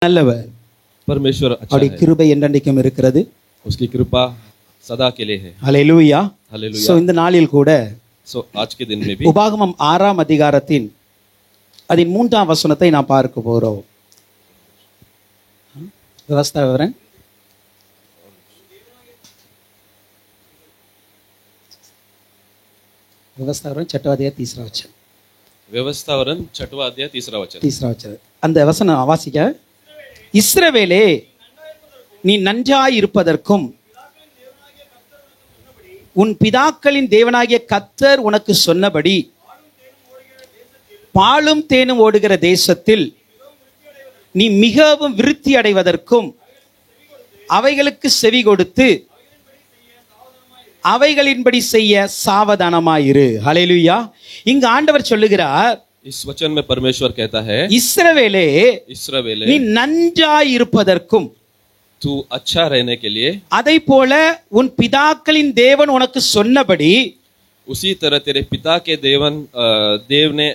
நல்லவர். परमेश्वर अच्छा அவருடைய है, கிருபை என்றென்றைக்கும் இருக்கிறது. उसकी कृपा सदा के लिए है। ஹல்லேலூயா. हालेलुया। சோ இந்த நாளில் கூட आज के दिन में भी உபாகமம் 6ஆம் அதிகாரத்தின் அதின் 3ஆம் வசனத்தை நாம் பார்க்க போகிறோம். व्यवस्था विवरण व्यवस्था विवरण छठवां अध्याय तीसरा वचन. व्यवस्थावरण 6वां अध्याय 3रा वचन। तीसरा वचन அந்த வசனம் வாசிக்க. இஸ்ரவேலே நீ நன்றாய் இருப்பதற்கும் உன் பிதாக்களின் தேவனாகிய கர்த்தர் உனக்கு சொன்னபடி பாலும் தேனும் ஓடுகிற தேசத்தில் நீ மிகவும் விருத்தி அடைவதற்கும் அவைகளுக்கு செவி கொடுத்து அவைகளின்படி செய்ய சாவதானமாயிரு. ஹல்லேலூயா. இங்கு ஆண்டவர் சொல்லுகிறார், इस वचन में परमेश्वर कहता है, இஸ்ரவேலே इस्राएल நீ நன்றாய் இருப்பதற்கும் तू अच्छा रहने के लिए அதை போல உன் பிதாக்களின் தேவன் உனக்கு சொன்னபடி उसी तरह तेरे पिता के देव ने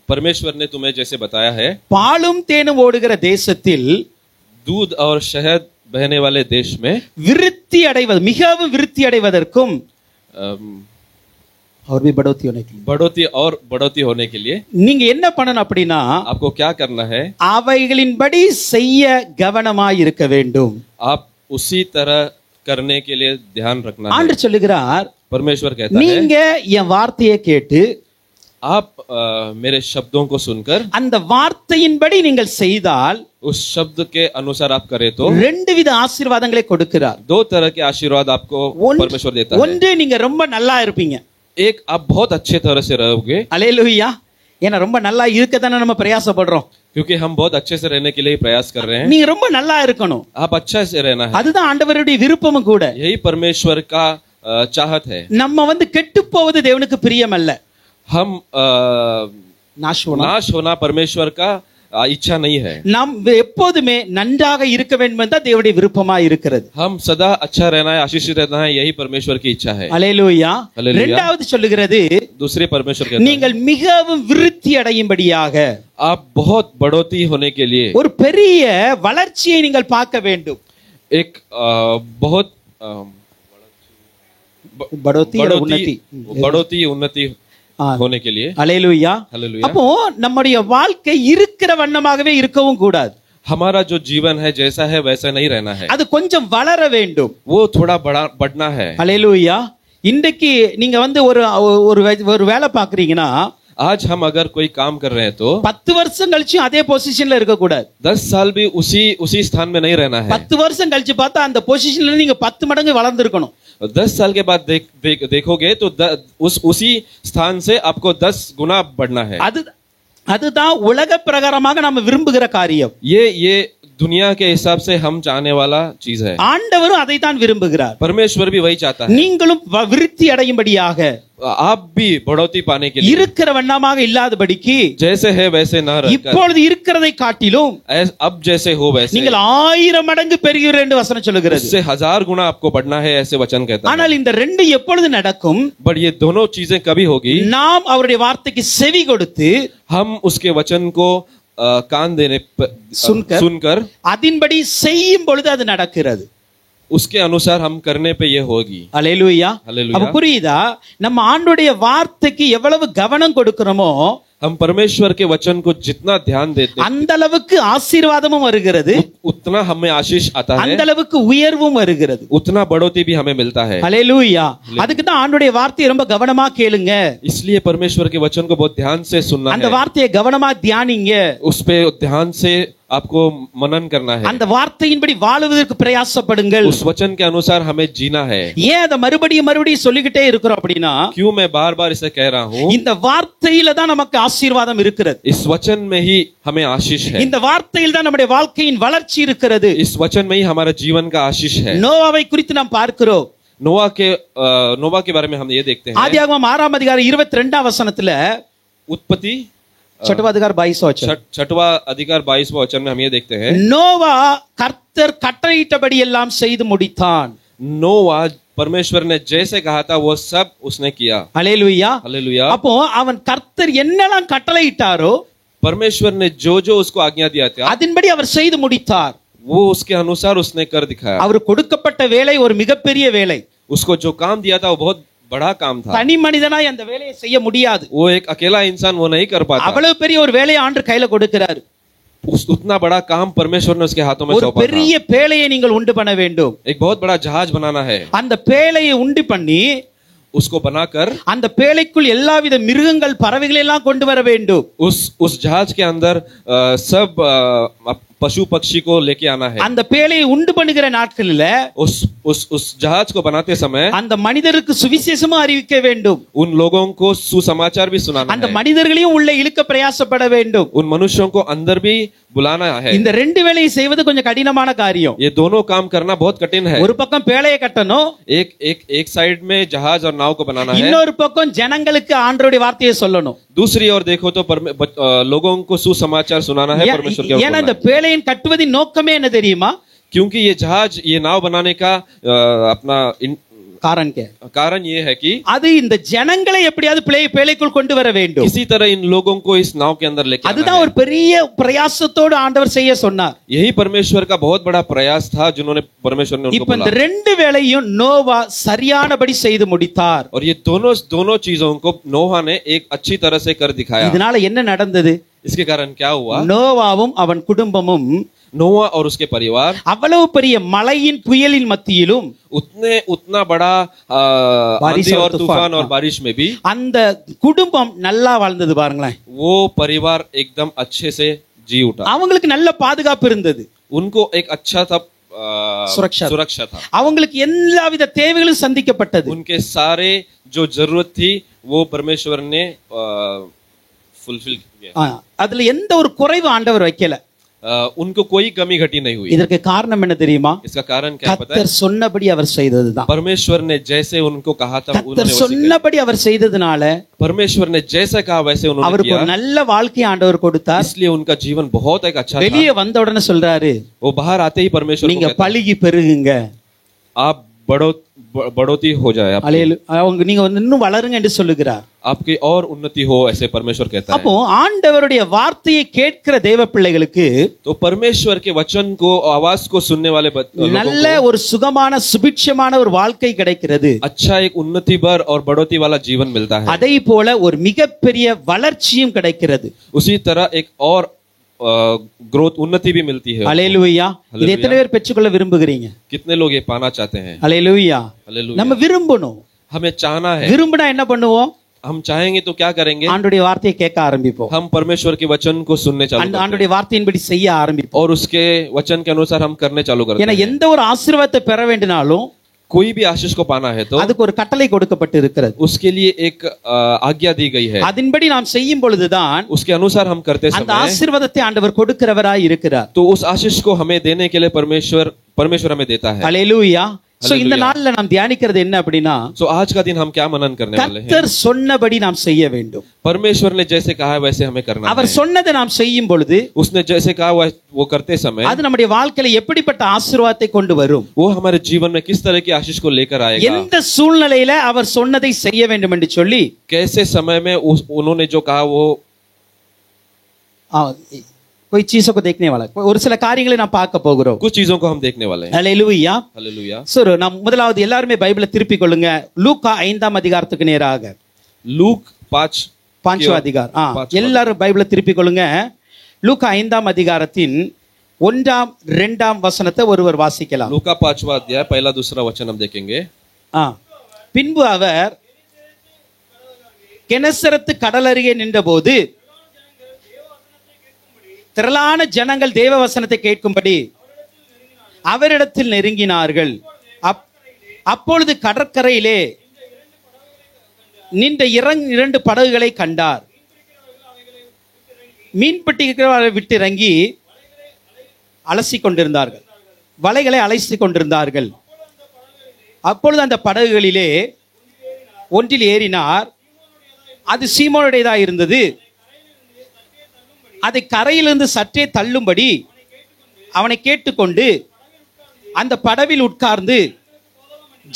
परमेश्वर ने तुम्हें जैसे बताया है, பாலும் தேனும் ஓடுகிற தேசத்தில் दूध और शहद बहने वाले देश में விருத்தி அடைவது மிகவும் விருத்தி அடைவதற்கும் और भी बढ़ोतरी होने के लिए बढ़ोतरी होने के लिए நீங்க என்ன பண்ணணும் அப்படின்னா आपको क्या करना है, அவைகளின்படி செய்ய கவனமாய் இருக்க வேண்டும். आप उसी तरह करने के लिए ध्यान रखना है। ஆண்டவர் சொல்லுகிறார், परमेश्वर कहता है, நீங்க என் வார்த்தையை கேட்டு आप मेरे शब्दों को सुनकर அந்த வார்த்தையின்படி நீங்கள் செய்தால் उस शब्द के अनुसार आप करें तो ரெண்டு வித ஆசீர்வாதங்களை கொடுக்கிறார். दो तरह के आशीर्वाद आपको परमेश्वर देता है। ஒன்று, நீங்க ரொம்ப நல்லா இருப்பீங்க. एक, आप बहुत अच्छे तरह से रहोगे, அல்லேலூயா. ஏன்னா ரொம்ப நல்லா இருக்க தானே நம்ம பிரயாசப்படுறோம். क्योंकि हम बहुत अच्छे से रहने के लिए प्रयास कर रहे हैं। நீங்க ரொம்ப நல்லா இருக்கணும். आप अच्छा से रहना है, அதுதான் ஆண்டவருடைய விருப்பமும் கூட. यही परमेश्वर का चाहत है। நம்ம கெட்டு போவது தேவனுக்கு பிரியம் அல்ல. हम நாசம் नाश होना परमेश्वर का इच्छा नहीं है। நாம் எப்போதுமே நன்றாக இருக்க வேண்டும் என்றால் தேவனுடைய விருப்பமா இருக்கிறது. हम सदा अच्छा रहना है, आशीषित रहना है, यही परमेश्वर की इच्छा है। அல்லேலூயா. அல்லேலூயா. இரண்டாவது சொல்லுகிறது, दूसरे परमेश्वर कहता है, நீங்கள் மிகவும் விருத்தி அடையும்படியாக आप बहुत बढ़ोतरी होने के लिए ஒரு பெரிய வளர்ச்சியை நீங்கள் பார்க்க வேண்டும். एक बहुत बढ़ोतरी उन्नति होने के लिए। அல்லேலூயா. हालेलुया। அப்போ நம்முடைய வாழ்க்கை இருக்கிற வண்ணமாகவே இருக்கவும் கூடாது. हमारा जो जीवन है जैसा है वैसा नहीं रहना है, அது கொஞ்சம் வளர வேண்டும். वो थोड़ा बढ़ना है। அல்லேலூயா. இன்றைக்கு நீங்க ஒரு வேலை பாக்குறீங்கன்னா, आज हम अगर कोई काम कर रहे हैं तो 10 வருஷம் கழிச்சு அதே பொசிஷன்ல இருக்க கூடாது. 10 साल भी उसी स्थान में नहीं रहना है। 10 வருஷம் கழிச்சு பார்த்தா அந்த பொசிஷன்ல நீங்க 10 மடங்கு வளர்ந்திருக்கணும். 10 साल के बाद देखोगे तो उसी स्थान से आपको 10 गुना बढ़ना है। அதுதான் உலக பிரகாரமாக நம்ம விரும்புகிற காரியம். ये दुनिया के हिसाब से हम चाहने वाला चीज है। ஆண்டவரும் அதை தான் விரும்புகிறார். परमेश्वर भी वही चाहता है। நீங்களும் விருத்தி அடையும்படியாக, आप भी बढ़ोतरी पाने के लिए, இருக்கிற வண்ணமாக இல்லாதபடிக்கு, जैसे है वैसे ना रहकर இப்பொழுது இருக்கிறதை காட்டிலும் अब जैसे हो वैसे நீங்கள் 1000 மடங்கு பெறுவீர்கள் என்று வசனம் சொல்லுகிறது. उससे 1000 गुना आपको बढ़ना है, ऐसे वचन कहता है। ஆனால் இந்த ரெண்டு எப்பொழுது நடக்கும்? बट ये दोनों चीजें कभी होगी, நாம் அவருடைய வார்த்தைக்கு செவி கொடுத்து हम उसके वचन को कान देने सुनकर அதன்படி செய்யும் பொழுது அது நடக்கிறது. उसके अनुसार हम करने पे ये होगी। அல்லேலூயா. हालेलुया। அப்ப புரியுதா? நம்ம ஆண்டவருடைய வார்த்தைக்கு எவ்வளவு கவனம் கொடுக்கிறோமோ हम परमेश्वर के वचन को जितना ध्यान देते हैं அந்த அளவுக்கு ஆசீர்வாதமும் வருகிறது, उतना हमें आशीष आता है, அந்த அளவுக்கு உயர்வும் வருகிறது, उतना बढ़ोतरी भी हमें मिलता है। அல்லேலூயா. அதுக்கு தான் ஆண்டவருடைய வார்த்தையை ரொம்ப கவனமா கேளுங்க. इसलिए परमेश्वर के वचन को बहुत ध्यान से सुनना அந்த है, வார்த்தையை கவனமா தியானிங்க. उस पे ध्यान से आपको मनन करना है, அந்த வார்த்தையின்படி வாழுவதற்கு பிரயாசப்படுங்கள். उस वचन के अनुसार हमें जीना है। ஏன் அதை மறுபடியும் சொல்லிக்கிட்டே இருக்கிறோம் அப்படின்னா, क्यों मैं बार बार इसे कह रहा हूँ, இந்த வார்த்தையில தான் நமக்கு ஆசீர்வாதம் இருக்கிறது. इस वचन में ही हमें आशीष है, இந்த வார்த்தையில் தான் நம்முடைய வாழ்க்கையின் வளர்ச்சி இருக்கிறது. इस वचन में ही हमारा जीवन का आशीष है। நோவாவை குறித்து நாம் பார்க்கிறோம். नोवा के बारे में हम ये देखते हैं, ஆதியாகமம் 6ஆம் அதிகாரம் 22ஆம் வசனத்துல, उत्पत्ति 6वां अधिकार 22वां वचन, 6वां अधिकार 22वां वचन में हम ये देखते हैं, நோவா கர்த்தர் கட்டளையிட்டபடி எல்லாம் செய்து முடித்தான். नोवा परमेश्वर ने जैसे कहा था वो सब उसने किया। அல்லேலூயா. हालेलुया। அப்போ அவன் கர்த்தர் என்னெல்லாம் கட்டளையிட்டாரோ परमेश्वर ने जो जो उसको आज्ञा दिया था அதன்படி அவர் செய்து முடித்தார். वो उसके अनुसार उसने कर दिखाया. அவர் கொடுக்கப்பட்ட வேலை ஒரு மிகப்பெரிய வேலை. उसको जो काम दिया था वो बहुत बड़ा काम था. தனி மனிதனாய் அந்த வேலையை செய்ய முடியாது. वो एक अकेला इंसान वो नहीं कर पाता. அவ்வளவு பெரிய ஒரு வேலையை ஆண்டவர் கையில கொடுக்கிறார். उतना बड़ा काम परमेश्वर ने उसके हाथों में ஒரு सौंपा था. பெரிய பேழையை நீங்கள் உண்டு பண்ண வேண்டும். एक बहुत बड़ा जहाज बनाना है. அந்த பேழையை உண்டு பண்ணி उसको बनाकर அந்த பேழைக்குள் எல்லாவித மிருகங்கள் பறவைகள் எல்லாம் கொண்டு வர வேண்டும். उस जहाज के अंदर सब पशु पक्षी को लेके आना है. அந்த பேழையை உண்டு பண்ணுகிற நாட்களில उस जहाज को बनाते समय அந்த மனிதருக்கு சுவிசேஷமும் அறிவிக்க வேண்டும். उन लोगों को सुसमाचार भी सुनाना அந்த है. மனிதர்களையும் உள்ள இழுக்க பிரயாசப்பட வேண்டும். उन मनुष्यों को अंदर भी बुलाना है. இந்த ரெண்டு வேலையை செய்வது கொஞ்சம் கடினமான காரியம். ये दोनों काम करना बहुत कठिन है. ஒரு பக்கம் பேழையை கட்டணும், एक साइड में जहाज और नाव को बनाना है. இன்னொரு பக்கம் ஜனங்களுக்கு ஆண்டவருடைய வார்த்தையை சொல்லணும். दूसरी ओर देखो तो लोगों को सुसमाचार सुनाना है परमेश्वर के ஏன்னா இந்த பேழையின் கட்டுவதின் நோக்கமே என்ன தெரியுமா? क्योंकि ये जहाज ये नाव बनाने का अपना कारण ये है कि அது இந்த ஜனங்களை எப்படியாவது பேழைக்குள் கொண்டு வர வேண்டும். किसी तरह इन लोगों को इस नाव के अंदर लेके आना है. அதுதான் ஒரு பெரிய பிரயாசத்தோடு ஆண்டவர் செய்ய சொன்னார். यही परमेश्वर का बहुत बड़ा प्रयास था जिन्होंने परमेश्वर ने उनको இப்ப இந்த ரெண்டு வேளையும் நோவா சரியானபடி செய்து முடித்தார். और ये दोनों चीजों को नोहा ने एक अच्छी तरह से कर दिखाया. இதனால என்ன நடந்தது? इसके कारण क्या हुआ? நோவாவும் அவன் குடும்பமும் नोआ और उसके परिवार அவ்வளவு பெரிய மழையின் புயலின் மத்தியிலும் उतना बड़ा आंधी और तूफान और बारिश में भी அந்த குடும்பம் நல்லா வாழ்ந்தது பாருங்களேன். वो परिवार एकदम अच्छे से जी उठा. அவங்களுக்கு நல்ல பாதுகாப்பு இருந்தது. उनको एक अच्छा था सुरक्षा था. அவங்களுக்கு எல்லாவித தேவைகளும் சந்திக்கப்பட்டது. उनके सारे जो जरूरत थी वो परमेश्वर ने फुलफिल किया. அதுல எந்த ஒரு குறைவு ஆண்டவர் வைக்கல. उनको कोई कमी घटी नहीं हुई. இதற்கு காரணம் என்ன தெரியுமா? इसका कारण क्या पता है? கர்த்தர் சொன்னபடி அவர் செய்ததுதான். परमेश्वर ने जैसे उनको कहा था கர்த்தர் சொன்னபடி அவர் செய்ததனால परमेश्वर ने जैसा कहा वैसे उन्होंने அவருக்கு किया. ஒரு நல்ல வாழ்க்கை ஆண்டவர் கொடுத்தார். इसलिए उनका जीवन बहुत एक अच्छा था. வெளியே வந்த உடனே சொல்றாரு, वो बाहर आते ही परमेश्वर நீங்க பலுகி பெருகுங்க, आप बढ़ोतरी हो जाए, அவங்க நீங்க இன்னும் வளருங்க என்று சொல்லுகிறார். आपकी और उन्नति हो ऐसे परमेश्वर कहता है. அப்போ ஆண்டவருடைய வார்த்தையை கேட்கிற தேவ பிள்ளைகளுக்கு तो परमेश्वर के वचन को आवाज को सुनने वाले நல்ல ஒரு சுகமான சுபிட்சமான ஒரு வாழ்க்கை கிடைக்கிறது. अच्छा एक उन्नति भर और बढ़ोतरी वाला जीवन मिलता है. அதே போல ஒரு மிகப்பெரிய வளர்ச்சியும் கிடைக்கிறது. उसी तरह एक और ग्रोथ उन्नति भी मिलती है. हालेलुया. இது எத்தனை பேர் பெற்றுக்கொள்ள விரும்புகிறீங்க? कितने लोग ये पाना चाहते हैं? हालेलुया. हालेलुया. நம்ம விரும்பணும். हमें चाहना है. விரும்பினா என்ன பண்ணுவோம்? हम चाहेंगे तो क्या करेंगे? ஆண்டவருடைய வார்த்தையை கேட்க ஆரம்பிப்போம். हम परमेश्वर के वचन को सुनने चालू करते हैं. ஆண்டவருடைய வார்த்தையின்படி செய்ய ஆரம்பிப்போம். और उसके वचन के अनुसार हम करने चालू करते हैं. ஏன்னா எந்த ஒரு ஆசீர்வாதத்தை பெற வேண்டும்னாலும் कोई भी आशीष को पाना है तो அதுக்கு ஒரு கட்டளை கொடுக்கப்பட்டு இருக்கிறது. उसके लिए एक आज्ञा दी गई है. அதன்படி நாம் செய்யும் பொழுதுதான் उसके अनुसार हम करते அந்த समय ஆசீர்வாதத்தை ஆண்டவர் கொடுக்கிறவராய் இருக்கிறார். तो उस आशीष को हमें देने के लिए परमेश्वर हमें देता है. हालेलुया. சோ இந்த நாள்ல நாம் தியானிக்கிறது என்ன அப்படினா, सो आज का दिन हम क्या मनन करने वाले हैं? கர்த்தர் சொன்னபடி நாம் செய்ய வேண்டும். परमेश्वर ने जैसे कहा है वैसे हमें करना है. அவர் சொன்னதை நாம் செய்யும் பொழுது उसने जैसे कहा वो करते समय அது நம்முடைய வாழ்க்கையில எப்படிப்பட்ட ஆசீர்வாதத்தை கொண்டு வரும்? वो हमारे जीवन में किस तरह की आशीष को लेकर आएगा? எந்த சூழ்நிலையில அவர் சொன்னதை செய்ய வேண்டும் என்று சொல்லி कैसे समय में उन्होंने जो कहा वो कोई चीजों को देखने वाला ஒரு சில காரியங்களை நாம் பார்க்க போகிறோம். कुछ चीजों को हम देखने वाले हैं. हालेलुया. हालेलुया. சோ நாம் முதலாவது எல்லாரும் பைபிளை திருப்பிக் கொள்ளுங்க. லூக்கா 5ஆம் அதிகாரத்துக்கு நேராக. லூக் 5 அதிகாரம். எல்லாரும் பைபிளை திருப்பிக் கொள்ளுங்க. லூக்கா 5ஆம் அதிகாரத்தின் 1ஆம் 2ஆம் வசனத்தை ஒருவர் வாசிக்கலாம். लूका 5वां अध्याय पहला दूसरा वचन हम देखेंगे. பின்பு அவர் கெனசரத்து கடல் அருகே நின்றபோது திரளான ஜனங்கள் தேவ வசனத்தை கேட்கும்படி அவரிடத்தில் நெருங்கினார்கள். அப்பொழுது கடற்கரையிலே நின்ற 2 படகுகளை கண்டார். மீன்பிடிக்கிறவர்களை விட்டு இறங்கி அலசி கொண்டிருந்தார்கள், வலைகளை அலசி கொண்டிருந்தார்கள். அப்பொழுது அந்த படகுகளிலே ஒன்றில் ஏறினார். அது சீமோனுடையதாக இருந்தது. அதை கரையிலிருந்து சற்றே தள்ளும்படி அவனை கேட்டுக்கொண்டு அந்த படவில் உட்கார்ந்து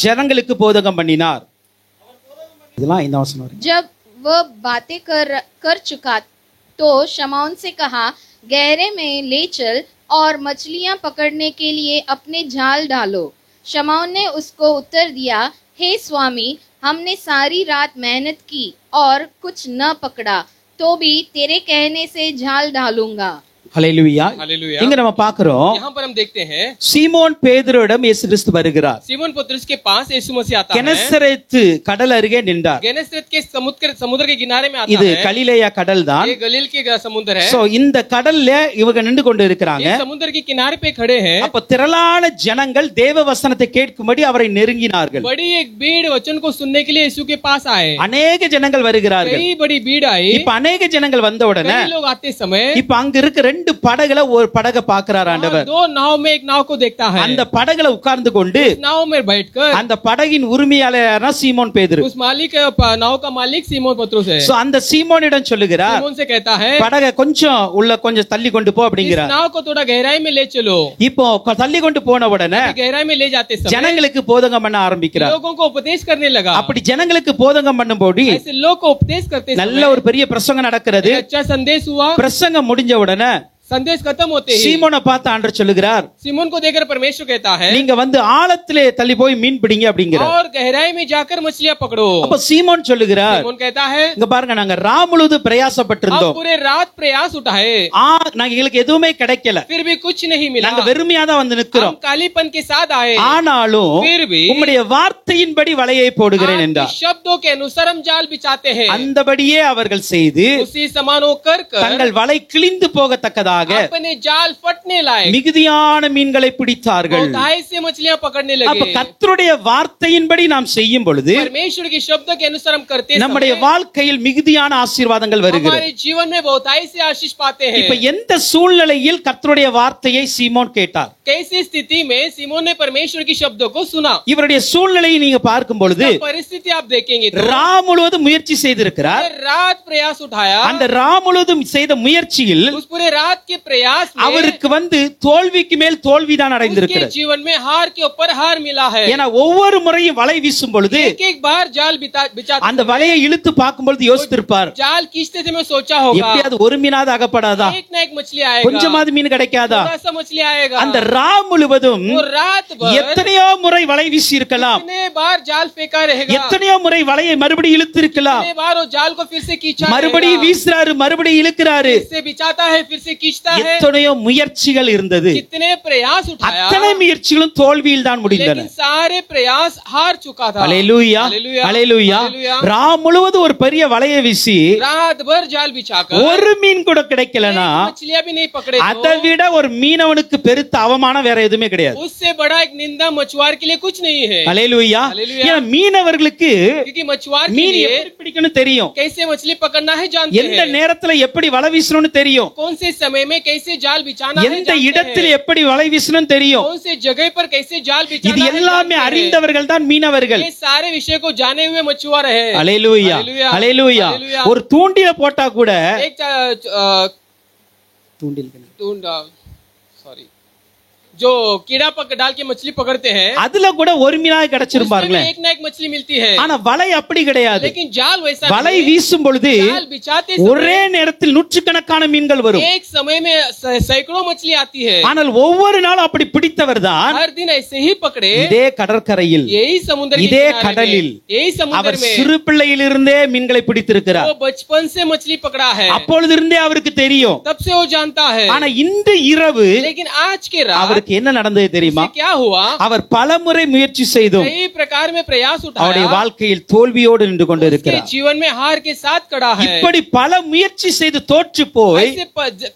ஜனங்களுக்கு போதகம் பண்ணினார். இதெல்லாம் இந்த வசனம். जब वह बातें कर चुका तो शमौन से कहा, गहरे में ले चल और मछलियां पकड़ने के लिए अपने जाल डालो। शमौन ने उसको उत्तर दिया, हे स्वामी, हमने सारी रात मेहनत की और कुछ न पकड़ा, तो भी तेरे कहने से जाल डालूंगा। ஹல்லேலூயா. हालेलुया। இங்க நம்ம பார்க்கிறோம், यहाँ पर हम देखते हैं சீமோன் பேதுருவிடம் இயேசு கிறிஸ்து வருகிறார். सिमोन पतरस के पास यीशु मसीह आता है। கெனசரேத்து கடல் அருகே நின்றார். गेनेसरेत के समुद्र के किनारे में आता இது है। கலிலேயா கடல் தான். ये गलील के समुद्र है। சோ இந்த கடல்ல இவங்க நின்று கொண்டு இருக்கிறாங்க. ये समुद्र के किनारे पे खड़े हैं। அப்ப திரளான ஜனங்கள் தேவ வசனத்தை கேட்கும்படி அவரை நெருங்கினார்கள். बड़ी एक भीड़ वचन को सुनने के लिए यीशु के पास आए। அநேக ஜனங்கள் வருகிறார்கள். कई बड़ी भीड़ आई। இப்ப அநேக ஜனங்கள் வந்த உடனே कई लोग आते समय இப்ப அங்க இருக்க ரெண்டு படகுல ஒரு படகை பார்க்கிறார் ஆண்டவர். दो नाव में एक नाव को देखता है। அந்த படகுல உட்கார்ந்து கொண்டு नाव में बैठकर அந்த படகின் உரிமையாளர் சீமோன் பேதுரு. उस मालिक नाव का मालिक सीमोन पतरस है। சோ அந்த சீமோனிடம் சொல்லுகிறார், सीमोन से कहता है, படகை கொஞ்சம் தள்ளி கொண்டு போ इस அப்படிங்கிறார். नाव को थोड़ा गहराई में ले चलो। இப்போ தள்ளி கொண்டு போன உடனே गहराई में ले जाते समय ஜனங்களுக்கு போதகம் பண்ண ஆரம்பிக்கிறார். लोगों को उपदेश करने लगा। அப்படி ஜனங்களுக்கு போதகம் பண்ணும்போது ऐसे लोग को उपदेश करते நல்ல समय ஒரு பெரிய பிரசங்கம் நடக்கிறது. एक अच्छा संदेश हुआ। பிரசங்கம் முடிஞ்ச உடனே संदेश खत्म होते ही சீமோனை பார்த்து ஆண்டவர் சொல்லுகிறார், सिमोन को देखकर परमेश्वर कहता है, நீங்க வந்து ஆழத்திலே தள்ளி போய் மீன் பிடிங்க அப்படிங்கிறார். और गहराई में जाकर मछलियां पकड़ो। அப்ப சீமோன் சொல்லுகிறார், सिमोन कहता है, இங்க பாருங்க, நாங்க ராமுழுது हम பிரயாசப்பட்டிருந்தோம். पूरे रात प्रयास उठाए, நாங்க எங்களுக்கு எதுவுமே கிடைக்கல. फिर भी कुछ नहीं मिला। நாங்க வெறுமையா தான் வந்து நிக்கிறோம். हम कालीपन के साथ आए, ஆனாலும் फिर भी உம்முடைய வார்த்தையின்படி வலையை போடுகிறேன் आपके என்றார். शब्दों के अनुसार हम जाल बिछाते हैं। அந்தபடியே அவர்கள் செய்து उसी समान होकर தங்கள் வலை கிழிந்து போகத்தக்கதாக अपने जाल फटने लायक மிகுதியான மீன்களை பிடித்தார்கள். बहुत से मछलियां पकड़ने அப்ப लगे। கர்த்தருடைய வார்த்தையின்படி நாம் செய்யும் பொழுது परमेश्वर के शब्दों के अनुसार हम करते நம்முடைய समय வாழ்க்கையில் மிகுதியான ஆசீர்வாதங்கள் வருகிறது. हमारे जीवन में बहुत से आशीष पाते हैं। இப்ப எந்த சூழ்நிலையில் கர்த்தருடைய வார்த்தையை சீமோன் கேட்டார்? कैसी स्थिति में सिमोन ने परमेश्वर की शब्दों को सुना? இவருடைய சூழ்நிலையை நீங்க பார்க்கும் பொழுது परिस्थिति आप देखेंगे तो ரா முழுவதும் முயற்சி செய்திருக்கிறார். रात प्रयास उठाया। அந்த ரா முழுவதும் செய்த முயற்சியில் उस पूरे रात के प्रयास में அவருக்கு வந்து தோல்விக்கு மேல் தோல்விதான் उसके அடைந்திருக்கிறது. जीवन में हार के ऊपर हार मिला है। ஏன்னா ஒவ்வொரு முறையும் வலை வீசும் பொழுது एक बार जाल बिछाते அந்த வலையை இழுத்து பார்க்கும் பொழுது யோசித்திருப்பார், जाल खींचते समय सोचा होगा, எப்படியாவது ஒரு மீனாவது அகப்படாதா, एक ना एक मछली आएगा, கொஞ்சமாவது மீன் கிடைக்காதா. थोड़ा सा मछली आएगा। அந்த ரா முழுவதும் वो रात भर எத்தனையோ முறை வலை வீசி இருக்கலாம், कितने बार जाल फेंका रहेगा, எத்தனையோ முறை வலையை மறுபடியும் இழுத்து இருக்கலாம், कितने बार वो जाल को फिर से खींचा மறுபடியும் रहेगा, வீசுறாரு, மறுபடியும் இழுக்கிறாரு. फिर से बिछाता है, फिर से खींचता है। எத்தனையோ முயற்சிகள் இருந்தது. कितने प्रयास उठाया, அத்தனை முயற்சிகளும் தோல்வியில் தான் முடிந்தன. लेकिन सारे प्रयास हार चुका था। அல்லேலூயா, हालेलुया, அல்லேலூயா. हालेलुया। ரா முழுவதும் ஒரு பெரிய வலையை வீசி रात भर जाल बिछाकर ஒரு மீன் கூட கிடைக்கலனா मछलियां भी नहीं पकड़े அதை तो விட ஒரு மீனவனுக்கு பெருத்த அவமானம் வேற எதுவுமே கிடையாது. उससे बड़ा एक निंदा मछुआर के लिए कुछ नहीं है। அல்லேலூயா. हालेलुया। ஏன்னா மீனவர்களுக்கு क्योंकि मछुआर के மீன் लिए எப்படி பிடிக்கணும் தெரியும், कैसे मछली पकड़ना है जानते எந்த हैं, நேரத்துல எப்படி வலை வீசணும்னு தெரியும், कौन से समय में कैसे जाल बिछाना है எந்த जानते இடத்துல हैं, எப்படி வலை வீசணும் தெரியும். कौन से जगह पर कैसे जाल இது बिछाना है எல்லாமே जानते हैं। அறிந்தவர்கள் தான் மீனவர்கள். ये सारे विषय को जाने हुए मछुआर है। அல்லேலூயா, हालेलुया, அல்லேலூயா. हालेलुया। ஒரு தூண்டில போட்டா கூட एक தூண்டில் सॉरी जो कीड़ा डाल के मछली पकड़ते हैं, அதுல கூட ஒரு மீனாக கிடைச்சிரும் उसमें भी பாருங்களேன். एक ना एक मछली मिलती है, ஆனா வலை அப்படி கிடையாது. लेकिन जाल वैसा வலை नहीं। வீசும் பொழுது जाल बिछाते ஒரே समय நேரத்தில் நூற்றுக்கணக்கான மீன்கள் வரும். एक समय में सैकड़ों मछली आती है। ஆனால் ஒவ்வொரு நாளும் அப்படி பிடித்தவர் தான் हर दिन ऐसे ही पकड़े இதே கடற்கரையில் यही समुद्र के இதே किनारे கடலில் में, यही समुद्र அவர் में சிறு பிள்ளையிலிருந்தே மீன்களை பிடித்திருக்கிறார். वो बचपन से मछली पकड़ा है, அப்பொழுதிருந்தே அவருக்கு தெரியும். तब से वो जानता है। ஆனா இன்று இரவு लेकिन आज के रात அவருக்கு என்ன நடந்தது தெரியுமா? क्या हुआ, அவர் பலமுறை முயற்சி செய்தும் कई प्रकार में प्रयास அவருடைய उठाया, வாழ்க்கையில் தோல்வியோடு நின்று கொண்டு उसके இருக்கிறார். जीवन में हार के साथ खड़ा है। இப்படி பல முயற்சி செய்து தோற்று போய் ऐसे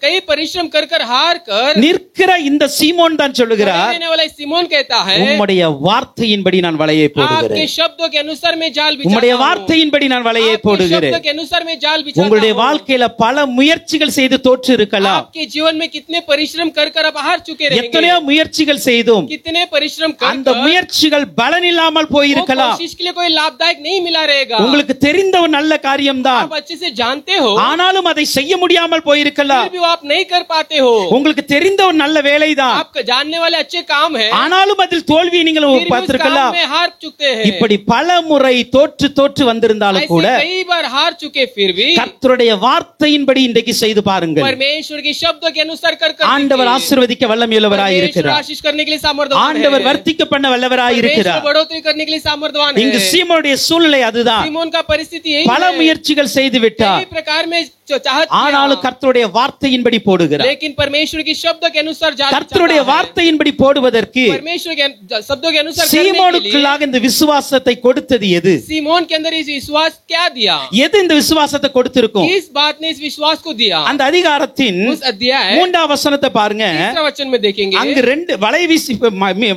कई परिश्रम कर हार कर நிற்கிற இந்த சீமோன் தான் சொல்லுகிறார், रहने वाला सिमोन कहता है, உம்முடைய வார்த்தையின்படி நான் வலையை आपके போடுகிறேன், शब्दों के अनुसार मैं जाल உம்முடைய बिछाता हूँ, வார்த்தையின்படி நான் வலையை आपके போடுகிறேன். शब्दों के अनुसार मैं जाल बिछाता உங்களுடைய हूँ। வாழ்க்கையில பல முயற்சிகள் செய்து தோற்று இருக்கலாம், आपके जीवन में कितने परिश्रम कर आप हार चुके रहेंगे। எத்தனையோ முயற்சிகள் செய்தும் कितने परिश्रम அந்த कर முயற்சிகள் பலனில்லாமல் போயிருக்கலாம். कोशिश के लिए कोई लाभदायक नहीं मिला रहेगा. உங்களுக்கு தெரிந்த ஒரு நல்ல காரியம்தான், आप अच्छे से जानते हो ஆனாலும் அதை செய்ய முடியாமல் போயிருக்கலாம். फिर भी वो आप नहीं कर पाते हो. உங்களுக்கு தெரிந்த ஒரு நல்ல வேலைதான், आप जानने वाले अच्छे काम है, ஆனாலும் அதில் தோல்வியை நீங்கள் फिर भी उस काम பார்த்திருக்கலாம். में हार चुके हैं. இப்படி பல முறை தோற்று வந்திருந்தாலும் ऐसे கூட कई बार हार चुके फिर भी கர்த்தருடைய வார்த்தையின்படி இன்றைக்கு செய்து பாருங்கள். परमेश्वर के शब्दों के अनुसार कर ஆண்டவர் ஆசீர்வதிக்க வல்லமையுள்ளவராய் परमेश्वर இருக்கிறார். आशीष करने के लिए सामर्थ्यवान ஆண்டவர் है. வர்த்திக்க பண்ண வல்லவராய் परमेश्वर இருக்கிறார். बढ़ोतरी करने के लिए सामर्थ्यवान है. இங்கு சீமோனுடைய சூழ்நிலை அதுதான். सीमोन का परिस्थिति यही பல है. முயற்சிகள் செய்து விட்டார், कई प्रकार में चाहत ஆனாலும் किया, கர்த்தருடைய வார்த்தையின்படி போடுகிறார். लेकिन परमेश्वर के शब्द के अनुसार जाना கர்த்தருடைய चाहता है. வார்த்தையின்படி போடுவதற்கு परमेश्वर के शब्दों के अनुसार करने के लिए சீமோனுக்குள்ளாக இந்த விசுவாசத்தை கொடுத்தது எது? सीमोन के अंदर इस विश्वास क्या दिया? எது இந்த விசுவாசத்தை கொடுத்திருக்கும்? किस बात ने इस विश्वास को दिया? அந்த அதிகாரத்தின் उस अध्याय 3ஆம் வசனத்தை பாருங்க. तीसरा वचन में देखेंगे. அங்கு ரெண்டு வலை வீசி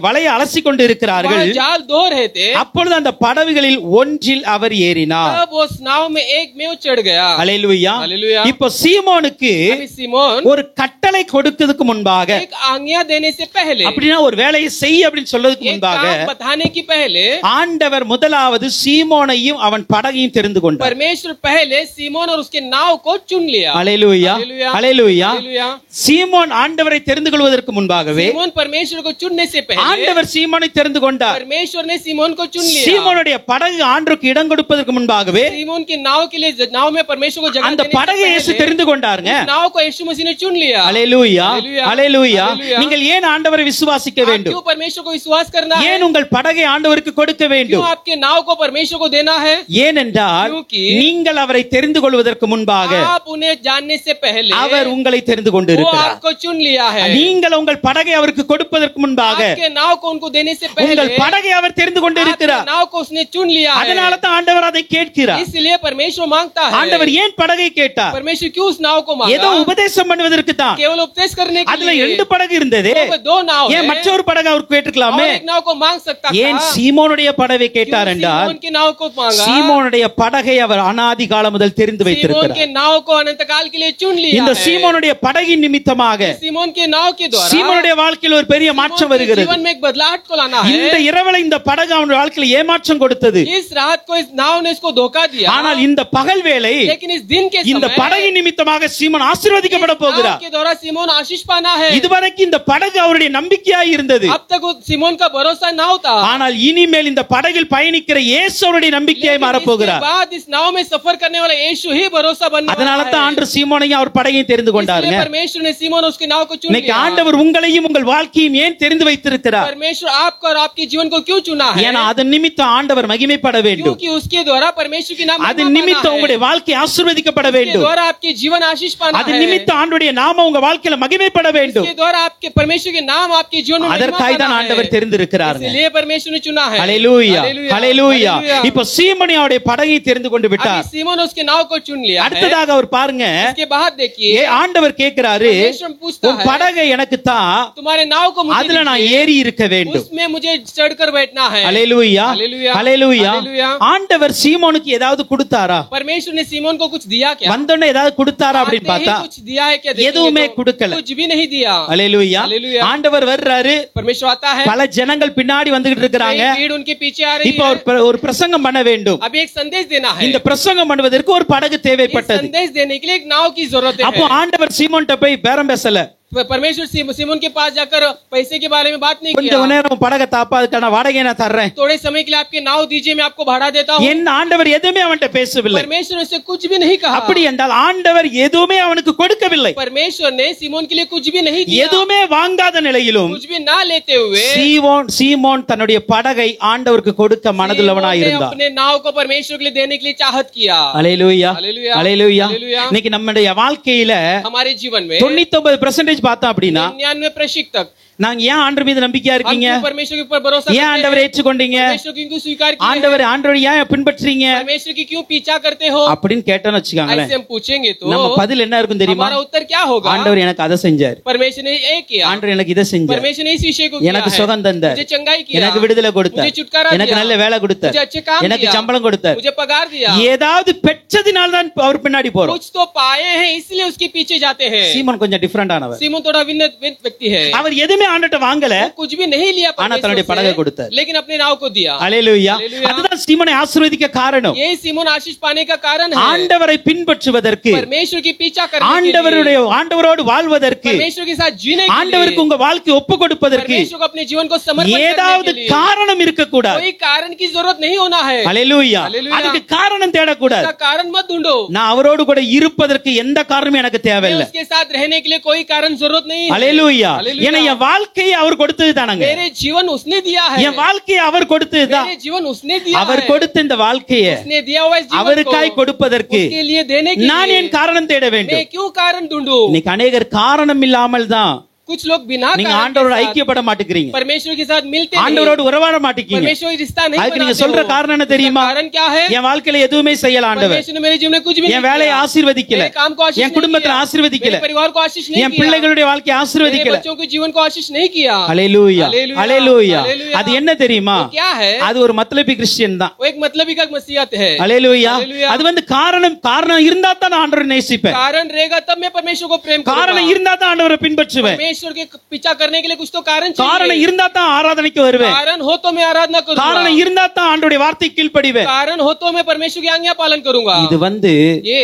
வலையை அலசி கொண்டு இருக்கிறார்கள். वहाँ जाल धो रहे थे, அப்பொழுது அந்த படகுகளில் ஒன்றில் அவர் ஏறினார். तब वो नाव में एक में वो चढ़ गया. அல்லேலூயா. हालेलुया. இப்போ சீமோனுக்கு अभी सीमोन ஒரு கட்டளை கொடுக்கிறதுக்கு முன்பாக, एक आज्ञा देने से पहले, அப்படின்னா ஒரு வேலையை செய் அப்படின்னு சொல்றதுக்கு एक முன்பாக काम बताने की पहले ஆண்டவர் முதலாவது சீமோனையும் அவன் படகையும் தெரிந்து கொண்டார். परमेश्वर पहले सीमोन और उसके नाव को चुन लिया. அல்லேலூயா. हालेलुया. அல்லேலூயா. हालेलुया. சீமோன் ஆண்டவரை தெரிந்து கொள்வதற்கு முன்பாகவே सीमोन परमेश्वर को चुनने से पहले ஆண்டவர் சீமோனை தெரிந்து கொண்டார். परमेश्वर ने सीमोन को चुन लिया. சீமோனுடைய படகு ஆண்டவருக்கு இடம் கொடுப்பதற்கு முன்பாகவே सीमोन की नाव के लिए नाव में परमेश्वर को जगह அந்த देने से படகை இயேசு पहले தெரிந்து கொண்டாருங்க. उस नाव को यीशु मसीह ने चुन लिया. அல்லேலூயா. हालेलुया. அல்லேலூயா. हालेलुया. நீங்கள் ஏன் ஆண்டவரை விசுவாசிக்க आप வேண்டும்? क्यों परमेश्वर को विश्वास करना है? ஏன் உங்கள் படகை ஆண்டவருக்கு கொடுக்க क्यों வேண்டும்? आपके नाव को परमेश्वर को देना है? ஏனென்றால் क्योंकि நீங்கள் அவரை தெரிந்து கொள்வதற்கு முன்பாக आप उन्हें जानने से पहले அவர் உங்களை தெரிந்து वो கொண்டிருக்கிறார். आपको चुन लिया है. நீங்கள் உங்கள் படகை அவருக்கு கொடுப்பதற்கு முன்பாக आपके नाव को उनको देने से पहले உங்கள் படகை அவர் தெரிந்து आपके கொண்டிருக்கிறார். नाव को उसने चुन लिया है. அதனால தான் ஆண்டவர் அதை கேட்கிறார். इसलिए परमेश्वर मांगता है. ஆண்டவர் ஏன் படகை கேட்டார்? परमेश्वर क्यों उस नाव को ஏதோ मांगा? உபதேசம் பண்ணுவதற்கு தான். केवल उपदेश करने के அதுல लिए. 2 படகு இருந்தது. वहाँ पे 2 नाव ஏன் है. மற்றொரு படகு அவருக்கு और கேட்டிருக்கலாமே? एक नाव को मांग सकता ஏன் था. சீமோனுடைய படவை क्यों கேட்டார் என்றால் सीमोन के नाव को मांगा? சீமோனுடைய படகை அவர் அனாதி காலம் முதல் தெரிந்து सीमोन வைத்திருக்கிறார். के नाव को अनंत काल के लिए चुन लिया இந்த है. சீமோனுடைய படகின் நிமித்தமாக सीमोन के नाव के द्वारा சீமோனுடைய வாழ்க்கையில் ஒரு பெரிய सीमोन மாற்றம் के வருகிறது. जीवन में एक बदलाव को लाना இந்த है. இரவல இந்த படகு அவனுடைய வாழ்க்கையில ஏமாற்றம் கொடுத்தது. इस रात को इस नाव ने इसको धोखा दिया. ஆனால் இந்த பகல் வேளை लेकिन इस दिन के இந்த समय படகின் நிமித்தமாக சீமோன் ஆசீர்வதிக்கப்பட नाव போகிறார். के द्वारा सीमोन आशीष पाना है. இதுவரைக்கும் இந்த படகு அவருடைய நம்பிக்கையாய் இருந்தது. अब तक वो सीमोन का भरोसा नाव था. ஆனால் இனிமேல் இந்த படகில் பயணிக்கிற இயேசு அவருடைய நம்பிக்கையாய் लेकिन மாற इसके போகிறார். बाद इस नाव में सफर करने वाला यीशु ही भरोसा बनने அதனால वाला தான் है. ஆண்டவர் சீமோனையும் அவர் படகையும் தெரிந்து கொண்டாருங்க. इसलिए परमेश्वर ने सीमोन और उसके नाव को चुन இன்னைக்கு लिया. ஆண்டவர் உங்களையும் உங்கள் வாழ்க்கையும் ஏன் தெரிந்து வைத்திருக்கிறார்? परमेश्वर आपका और आपके जीवन को क्यों चुना है? ஏன்னா அதன் நிமித்தம் ஆண்டவர் மகிமைப்பட வேண்டும். क्योंकि उसके द्वारा परमेश्वर की नाम அதன் நிமித்தம் உங்களுடைய வாழ்க்கை ஆசீர்வதிக்கப்பட उसके வேண்டும். द्वारा आपके जीवन आशीष पाना है. அதன் நிமித்தம் ஆண்டவருடைய நாமம் உங்க வாழ்க்கையில மகிமைப்பட வேண்டும். उसके द्वारा आपके परमेश्वर के नाम आपके जीवन में महिमा அதற்காக தான் पाना ஆண்டவர் है. தெரிந்திருக்கிறார். इसलिए परमेश्वर ने चुना है. ஹalleluya. हालेलुया. ஹalleluya. हालेलुया. இப்போ சீமோன் அவருடைய படகை தெரிந்து கொண்டு अभी விட்டார். सीमोन उसके नाव को चुन लिया है. அடுத்ததாக அவர் பாருங்க, इसके बाद देखिए ஆண்டவர் கேட்கிறாரு, परमेश्वर पूछता உன் है படகை எனக்கு தா, तुम्हारे नाव को मुझे அதுல நான் दीजिए, ஏறி இருக்க வேண்டும். उसमें मुझे चढ़कर बैठना है. ஹalleluya. हालेलुया. ஹalleluya. हालेलुया. ஆண்டவர் சீமோனுக்கு ஏதாவது கொடுத்தாரா? परमेश्वर ने सीमोन को कुछ दिया क्या? வந்தோடனே ஏதாவது கொடுத்தாரா அப்படின்னு आते ही பார்த்தா कुछ दिया है क्या? देखेंगे எதுவுமே तो கொடுக்கல. कुछ भी नहीं दिया. ஹalleluya. हालेलुया. ஆண்டவர் வர்றாரு, परमेश्वर आता है. பல ஜனங்கள் பின்னாடி வந்துகிட்டு இருக்கிறாங்க. कई भीड़ उनके पीछे आ रही இப்போ है. ஒரு பிரசங்கம் பண்ண வேண்டும். अभी एक संदेश देना है. இந்த பிரசங்கம் பண்ணுவதற்கு ஒரு படகு इस தேவைப்பட்டது. संदेश देने के लिए एक नाव की जरूरत அப்போ है. ஆண்டவர் சீமோன்ட்ட போய் பேரம் பேசல. परमेश्वर सीमोन के पास जाकर पैसे के बारे में बात नहीं கொஞ்ச किया. நேரம் படகை தாப்பா, அதுக்கான வாடகை நான் தர்றேன். थोड़े समय के लिए आपके नाव दीजिए, मैं आपको भाड़ा देता हूँ. என் ஆண்டவர் எதுவுமே அவன்கிட்ட பேசவில்லை. परमेश्वर ने उसे कुछ भी नहीं कहा. அப்படி என்றால் ஆண்டவர் எதுவுமே அவனுக்கு கொடுக்கவில்லை. परमेश्वर ने सीमोन के लिए कुछ भी नहीं दिया. எதுவுமே வாங்காத நிலையிலும் कुछ भी ना लेते हुए சீமோன் தன்னுடைய படகை ஆண்டவருக்கு கொடுக்க மனதுள்ளவனாய் सीमोन ने இருந்தான். अपने नाव को परमेश्वर के लिए देने के लिए चाहत किया. ஹalleluya. हालेलुया. ஹalleluya. हालेलुया. இன்னைக்கு நம்முடைய வாழ்க்கையில हमारे जीवन में 99% பார்த்தோம் அப்படின்னா 99% तक நாங்க ஏன் ஆண்டவர் மீது நம்பிக்கையா हम இருக்கீங்க? क्यों परमेश्वर के ऊपर भरोसा ஏன் करते ஆண்டவரை हैं? ஏற்றுக்கொண்டீங்க? परमेश्वर को क्यों स्वीकार किया है? ஆண்டவர் ஏன் பின்பற்றீங்க परमेश्वर की क्यों पीछा करते हो? அப்படின்னு கேட்டோன்னு வச்சுக்காங்களேன், ऐसे हम पूछेंगे तो நம்ம பதில் என்ன இருக்கும் தெரியுமா? हमारा उत्तर क्या होगा? ஆண்டவர் எனக்கு அதை செஞ்சார், परमेश्वर ने ये किया, ஆண்டவர் எனக்கு இதை செஞ்சார், परमेश्वर ने इस विषय को किया எனக்கு है, சுகம் தந்தார், मुझे चंगाई किया, எனக்கு விடுதலை கொடுத்தார், मुझे छुटकारा எனக்கு दिया, நல்ல வேலை கொடுத்தார், मुझे अच्छे काम எனக்கு दिया, சம்பளம் கொடுத்தார். मुझे पगार दिया. ஏதாவது பெற்றதினால் தான் அவர் பின்னாடி போறோம். कुछ तो पाए हैं इसलिए उसके पीछे जाते हैं. சீமோன் கொஞ்சம் டிஃபரெண்ட் ஆனவர். सीमोन थोड़ा भिन्न व्यक्ति है. அவர் எதுவுமே ஆண்டட்ட வாங்கல, वो कुछ भी नहीं लिया ஆனா தன்னுடைய परमेश्वर படகை से, கொடுத்தார். लेकिन अपने नाव को दिया. அல்லேலூயா. அல்லேலூயா. அதுதான் சீமோனை ஆசீர்வதிக்க காரணம். ये सीमोन आशीष पाने का कारण है. ஆண்டவரை பின்பற்றுவதற்கு, परमेश्वर की पीछा करने के ஆண்டவருடைய लिए, ஆண்டவரோடு வாழ்வதற்கு, परमेश्वर के साथ जीने के ஆண்டவருக்கு लिए, உங்க வாழ்க்கை ஒப்பு கொடுப்பதற்கு परमेश्वर को अपने जीवन को समर्पण ஏதாவது करने के लिए காரணம் இருக்க கூடாது. कोई कारण की जरूरत नहीं होना है. அல்லேலூயா. அல்லேலூயா. அதுக்கு காரணம் தேடக்கூடாது. उसका कारण मत ढूंढो. நான் அவரோடு கூட இருப்பதற்கு எந்த காரணமும் எனக்கு தேவையில்லை. उसके साथ रहने के लिए कोई कारण जरूरत नहीं है. அல்லேலூயா. அல்லேலூயா. ஏன்னா என் வாழ்க்கையை அவர் கொடுத்தது தானங்க. मेरे जीवन उसने दिया है. என் வாழ்க்கையை அவர் கொடுத்தது தான். मेरे जीवन उसने दिया அவர் है. கொடுத்த இந்த வாழ்க்கையை उसने दिया हुआ इस जीवन को அவருக்காய் கொடுப்பதற்கு उसके लिए देने के நான் लिए என் காரணம் தேட வேண்டும். मैं क्यों कारण ढूंढूं? இன்னைக்கு अनेகர் காரணம் இல்லாமல் தான் कुछ लोग बिना நீங்க कारण ஆண்டவரோட के साथ ஐக்கியப்பட மாட்டேங்கிறீங்க, परमेश्वर के साथ मिलते नहीं, ஆண்டவரோடு உறவாட மாட்டேங்கிறீங்க. परमेश्वर की रिश्ता नहीं அதுக்கு நீங்க बनाते சொல்ற हो. காரணம் என்ன उसका தெரியுமா? कारण क्या है? என் வாழ்க்கையில எதுவுமே செய்யல ஆண்டவர், परमेश्वर ने मेरे जीवन में कुछ भी என் नहीं வேலையை किया, ஆசீர்வதிக்கல, मेरे काम को आशीष என் नहीं குடும்பத்தை किया, ஆசீர்வதிக்கல, मेरे परिवार को आशीष नहीं என் किया, பிள்ளைகளுடைய வாழ்க்கையை मेरे ஆசீர்வதிக்கல. बच्चों के जीवन को आशीष नहीं किया. அல்லேலூயா. அல்லேலூயா. அல்லேலூயா. அல்லேலூயா. அது என்ன தெரியுமா? वो क्या है? அது ஒரு மத்லபி கிறிஸ்டியன் தான். वो एक मतलबी का मसीहत है. அல்லேலூயா. அல்லேலூயா. அது வந்து காரணம் இருந்தா தான் நான் ஆண்டவரை நேசிப்பேன். कारण रहेगा तब मैं परमेश्वर को प्रेम காரணம் करूंगा. இருந்தா தான் ஆண்டவரை பின்பற்றுவேன். परमेश्वर के पीछा करने के लिए कुछ तो कारण காரணம் चाहिए. இருந்தா தான் ஆராதனைக்கு வருவேன். कारण हो तो मैं आराधना करूंगा. காரணம் இருந்தா தான் ஆண்டவருடைய வார்த்தைக்கு கீழ்ப்படிவேன். कारण हो तो मैं परमेश्वर की आज्ञा पालन करूंगा. இது வந்து ये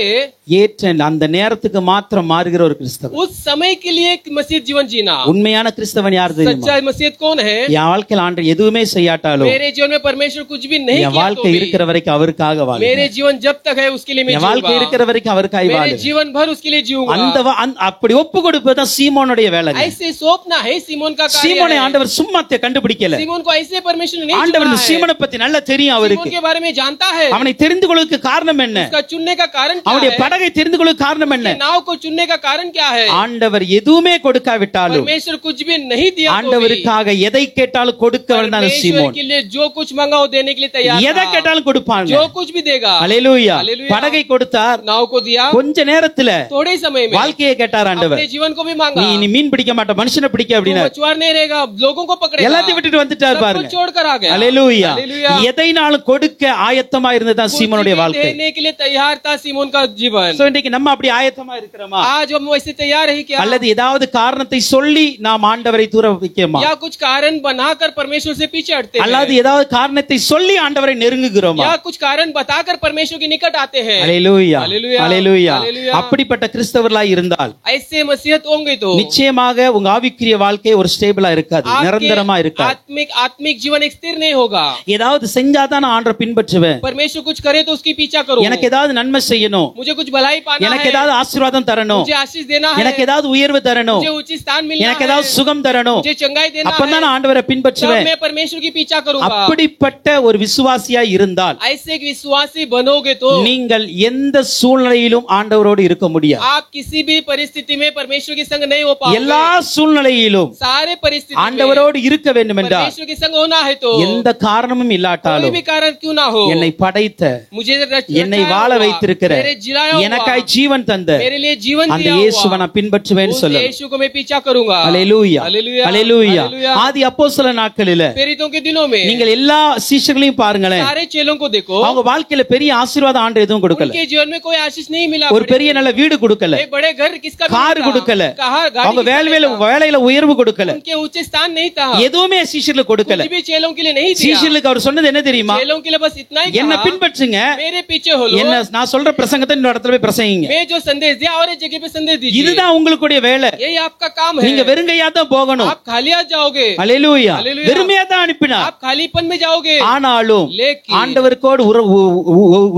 ஏற்ற அந்த நேரத்துக்கு மாத்திரம் மாறுகிற ஒரு கிறிஸ்தவன். उस समय के लिए एक मसीह जीवन जीना. உண்மையான கிறிஸ்தவன் யார் தெரியுமா? सच्चा मसीह कौन है? என் வாழ்க்கையில் ஆண்டவர் எதுவுமே செய்யாட்டாலும் मेरे जीवन में परमेश्वर कुछ भी नहीं என் किया तो வாழ்க்கை भी இருக்கிற வரைக்கும் அவருக்காக வாழ. मेरे जीवन जब तक है उसके लिए मैं என் வாழ்க்கை जीऊंगा. இருக்கிற வரைக்கும் அவருக்காக வாழ. मेरे जीवन भर उसके लिए जीऊंगा. அப்படி ஒப்பு கொடுப்பதுதான் சீமோனுடைய வேலை. ऐसे सौंपना है सीमोन का कार्य சீமோனை है. ஆண்டவர் சும்மா கண்டுபிடிக்கல. सीमोन को ऐसे परमेश्वर ने नहीं ஆண்டவர் இந்த चुना है. சீமோனை பத்தி நல்லா தெரியும் सीमोन அவருக்கு. के बारे में जानता है. அவனை தெரிந்து கொள்வதற்கு காரணம் என்ன? उसका चुनने का कारण क्या அவனுடைய है? படகை தெரிந்து கொள்வதற்கு காரணம் என்ன? उसके नाव को चुनने का कारण क्या है? ஆண்டவர் எதுவுமே கொடுக்காவிட்டாலும் परमेश्वर कुछ भी नहीं दिया तो भी ஆண்டவருக்காக எதை கேட்டாலும் கொடுக்கவன் தான் परमेश्वर சீமோன். के लिए जो कुछ मांगा वो देने के लिए तैयार எதை था. கேட்டாலும் கொடுப்பாங்க. जो कुछ भी देगा. அல்லேலூயா. அல்லேலூயா. படகை கொடுத்தார். नाव को दिया. கொஞ்ச நேரத்துல थोड़े समय में வாழ்க்கையை கேட்டார் ஆண்டவர். अपने जीवन को भी मांगा. நீ இனி மீன் பிடிக்க மாட்ட, மனுஷனை பிடிக்க तू அப்படின்னா मछुआरा नहीं रहेगा, लोगों को पकड़ेगा. எல்லாத்தையும் விட்டுட்டு வந்துட்டார் सब பாருங்க. कुछ छोड़कर आ गया. அல்லேலூயா. அல்லேலூயா. எதைனாலும் கொடுக்க ஆயத்தமா இருந்ததுதான் कुछ சீமோனுடைய भी வாழ்க்கை. देने के लिए तैयार था सीमोन का जीवन. சோ இன்னைக்கு நம்ம அப்படி ஆயத்தமா இருக்கிறோமா? आज हम वैसे तैयार है क्या? அல்லது ஏதாவது காரணத்தை சொல்லி நாம் ஆண்டவரை தூர வைக்கமா? या कुछ कारण बनाकर परमेश्वर से पीछे हटते அல்லது हैं? ஏதாவது காரணத்தை சொல்லி ஆண்டவரை நெருங்குகிறோமா? या कुछ कारण बताकर परमेश्वर के निकट आते हैं? அல்லேலூயா. அல்லேலூயா. அல்லேலூயா. அல்லேலூயா. அப்படிப்பட்ட கிறிஸ்தவர்களாய் இருந்தால் ऐसे मसीहत होंगे तो நிச்சயமாக உங்க ஆவிக்குரிய வாழ்க்கை ஒரு ஸ்டேபிளா இருக்காது, நிரந்தரமா இருக்காது. आत्मिक जीवन एक स्थिर नहीं होगा. ஏதாவது செஞ்சாதான் நான் ஆண்டவரை பின்பற்றுவேன். परमेश्वर कुछ करे तो उसकी पीछा करो. எனக்கு ஏதாவது நன்மை செய்யணும், मुझे कुछ भलाई पाना எனக்கு है, ஏதாவது ஆசீர்வாதம் தரணும், मुझे आशीष देना है, எனக்கு ஏதாவது உயர்வு தரணும், मुझे उचित स्थान मिलना எனக்கு है, ஏதாவது சுகம் தரணும், मुझे चंगाई देना அப்பதான் है, நான் ஆண்டவரை तब பின்பற்றுவேன். मैं परमेश्वर की पीछा करूंगा. அப்படிப்பட்ட ஒரு விசுவாசியா இருந்தால் ऐसे एक विश्वासी बनोगे तो நீங்கள் எந்த சூழ்நிலையிலும் ஆண்டவரோடு இருக்க முடியாது. आप किसी भी परिस्थिति में परमेश्वर के संग नहीं हो पाओगे. எல்லா சூழ்நிலையிலும் सारे परिस्थिति में ஆண்டவரோடு இருக்க வேண்டும் என்றால் परमेश्वर के संग होना है तो எந்த காரணமும் कोई இல்லாட்டாலும் भी कारण क्यों ना हो, என்னை படைத்த, मुझे என்னை வாழ வைத்திருக்கிற, मेरे जिलाया हुआ, எனக்காய் ஜீவன் தந்த मेरे लिए जीवन அந்த दिया இயேசுவை हुआ நான் பின்பற்றுவேன் उस சொல்ல. यीशु को मैं पीछा करूंगा. அல்லேலூயா. அல்லேலூயா. அல்லேலூயா. அல்லேலூயா. ஆதி அப்போஸ்தல நாட்களில प्रेरितों के दिनों में நீங்கள் எல்லா சீஷர்களையும் பாருங்களேன், सारे चेलों को देखो, அவங்க வாழ்க்கையில பெரிய ஆசீர்வாதம் ஆண்டு எதுவும் கொடுக்கல. उनके जीवन में कोई आशीष नहीं मिला. ஒரு பெரிய நல்ல வீடு கொடுக்கல, एक बड़े घर किसका भी கார் नहीं கொடுக்கல, था. कहा गाड़ी அவங்க किसका नहीं था. வேலையில உயர்வு கொடுக்கல, उनके उच्च स्थान नहीं था. எதுவுமே சீஷர்களுக்கு கொடுக்கல. कुछ भी चेलों के लिए नहीं दिया. சீஷர்களுக்கு அவர் சொன்னது என்ன தெரியுமா? चेलों के लिए बस इतना ही என்ன कहा, பின்பற்றுங்க, मेरे पीछे हो लो, என்ன நான் சொல்ற பிரசங்கத்தை இன்னொரு இடத்துல போய் பிரசங்கிங்க. मैं जो संदेश दिया और एक जगह पे संदेश दीजिए. இதுதான் உங்களுடைய வேலை. यही आपका काम है. நீங்க வெறுங்கையா தான் போகணும். आप खाली आ जाओगे. அல்லேலூயா. அல்லேலூயா. வெறுமையா தான் அனுப்பினார். आप खालीपन में जाओगे. ஆனாலும் लेकिन ஆண்டவருக்கோடு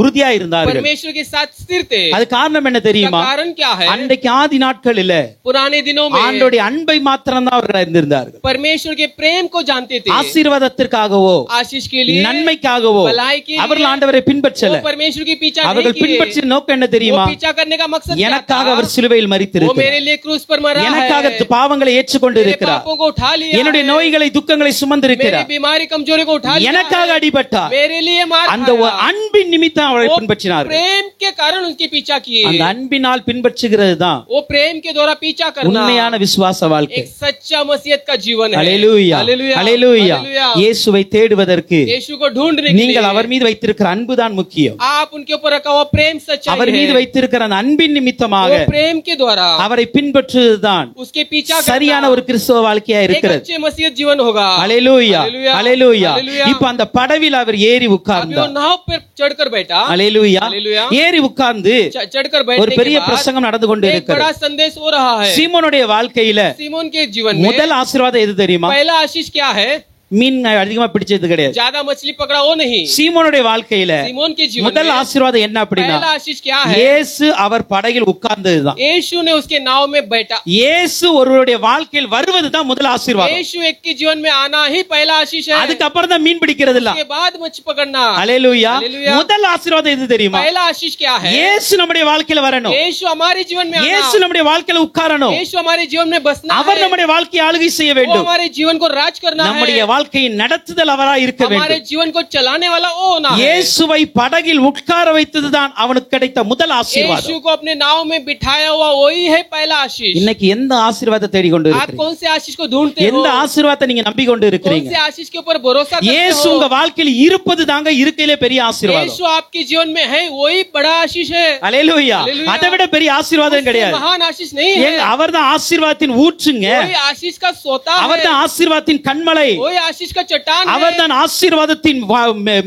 உறுதியா இருந்தார்கள். परमेश्वर के साथ स्थिर थे. அது காரணம் என்ன தெரியுமா? इसका कारण क्या है? அன்றைக்கு ஆதி நாட்களில पुराने दिनों में ஆண்டவருடைய அன்பை மாத்திரம் தான் அவர்கள் அறிந்திருந்தார்கள். परमेश्वर के प्रेम को जानते थे. ஆசீர்வாதத்திற்காகவோ आशीष के लिए, நன்மைக்காகவோ भलाई के लिए அவர்கள் ஆண்டவரை பின்பற்றல. वो परमेश्वर की पीछा नहीं அவர்கள் किए. பின்பற்றிய நோக்கம் என்ன वो தெரியுமா? पीछा करने का मकसद क्या எனக்காக था? அவர் சிலுவையில் वो மரித்திருக்கிறார், मेरे लिए क्रूस पर मरा எனக்காக है, பாவங்களை ஏற்றுக்கொண்டு मेरे இருக்கிறார், पापों को उठा लिया என்னுடைய है, நோய்களை துக்கங்களை मेरी சுமந்திருக்கிறார், बीमारी कमजोरी को उठा लिया எனக்காக है, அடிபட்டார். मेरे लिए मार அந்த खाया. அன்பின் நிமித்தம் அவரை वो பின்பற்றினார்கள். प्रेम के कारण उनके पीछा किए. அந்த அன்பினால் பின்பற்றுகிறது தான் वो प्रेम के द्वारा पीछा करना உண்மையான விசுவாச வாழ்க்கை. एक सच्चा मसीहत का जीवन है। ஹalleluya हालेलुया, ஹalleluya. हालेलुया। இயேசுவை தேடுவதற்கு यीशु को ढूंढने के நீங்கள் लिए அவர் மீது வைத்திருக்கிற அன்புதான் முக்கியம். आप उनके ऊपर रखा हुआ प्रेम सच्चाई அவர் மீது है। வைத்திருக்கிற அந்த அன்பின் நிமித்தமாக वो प्रेम के द्वारा அவரை பின்பற்றுவதுதான் उसके पीछा சரியான करना ஒரு கிறிஸ்தவ வாழ்க்கையா एक இருக்கிறது. अच्छे मसीहत जीवन होगा। ஹalleluya हालेलुया, ஹalleluya. हालेलुया। இப்ப அந்த படவில் அவர் ஏறி अभी वो உட்கார்ந்தார். नाव पर चढ़कर बैठा, ஹalleluya. हालेलुया। ஏறி உட்கார்ந்து चढ़कर ஒரு बैठने பெரிய के बाद பிரசங்கம் நடந்து கொண்டு एक இருக்கிறது. बड़ा संदेश हो रहा है। சீமோனுடைய வாழ்க்கையில सीमोन के जीवन में முதல் ஆசீர்வாதம் எது தெரியுமா? पहला आशीष क्या है? மீன் அதிகமா பிடிச்சது கிடையாது. ज्यादा मछली पकड़ा वो नहीं। சீமோனுடைய வாழ்க்கையில सीमोन के जीवन முதல் में ஆசீர்வாதம் என்ன அப்படின்னா पहला आशीष क्या है? இயேசு அவர் படகில் உட்கார்ந்ததுதான். यीशु ने उसके नाव में बैठा। இயேசு ஒருவருடைய வாழ்க்கையில் வருவதுதான் முதல் ஆசீர்வாதம். यीशु एक के जीवन में आना ही पहला आशीष है। அதுக்கப்புறம் தான் மீன் பிடிக்கிறது இல்ல. उसके बाद मछली पकड़ना। ஹalleluya. हालेलुया। முதல் ஆசீர்வாதம் எது தெரியுமா? पहला आशीष क्या है? இயேசு நம்முடைய வாழ்க்கையில வரணும். यीशु हमारे जीवन में இயேசு आना। நம்முடைய வாழ்க்கையில உட்காரணும். यीशु हमारे जीवन में बसना அவர் है। நம்முடைய வாழ்க்கையை ஆளுகை செய்ய वो வேண்டும். हमारे जीवन को राज करना நம்முடைய है। வாழ்க்கையின் நடத்துதல் அவராய் இருக்க हमारे வேண்டும். जीवन को चलाने वाला वो होना है। இயேசுவை படகில் உட்கார வைத்ததுதான் அவனுக்கு கிடைத்த முதல் यीशु ஆசீர்வாதம். को अपने नाव में बिठाया हुआ वही है पहला आशीष। இன்னைக்கு எந்த ஆசீர்வாதத்தை தேடிக்கொண்டு आप இருக்கிறீங்க? कौन से आशीष को ढूंढते हो? எந்த ஆசீர்வாதத்தை நீங்க நம்பிக்கொண்டு कौन இருக்கிறீங்க? से आशीष के ऊपर भरोसा करते இயேசு हो? உங்க வாழ்க்கையில் இருப்பது தாங்க இருக்கையிலே பெரிய ஆசீர்வாதம். यीशु आपके जीवन में है वही बड़ा आशीष है। அல்லேலூயா. हालेलुया। அதை விட பெரிய ஆசீர்வாதம் उससे கிடையாது. महान आशीष नहीं है। அவர்தான் ஆசீர்வாதத்தின் ஊற்றுங்க. वही आशीष का सोता है। அவர்தான் ஆசீர்வாதத்தின் கண்மலை. वही आशीष का चट्टान है। அவர்தான் ஆசீர்வாதத்தின்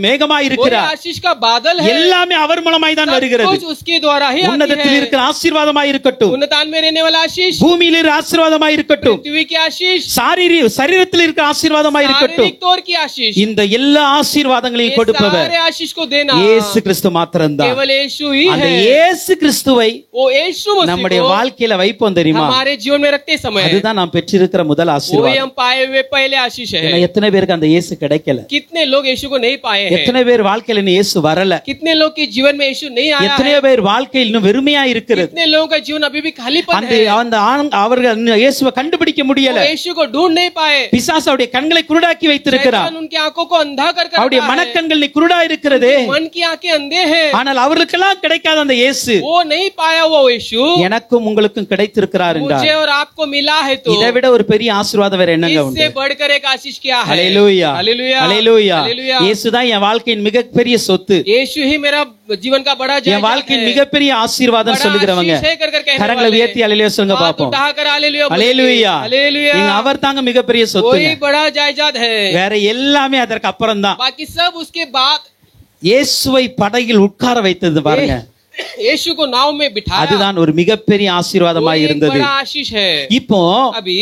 மேகமாய் वही இருக்கிறார். आशीष का बादल है। எல்லாமே அவர் மூலமாய் தான் सब வருகிறது. कुछ उसके द्वारा ही आती உன்னதத்தில் है। இருக்கிற ஆசீர்வாதமாய் இருக்கட்டும், उन्नतान में रहने वाला आशीष, பூமியில் இருக்கிற ஆசீர்வாதமாய் இருக்கட்டும், पृथ्वी की आशीष, சரீரத்தில் இருக்கிற ஆசீர்வாதமாய் இருக்கட்டும், शारीरिक तौर की आशीष, இந்த எல்லா ஆசீர்வாதங்களையும் ये கொடுப்பவர் सारे आशीष को देना இயேசு கிறிஸ்து மாத்திரம்தான். केवल यीशु ही அந்த है। இயேசு கிறிஸ்துவை वो यीशु मसीह நம்முடைய को வாழ்க்கையில வைப்போம் தெரியுமா? हमारे जीवन में रखते समय அதுதான் நாம் பெற்றிருக்கிற முதல் वही ஆசீர்வாதம். हम पाए हुए पहले आशीष है। ஏன்னா எத்தனை பேருக்கு அந்த இயேசு கிடைக்கல? कितने लोग यीशु को नहीं पाए हैं? எத்தனை பேர் வாழ்க்கையில இன்னும் இயேசு வரல? कितने लोग के जीवन में यीशु नहीं आया எத்தனை है? பேர் வாழ்க்கையில் இன்னும் வெறுமையா இருக்கிறது? कितने लोगों का जीवन अभी भी खालीपन அந்த है? அந்த அவர்கள் இன்னும் இயேசுவை கண்டுபிடிக்க முடியல. वो यीशु को ढूंढ नहीं पाए। பிசாசு அவருடைய கண்களை குருடாக்கி வைத்திருக்கிறார். शैतान उनकी आंखों को अंधा कर அவருடைய रखा है। மனக்கண்கள் குருடா இருக்கிறது. मन की आंखें अंधे हैं। ஆனால் அவர்களுக்கெல்லாம் கிடைக்காத அந்த இயேசு वो नहीं पाया वो यीशु எனக்கும் உங்களுக்கும் கிடைத்திருக்கிறார் என்றார். मुझे और आपको मिला है तो இதை விட ஒரு பெரிய ஆசீர்வாதம் வேற என்னங்க உண்டு? इससे बढ़कर एक आशीष क्या है? ஹalleluya हालेलुया, ஹalleluya. हालेलुया। இயேசுதான் என் வாழ்க்கையின் மிகப்பெரிய சொத்து, यीशु ही मेरा जीवन का बड़ा என் जायदाद வாழ்க்கையின் है। மிகப்பெரிய ஆசீர்வாதம் बड़ा சொல்லுகிறவங்க आशीष है कर कहने கரங்களை वाले। உயர்த்தி ஹalleluya சொல்லுங்க हाथ பாப்போம். उठाकर हालेलुया बोलिए। ஹalleluya. हालेलुया। நீங்க அவர் தாங்க மிகப்பெரிய சொத்துங்க. वही बड़ा जायदाद है। வேற எல்லாமே அதற்கு அப்புறம் தான். बाकी सब उसके बाद இயேசுவை படகில் உட்கார வைத்தது பாருங்க, यीशु को नाव में बिठाया। அதுதான் ஒரு மிகப்பெரிய वो ஆசீர்வாதமாய் एक இருந்தது. बड़ा आशीष है। இப்போ अभी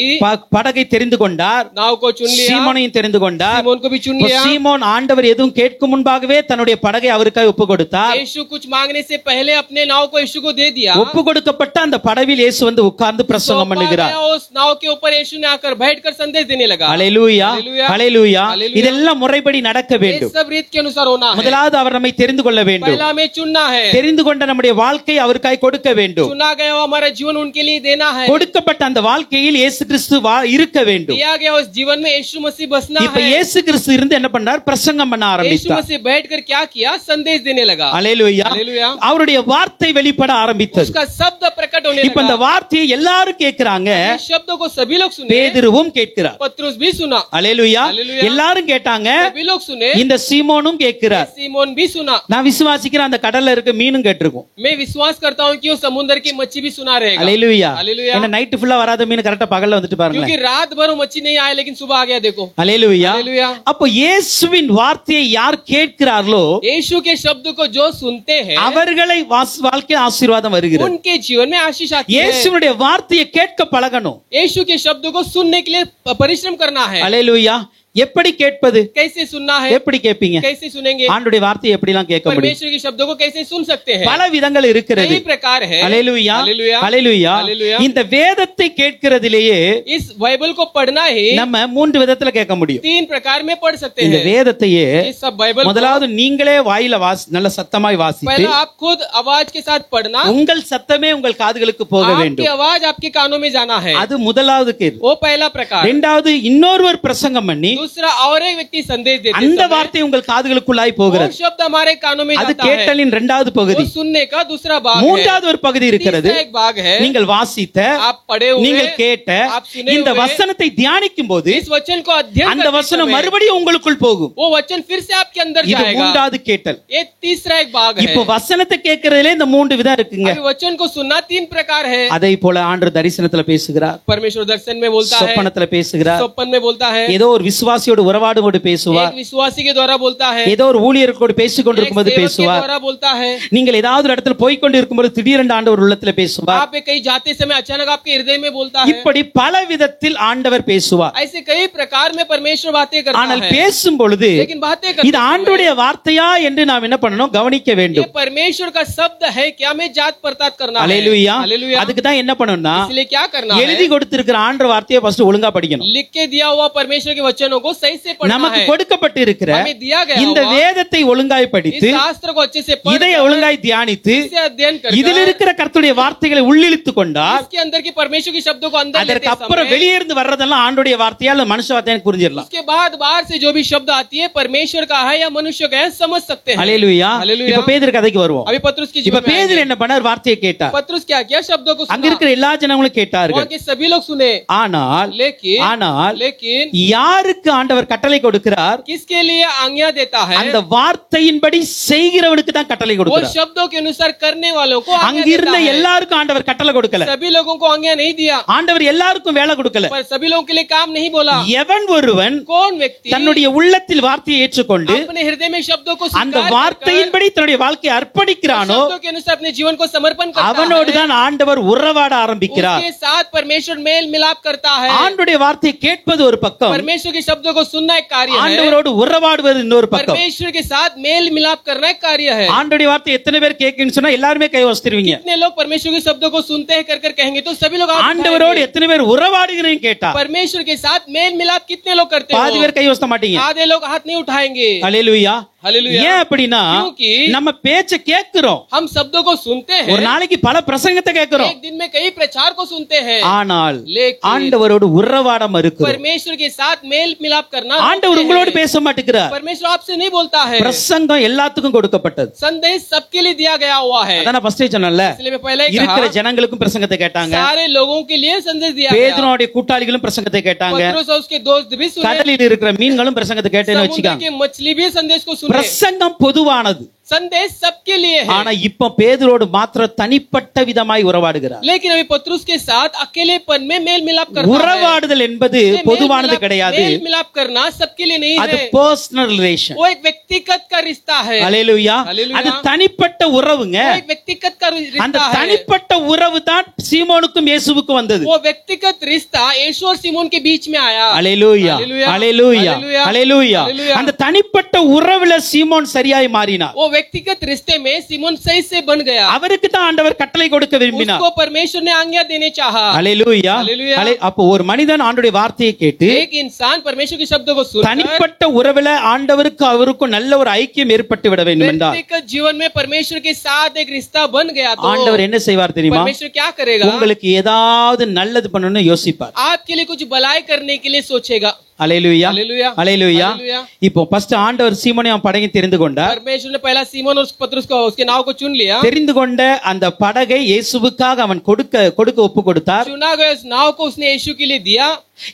படகை தெரிந்து கொண்டார், नाव को चुन लिया, சீமோனையும் தெரிந்து கொண்டார். सीमोन को भी चुन இப்போ लिया। சீமோன் ஆண்டவர் எதுவும் கேட்கும் முன்பாகவே தன்னுடைய படகை அவருக்காக ஒப்பு கொடுத்தார். यीशु कुछ मांगने से पहले अपने नाव को यीशु को दे दिया। ஒப்பு கொடுக்கப்பட்ட அந்த படவில் இயேசு வந்து உட்கார்ந்து பிரசங்கம் பண்ணுகிறார். उस नाव के ऊपर यीशु ने आकर बैठकर संदेश देने लगा। ஹalleluya हालेलुया, ஹalleluya. हालेलुया। இதெல்லாம் முறைப்படி நடக்க ये வேண்டும். सब रीत के अनुसार होना है। முதலாவது அவர் நம்மை தெரிந்து கொள்ள வேண்டும். पहला हमें चुनना है। தெரிந்து கொண்ட நம்முடைய வாழ்க்கை அவருக்காய் கொடுக்க வேண்டும். चुना गया हुआ हमारा जीवन उनके लिए देना है। கொடுக்கப்பட்ட அந்த வாழ்க்கையில் இயேசு கிறிஸ்து இருக்க வேண்டும். दिया गया उस जीवन में यीशु मसीह बसना இப்ப है। இயேசு கிறிஸ்து இருந்து என்ன பண்ணார்? பிரசங்கம் பண்ண यीशु ஆரம்பித்தார். मसीह बैठकर क्या किया? संदेश देने लगा। ஹalleluya. हालेलुया। அவருடைய வார்த்தை வெளிப்பட ஆரம்பித்தது. उसका शब्द प्रकट होने இப்ப இந்த लगा। வார்த்தையை எல்லாரும் கேட்கிறாங்க. इस शब्द को सभी लोग सुने। பேதுருவும் கேட்கிறார். पत्रुस भी सुना। ஹalleluya. हालेलुया। எல்லாரும் கேட்டாங்க. सभी लोग सुने। இந்த சீமோனும் கேட்கிறார். सीमोन भी सुना। நான் விசுவாசிக்கிறேன் அந்த கடல்ல இருக்க மீனும் கேட்டிருக்கும். मैं विश्वास करता हूँ कि वो समुद्र की मच्छी भी सुना रहेगा। ஹalleluya. हालेलुया। என்ன நைட் ஃபுல்லா வராத மீன் கரெக்ட்டா பகல்ல வந்துட்டு பாருங்க. क्योंकि रात भर वो मच्छी नहीं आया लेकिन सुबह आ गया देखो। ஹalleluya. हालेलुया। அப்ப இயேசுவின் வார்த்தையை யார் கேட்கிறார்களோ यीशु के शब्द को जो सुनते हैं அவர்களை வாழ்க்கையில் ஆசீர்வாதம் வருகிறது. उनके जीवन में आशीष आती है। இயேசுவுடைய வார்த்தையை கேட்க பழகணும். यीशु के शब्द को सुनने के लिए परिश्रम करना है। ஹalleluya. எப்படி கேட்பது? कैसे सुनना है? எப்படி கேட்பீங்க? कैसे सुनेंगे? ஆண்டவருடைய வார்த்தையை எப்படிலாம் கேட்க முடியும்? परमेश्वर के शब्दों को कैसे सुन सकते हैं? பல விதங்கள் இருக்கிறது. कई प्रकार है। ஹalleluya हालेलुया, ஹalleluya. हालेलुया। இந்த வேதத்தை கேட்கிறதிலேயே इस बाइबल को पढ़ना ही நம்ம மூன்று விதத்துல கேட்க முடியும். 3 प्रकार में पढ़ सकते இந்த हैं। வேதத்தையே इस सब बाइबल को முதலாவது நீங்களே வாயில நல்ல சத்தமாய் வாசித்து पहला आप खुद आवाज के साथ पढ़ना। உங்கள் சத்தமே உங்கள் காதுகளுக்கு போக आपकी வேண்டும். आवाज आपके कानों में जाना है। அது முதலாவது கேள்வி. वो पहला प्रकार। இரண்டாவது இன்னொருவர் பிரசங்கம் பண்ணி दूसरा और एक व्यक्ति संदेश देते அந்த समय வார்த்தை உங்கள் காதுகளுக்குள்ளாய் वो போகிறது. शब्द हमारे कानों में அது जाता है, கேட்டலின் இரண்டாவது பகுதி. वो सुनने का दूसरा भाग है। மூன்றாவது ஒரு பகுதி இருக்கிறது. तीसरा एक भाग है, நீங்கள் வாசித்த, आप पढ़े हुए, நீங்கள் கேட்ட आप सुने இந்த हुए, வசனத்தை தியானிக்கும் போது इस वचन को अध्ययन அந்த करते வசனம் समय மறுபடியும் உங்களுக்குள் போகும். वो वचन फिर से आपके अंदर இது जाएगा। மூன்றாவது கேட்டல். ये तीसरा एक भाग है। இப்போ வசனத்தை கேட்கறதுல இந்த மூன்று விதம் இருக்குங்க. अभी वचन को सुनना 3 प्रकार है। அதை போல ஆண்டவர் தரிசனத்துல பேசுகிறார், परमेश्वर दर्शन में बोलता है, சொப்பனத்துல பேசுகிறார், स्वप्न में बोलता है, ஏதோ ஒரு விசுவாசியோடு உறவாடும்போது பேசுவார், एक विश्वासी के द्वारा बोलता है, ஏதோ ஒரு ஊழியர்களோடு பேசிக் एक கொண்டிருக்கும்போது सेवक के பேசுவார். द्वारा बोलता है। நீங்கள் ஏதாவது ஒரு இடத்துல போய்க்கொண்டு இருக்கும்போது திடீரென்று ஆண்டவர் உள்ளத்துல பேசுவார். आप कहीं जाते समय अचानक आपके हृदय में बोलता है। இப்படி பல விதத்தில் ஆண்டவர் பேசுவார். ऐसे कई प्रकार में परमेश्वर बातें करता ஆனால் है, பேசும் பொழுது लेकिन बातें करते இது समय ஆண்டுடைய வார்த்தையா என்று நாம் என்ன பண்ணணும், கவனிக்க ये வேண்டும். परमेश्वर का शब्द है क्या, मैं जात पड़ताल करना है। அல்லேலூயா. हालेलुया। அதுக்கு தான் என்ன பண்ணணும்னா, इसलिए क्या करना எழுதி है, கொடுத்திருக்கிற ஆண்டவர் வார்த்தையை ஃபர்ஸ்ட் ஒழுங்கா படிக்கணும். लिख के दिया हुआ परमेश्वर के वचनों को सही से पढ़ना நமக்கு है। கொடுக்கப்பட்டு இருக்கிற हमें दिया गया இந்த हुआ வேதத்தை ஒழுங்காய் इस படித்து शास्त्र को अच्छे से पढ़ இதை कर, ஒழுங்காய் தியானித்து इसे अध्ययन இதில் कर இருக்கிற கர்த்தருடைய வார்த்தைகளை உள்ளிழுத்து கொண்டால் इसके अंदर की परमेश्वर के शब्दों को अंदर लेते அதற்கு அப்புறம் समय வெளியே இருந்து வர்றதெல்லாம் ஆண்டுடைய வார்த்தையா இல்ல மனுஷ வார்த்தையா புரிஞ்சிடலாம். उसके बाद बाहर से जो भी शब्द आती है परमेश्वर का है या मनुष्य का है, समझ सकते हैं। அல்லேலூயா. हालेलुया। இப்ப பேதுரு கதைக்கு வருவோம். अभी पत्रुस की இப்ப जीवन में பேதுரு आएंगे। என்ன பண்ணார், வார்த்தையை கேட்டார். पत्रुस क्या किया, शब्दों को அங்க सुना, இருக்கிற எல்லா ஜனங்களும் கேட்டார்கள். वहाँ के सभी लोग सुने, ஆனால் लेकिन யாருக்கு ஆண்டவர் கட்டளை கொடுக்கிறார், किसके लिए आज्ञा देता है, அந்த வார்த்தையின்படி செய்கிறவனுக்கு தான் கட்டளை वो கொடுக்கிறார். शब्दों के अनुसार करने वालों को आज्ञा அங்க देता இருந்த है। எல்லாருக்கும் ஆண்டவர் கட்டளை கொடுக்கல. सभी लोगों को आज्ञा नहीं दिया, ஆண்டவர் எல்லாருக்கும் வேலை கொடுக்கல. पर सभी लोगों के लिए काम नहीं बोला। எவன் ஒருவன் कौन व्यक्ति தன்னுடைய உள்ளத்தில் வார்த்தையை ஏற்றுக்கொண்டு अपने हृदय में शब्दों को அந்த स्वीकार कर வார்த்தையின்படி தன்னுடைய வாழ்க்கையை அர்ப்பணிக்கிறானோ शब्दों के अनुसार अपने जीवन को समर्पण करता அவனோடு है, தான் ஆண்டவர் உறவாட ஆரம்பிக்கிறார். उसके साथ परमेश्वर मेल मिलाप करता है। ஆண்டுடைய வார்த்தையை கேட்பது ஒரு பக்கம், परमेश्वर के शब्दों को सुनना एक कार्य है, ஆண்டவரோடு உறவாடுவது இன்னொரு பக்கம். परमेश्वर के साथ मेल मिलाप करना एक कार्य है। ஆண்டுடைய வார்த்தை எத்தனை பேர் கேட்கணும்னு சொன்னா எல்லாருமே கை வச்சிருவீங்க. कितने लोग परमेश्वर के शब्दों को सुनते हैं कर कहेंगे तो सभी लोग हाथ ஆண்டவரோடு उठाएंगे। எத்தனை பேர் உறவாடுகிறேன்னு கேட்டா परमेश्वर के साथ मेल मिलाप कितने लोग करते பாதி हैं, பேர் கை வச்ச மாட்டீங்க. आधे लोग हाथ नहीं उठाएंगे। அல்லேலூயா. हालेलुया। ஏன் அப்படின்னா क्योंकि நம்ம பேச்ச கேட்கிறோம், हम शब्दों को सुनते हैं, ஒரு நாளைக்கு பல பிரசங்கத்தை கேட்கிறோம், एक दिन में कई प्रचार को सुनते हैं, ஆனால் लेकिन ஆண்டவரோடு உறவாட மறுக்கிறோம். परमेश्वर के साथ मेल मिलाप करना ஆண்டவர் रोकते உங்களோடு हैं। பேச மாட்டேங்கிறார். परमेश्वर आपसे नहीं बोलता है। பிரசங்கம் எல்லாத்துக்கும் கொடுக்கப்பட்டது. संदेश सबके लिए दिया गया हुआ है। அதான் ஃபர்ஸ்ட் சொன்னேன்ல, इसलिए मैं पहले ही இருக்கிற कहा, ஜனங்களுக்கும் பிரசங்கத்தை கேட்டாங்க, सारे लोगों के लिए संदेश दिया गया। பேதுருடைய கூட்டாளிகளும் பிரசங்கத்தை கேட்டாங்க, पत्रुस और उसके दोस्त भी सुने, கடலில் இருக்கிற மீன்களும் பிரசங்கத்தை கேட்டேன்னு समुद्र வச்சுக்காங்க. के मछली भी संदेश को सुने। பிரசங்கம் பொதுவானது, संदेश सबके लिए है। ஆனா இப்ப பேதுரோடு மாத்திரம் தனிப்பட்ட விதமாய் உறவாடுகிறார். लेकिन अभी पत्रुस के साथ अकेलेपन में मेल मिलाप करता है। உறவாடுதல் என்பது ये பொதுவானது கிடையாது, मेल मिलाप करना सबके लिए नहीं அது है, பர்சனல் ரிலேஷன். वो एक व्यक्तिगत का रिश्ता है। அல்லேலூயா. हालेलुया। அது தனிப்பட்ட உறவுங்க. वो एक व्यक्तिगत का அந்த रिश्ता है। தனிப்பட்ட உறவு தான் சீமோனுக்கும் இயேசுவுக்கும் வந்தது. वो व्यक्तिगत रिश्ता यीशु और सिमोन के बीच में आया। அல்லேலூயா, हालेलुया। அல்லேலூயா, हालेलुया। அல்லேலூயா. हालेलुया। அந்த தனிப்பட்ட உறவுல சீமோன் சரியாய் மாறினார். वो व्यक्तिगत रिश्ते में सिमोन सही से बन गया। அவருக்கு தான் ஆண்டவர் கட்டளை கொடுக்க விரும்பினார். उसको परमेश्वर ने आज्ञा देने चाहा। அல்லேலூயா. हालेलुया। அப்போ ஒரு மனிதன் ஆண்டவருடைய வார்த்தையை கேட்டு एक इंसान परमेश्वर के शब्दों को सुनकर தனிப்பட்ட உறவுல ஆண்டவருக்கு அவருக்கும் நல்ல ஒரு ஐக்கியம் ஏற்பட்டு விட வேண்டும் என்றால் व्यक्तिगत जीवन में परमेश्वर के साथ एक रिश्ता बन गया तो ஆண்டவர் என்ன செய்வார் தெரியுமா? परमेश्वर क्या करेगा? உங்களுக்கு ஏதாவது நல்லது பண்ணணும்னு யோசிப்பார். आपके लिए कुछ भलाई करने के लिए सोचेगा। அல்லேலூயா, हालेलुया। அல்லேலூயா. हालेलुया। இப்போ ஃபர்ஸ்ட் ஆண்டவர் சீமோனையும் படகை தெரிந்து கொண்டார். परमेश्वर ने पहला सीमोन और पत्रुस को उसके नाव को चुन लिया। தெரிந்து கொண்ட அந்த படகை இயேசுவுக்காக அவன் கொடுக்க ஒப்பு கொடுத்தார். चुना गया उस नाव को उसने यीशु के लिए दिया।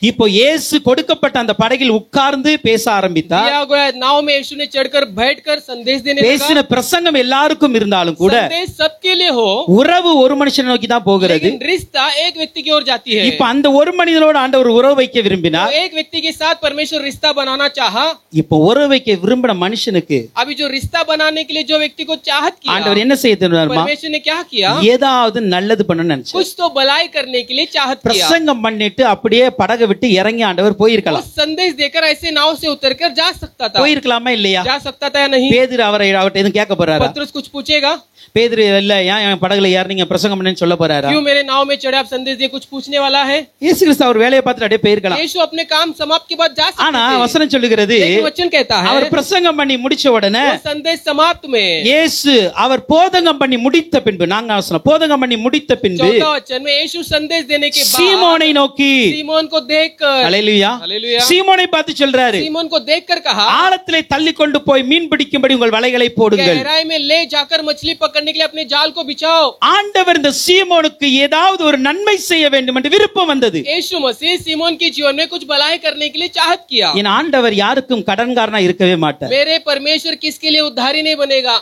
இப்போ இயேசு கொடுக்கப்பட்ட அந்த படகில் உட்கார்ந்து பேச ஆரம்பித்தார். दिया गया नाव में यीशु ने चढ़कर बैठकर संदेश देने लगा। பேசின பிரசங்கம் எல்லாருக்கும் இருந்தாலும் கூட संदेश सबके लिए हो, உறவு ஒரு மனுஷனை நோக்கி தான் போகிறது. लेकिन रिश्ता एक व्यक्ति की ओर जाती है। இப்ப அந்த ஒரு மனிதனோடு ஆண்டவர் உறவு வைக்க விரும்பினார். तो एक व्यक्ति के साथ परमेश्वर रिश्ता बनाना चाहा। இப்போ உறவு வைக்க விரும்பின மனுஷனுக்கு अभी जो रिश्ता बनाने के लिए जो व्यक्ति को चाहत किया, ஆண்டவர் என்ன செய்ய தெரியுமா? परमेश्वर ने क्या किया? ஏதாவது நல்லது பண்ணணும்னு நினைச்சார். कुछ तो भलाई करने के लिए चाहत किया। பிரசங்கம் பண்ணிட்டு அப்படியே படகை விட்டு இறங்கி ஆண்டவர் वो போயிருக்கலாம். संदेश देकर ऐसे नाव से उतरकर जा सकता था। போயிருக்கலாமா இல்லையா? जा सकता था या नहीं? பேதுரு அவர்ட்ட எதுவும் கேட்க போறாரா? पत्रुस कुछ पूछेगा? பேதுரு இல்ல ஏன் என் படகுல யார் நீங்க பிரசங்கம் பண்ணேன்னு சொல்ல போறாரா? क्यों मेरे नाव में चढ़े आप संदेश दिए कुछ पूछने वाला है? இயேசு கிறிஸ்து அவர் வேலையை பார்த்துட்டு அப்படியே போயிருக்கலாம். यीशु अपने काम समाप्त के बाद जा सकते ஆனா थे। வசனம் சொல்லுகிறது लेकिन वचन कहता है அவர் பிரசங்கம் பண்ணி முடிச்ச உடனே वो संदेश समाप्त में இயேசு அவர் போதகம் பண்ணி முடித்த பின்பு, நாங்க வசனம் போதகம் பண்ணி முடித்த பின்பு चौथा वचन में यीशु संदेश देने के बाद சீமோனை நோக்கி, सीमोन को देखकर அல்லேலூயா, हालेलुया சீமோனை பார்த்து சொல்றாரு, सीमोन को देखकर कहा ஆழத்திலே தள்ளி கொண்டு போய் மீன் பிடிக்கும்படி உங்கள் வலைகளை போடுங்கள். गहराई में ले जाकर मछली पकड़ने के लिए अपने जाल को बिछाओ। ஆண்டவர் இந்த சீமோனுக்கு ஏதாவது ஒரு நன்மை செய்ய வேண்டும் என்று விருப்பம் வந்தது. यीशु मसीह सीमोन के जीवन में कुछ भलाई करने के लिए चाहत किया। என் ஆண்டவர் யாருக்கும் கடன்காரனா இருக்கவே மாட்டார். मेरे परमेश्वर किसके लिए उद्धारी नहीं बनेगा।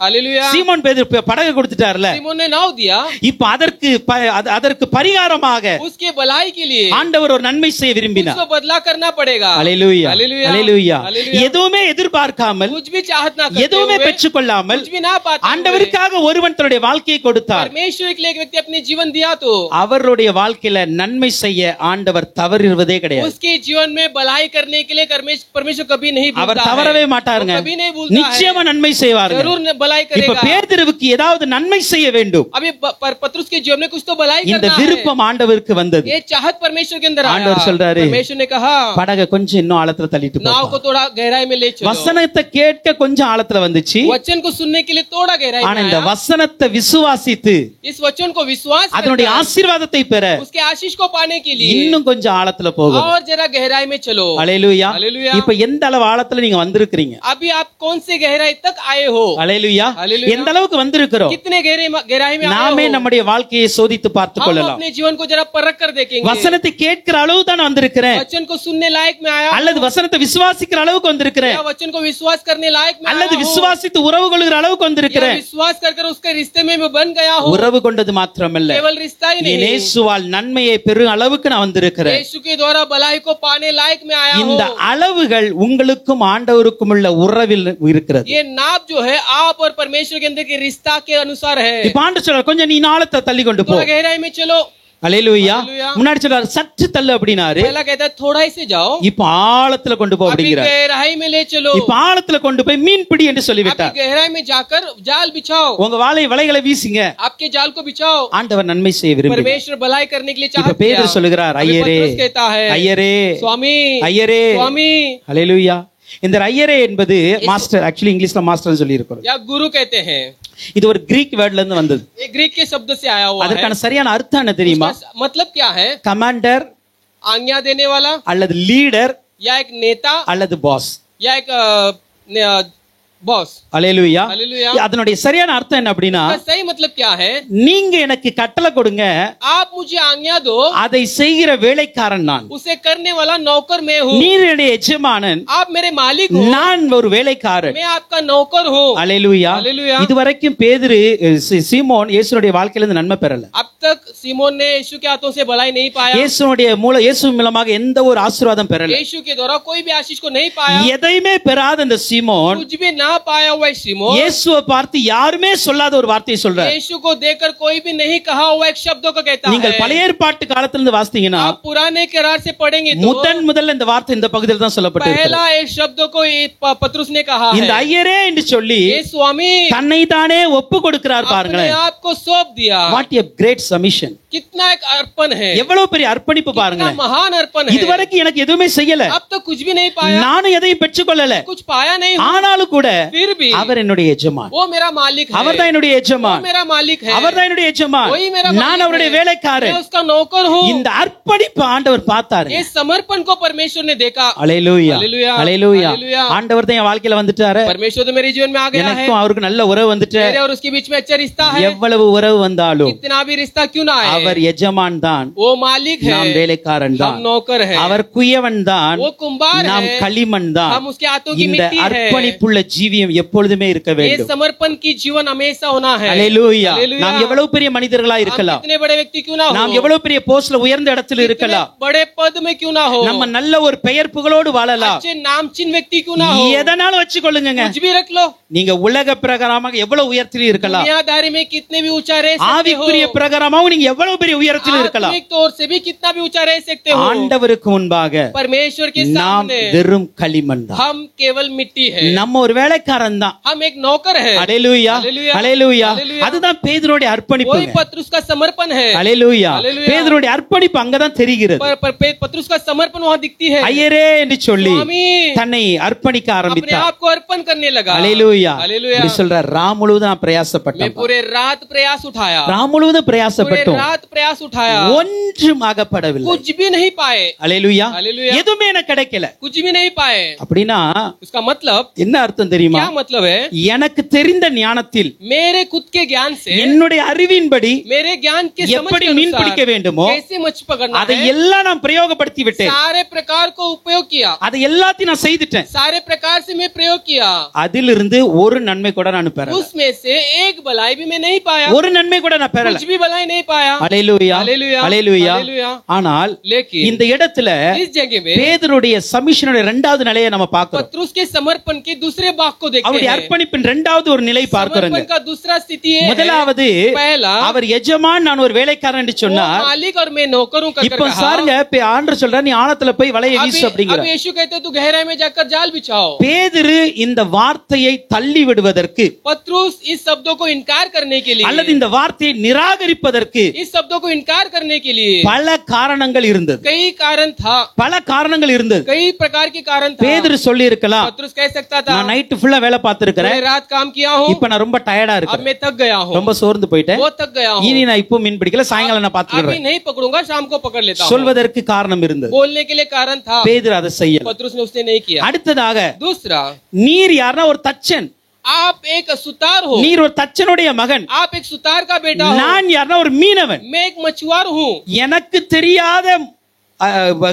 हालेलुया। சீமோன் பேதுரு படகு கொடுத்துட்டார்ல, सीमोन ने नाव दिया, இப்ப அதற்கு பரிகாரமாக उसके भलाई के लिए ஆண்டவர் ஒரு நன்மை செய்ய விரும்பினார். उसको बदला करना पड़ेगा। அல்லேலூயா, हालेलुया அல்லேலூயா. हालेलुया। எதுவுமே எதிர்பார்க்காமல், कुछ भी चाहत ना करते எதுவுமே हुए, பெற்றுக்கொள்ளாமல் कुछ भी ना पाते हुए, ஆண்டவருக்காக ஒருவன் தன்னுடைய வாழ்க்கையை கொடுத்தார். परमेश्वर के लिए एक व्यक्ति अपने जीवन दिया तो அவருடைய வாழ்க்கையில நன்மை செய்ய ஆண்டவர் தவறுவதே கிடையாது. उसके जीवन में भलाई करने के लिए परमेश्वर कभी नहीं அவர் भूलता தவறவே है। மாட்டாருங்க. वो कभी नहीं भूलता நிச்சயமா है। நன்மை செய்வார்கள். जरूर भलाई இப்ப करेगा। பேதுருவுக்கு ஏதாவது நன்மை செய்ய வேண்டும். अभी पतरस के जीवन में कुछ तो भलाई இந்த करना है। விருப்பம் ஆண்டவருக்கு வந்தது. ये चाहत परमेश्वर के अंदर आया। ஆண்டவர் சொல்றாரு, परमेश्वर ने कहा படகை கொஞ்சம் இன்னும் ஆழத்துல தள்ளிட்டு போ. नाव को थोड़ा गहराई में ले चलो। வசனத்தை கேட்க கொஞ்சம் ஆழத்துல வந்துச்சு. वचन को सुनने के लिए थोड़ा गहराई ஆனா में இந்த आया। வசனத்தை விசுவாசித்து इस वचन को विश्वास அதனுடைய करके ஆசீர்வாதத்தை பெற उसके आशीष को पाने के लिए இன்னும் கொஞ்சம் ஆழத்துல போகும். और जरा गहराई में चलो। அல்லேலூயா. हालेलुया। இப்ப எந்த அளவு ஆழத்துல நீங்க வந்திருக்கிறீங்க? अभी आप कौन से गहराई तक आए हो? அல்லேலூயா. हालेलुया। எந்த அளவுக்கு வந்திருக்கிறோம்? कितने गहराई में आए நாமே हो? நம்முடைய வாழ்க்கையை சோதித்து பார்த்துக் हम கொள்ளலாம். अपने जीवन को जरा परख कर देखेंगे। வசனத்தை கேட்கிற அளவு தான் வந்திருக்கிறேன், वचन को सुनने लायक में आया அல்லது वசனத்தை விசுவாசிக்கிற அளவுக்கு வந்திருக்கிறேன், या वचन को विश्वास करने लायक में அல்லது आया हो? விசுவாசித்து உறவு கொள்கிற அளவுக்கு या வந்திருக்கிறேன். विश्वास कर उसके रिश्ते में मैं बन गया हूँ। உறவு கொண்டது மாத்திரமல்ல, केवल रिश्ता ही नहीं, இயேசுவால் நன்மையை பெறும் அளவுக்கு நான் வந்திருக்கிறேன். यीशु के द्वारा भलाई को पाने लायक में आया हूँ। இந்த அளவுகள் உங்களுக்கும் ஆண்டவருக்கும் உள்ள உறவில் இருக்கிறது. ये नाप जो है आप और परमेश्वर के अंदर के रिश्ता के अनुसार है। இப்ப ஆண்டவர் சொல்றார், கொஞ்சம் நீ ஆழத்தை தள்ளி கொண்டு போ. थोड़ा गहराई में चलो। அல்லேலூயா. அல்லேலூயா. முன்னாடி சொல்றாரு சற்று தள்ளு அப்படினாரு. पहला कहता है थोड़ा ही से जाओ, இப்ப ஆழத்துல கொண்டு போ अभी அப்படிங்கிறார். गहराई में ले चलो। இப்ப ஆழத்துல கொண்டு போய் மீன் பிடி என்று अभी சொல்லிவிட்டார். गहराई में जाकर जाल बिछाओ, உங்க வலைகளை வீசுங்க. आपके जाल को बिछाओ। ஆண்டவர் நன்மை செய்ய விரும்புகிறார். परमेश्वर भलाई करने के लिए இப்ப चाहता பேதுரு है। சொல்லுகிறார், अभी ஐயரே पतरस कहता है, ஐயரே स्वामी ஐயரே. स्वामी। அல்லேலூயா. இந்த ஐயரே என்பது மாஸ்டர், ஆக்சுவலி இங்கிலீஷ்ல மாஸ்டர் சொல்லி இருக்கிறோம். या गुरु कहते हैं। இது ஒரு கிரீக் வேர்ட்ல இருந்து வந்தது. ये ग्रीक के शब्द से आया हुआ है। அதற்கான சரியான அர்த்தம் என்ன தெரியுமா? उसका मतलब क्या है? கமாண்டர் आज्ञा देने वाला அல்லது லீடர் या एक नेता அல்லது பாஸ். या एक बॉस। அல்லேலூயா. हालेलुया। அதனுடைய சரியான அர்த்தம் என்ன அப்படின்னா, इसका सही मतलब क्या है? நீங்க எனக்கு கட்டளை கொடுங்க, आप मुझे आज्ञा दो, அதை செய்கிற வேலைக்காரன் நான். उसे करने वाला नौकर मैं हूँ। நீர் என்னுடைய எஜமானன், आप मेरे मालिक हो, நான் ஒரு வேலைக்காரன். मैं आपका नौकर हूँ। அல்லேலூயா. हालेलुया। இதுவரைக்கும் பேதுரு சீமோன் இயேசுனுடைய வாழ்க்கையில இருந்து நன்மை பெறல. अब तक सीमोन ने यीशु के हाथों से भलाई नहीं पाया। இயேசு மூலமாக எந்த ஒரு ஆசீர்வாதம் பெறல. यीशु के द्वारा कोई भी आशीष को नहीं पाया। எதையுமே பெறாத இந்த சீமோன் कुछ भी ना पाया हुआ सीमोन இயேசுவை பார்த்து யாருமே சொல்லாத ஒரு வார்த்தையை சொல்றார். यीशु को देखकर कोई भी नहीं कहा हुआ एक शब्दों को कहता நீங்கள் है। பழைய ஏற்பாட்டு காலத்துல இருந்து வாசித்தீங்கன்னா आप पुराने करार से पढ़ेंगे तो முதல்ல இந்த வார்த்தை இந்த பகுதியில் தான் சொல்லப்பட்டிருக்கு. पहला इस शब्दों को पतरस ने कहा இந்த है। ஐயரே என்று சொல்லி ये स्वामी தன்னை தானே ஒப்பு கொடுக்கிறார் अपने பாருங்களேன். आप को सौंप दिया। What a great submission. कितना एक अर्पण है, எவ்வளவு பெரிய அர்ப்பணிப்பு कितना பாருங்களேன். महान अर्पण है। இதுவரைக்கும் எனக்கு எதுவுமே செய்யல, अब तो कुछ भी नहीं पाया, நானும் எதையும் பெற்றுக்கொள்ளல, कुछ पाया नहीं हूँ, ஆனாலும் கூட फिर भी அவர் என்னுடைய எஜமான். वो मेरा मालिक है। அவர் தான் என்னுடைய वो எஜமான். मेरा मालिक है। அவர் தான் என்னுடைய எஜமான். वही मेरा நான் मालिक அவருடைய है। வேலைக்காரன். मैं उसका नौकर हूँ। இந்த அர்ப்பணிப்பு ஆண்டவர் பார்த்தாரு. ये समर्पण को परमेश्वर ने देखा। அல்லேலூயா. அல்லேலூயா. அல்லேலூயா. அல்லேலூயா. ஆண்டவர் தான் என் வாழ்க்கையில வந்துட்டாரு. परमेश्वर तो मेरे जीवन में आ गया है। எனக்கும் அவருக்கு நல்ல உறவு வந்துட்டு. मेरे और उसके बीच में अच्छा रिश्ता है। எவ்வளவு உறவு வந்தாலும் कितना भी रिश्ता क्यों ना आए, அவர் எஜமான் தான், वो मालिक है, நாம் வேலைக்காரன் हम தான். नौकर है। அவர் குயவன் தான், वो कुंभार நாம் है, களிமண் தான். हम उसके हाथों की இந்த मिट्टी है। அர்ப்பணிப்புள்ள ஜீவியம் எப்பொழுதுமே இருக்க ये வேண்டும். समर्पण की जीवन हमेशा होना है। அல்லேலூயா. हालेलुया। நாம் எவ்வளவு பெரிய மனிதர்களா हम இருக்கலாம், कितने बड़े व्यक्ति क्यों ना हो, நாம் எவ்வளவு பெரிய போஸ்ட்ல உயர்ந்த இடத்துல कितने இருக்கலாம், बड़े पद में क्यों ना हो, நம்ம நல்ல ஒரு பெயர் புகழோடு வாழலாம். अच्छे नामचीन व्यक्ति क्यों ना हो, எதனாலும் வச்சுக்கொள்ளுங்க. कुछ भी रख लो। நீங்க உலக பிரகாரமாக எவ்வளவு உயர்த்தி இருக்கலாம், दुनियादारी में कितने भी ऊंचा रह सकते हो, ஆவிக்குரிய பிரகாரமாக மூலமாவும் நீங்க எவ்வளவு பெரிய உயரத்தில் இருக்கலாம். आत्मिक तौर से भी कितना भी ऊंचा रह सकते हो, ஆண்டவருக்கு முன்பாக परमेश्वर के நாம் सामने வெறும் களிமண் தான். हम केवल मिट्टी है, நம்ம ஒரு வேலைக்காரன் தான். हम एक नौकर है. அல்லேலூயா, हालेलुया, அல்லேலூயா. हालेलुया. அதுதான் பேதுருடைய அர்ப்பணிப்பு. वही पत्रुस का समर्पण है. அல்லேலூயா. हालेलुया. பேதுருடைய அர்ப்பணிப்பு அங்கதான் தெரிகிறது. पत्रुस का समर्पण वहाँ दिखती है. ஐயரே என்று சொல்லி स्वामी தன்னை அர்ப்பணிக்க अपने ஆரம்பித்தார். आप को अर्पण करने लगा. அல்லேலூயா. हालेलुया. இப்படி சொல்றார், ராம் முழுவதும் நான் मैं பிரயாசப்பட்டேன். पूरे रात प्रयास उठाया, ராம் முழுவதும் पूरे பிரயாசப்பட்டோம், रात प्रयास उठाया, ஒன்றும் ஆகப்படவில்லை. कुछ भी नहीं पाए. அல்லேலூயா. हालेलुया. எதுவுமே எனக்கு கிடைக்கல. कुछ भी नहीं पाए. அப்படின்னா उसका मतलब என்ன அர்த்தம் தெரியுமா? क्या मतलब है? எனக்கு தெரிந்த ஞானத்தில் मेरे खुद के ज्ञान से, என்னுடைய அறிவின்படி मेरे ज्ञान के समझ எப்படி के மீன் अनुसार பிடிக்க வேண்டுமோ कैसे मछली पकड़ना அதை है, எல்லாம் நான் பிரயோகப்படுத்தி விட்டேன். सारे प्रकार को उपयोग किया, அதை எல்லாத்தையும் நான் செய்துட்டேன். सारे प्रकार से मैं प्रयोग किया. அதிலிருந்து ஒரு நன்மை கூட நான் பெறல. उसमें से एक भलाई भी मैं नहीं पाया, ஒரு நன்மை கூட நான் பெறல. कुछ भी भलाई नहीं पाया. அல்லேலூயா, हालेलुया, அல்லேலூயா. हालेलुया. ஆனால் लेकिन இந்த இடத்துல इस जगह में பேதுருடைய சமிஷனுடைய இரண்டாவது நிலையை நம்ம பார்க்கிறோம். पत्रुस के समर्पण के दूसरे भाग को देखते அவருடைய हैं. அர்ப்பணிப்பின் இரண்டாவது ஒரு நிலை பார்க்கிறோங்க. समर्पण का दूसरा स्थिति ये है, முதலாவது पहला அவர் எஜமான், நான் ஒரு வேலைக்காரன் என்று वो சொன்னார். मालिक और मैं नौकर हूं कहकर இப்ப कहा. சாருங்க ஆண்டவர் சொல்றார், நீ ஆழத்துல போய் வலையை வீசு अब அப்படிங்கிறார். यीशु कहते तू गहराई में जाकर जाल बिछाओ. பேதுரு இந்த வார்த்தையை தள்ளி விடுவதற்கு पत्रुस इस शब्दों को इनकार करने के लिए, அல்லது இந்த வார்த்தையை நிராகரிப்பதற்கு इस शब्दों को इनकार करने के लिए பல காரணங்கள் இருந்தது. कई कारण था, பல காரணங்கள் இருந்தது. कई प्रकार के कारण था. பேதுரு சொல்லி இருக்கலாம், पत्रुस कह सकता था, நான் நைட் ஃபுல்லா வேலை பார்த்திருக்கிறேன், मैं रात काम किया हूँ, இப்ப நான் ரொம்ப டயர்டா अब இருக்கேன், मैं थक गया हूँ, ரொம்ப சோர்ந்து போயிட்டேன், वो थक गया हूँ, இனி நான் இப்போ மீன் பிடிக்கல, சாயங்காலம் நான் अभी பார்த்துக்கிறேன் नहीं पकड़ूंगा, शाम को पकड़ लेता हूँ. சொல்வதற்கு காரணம் இருந்தது. बोलने के लिए कारण था. பேதுரு அதை செய்யல. पत्रुस ने उसने नहीं किया. அடுத்ததாக, दूसरा, நீர் யாருன்னா ஒரு தச்சன், आप एक सुतार हो, நீர் ஒரு தச்சனுடைய மகன், आप एक सुतार का बेटा हो, நான் யாருன்னா ஒரு மீனவன். मैं एक मछुआर हूँ. எனக்கு தெரியாத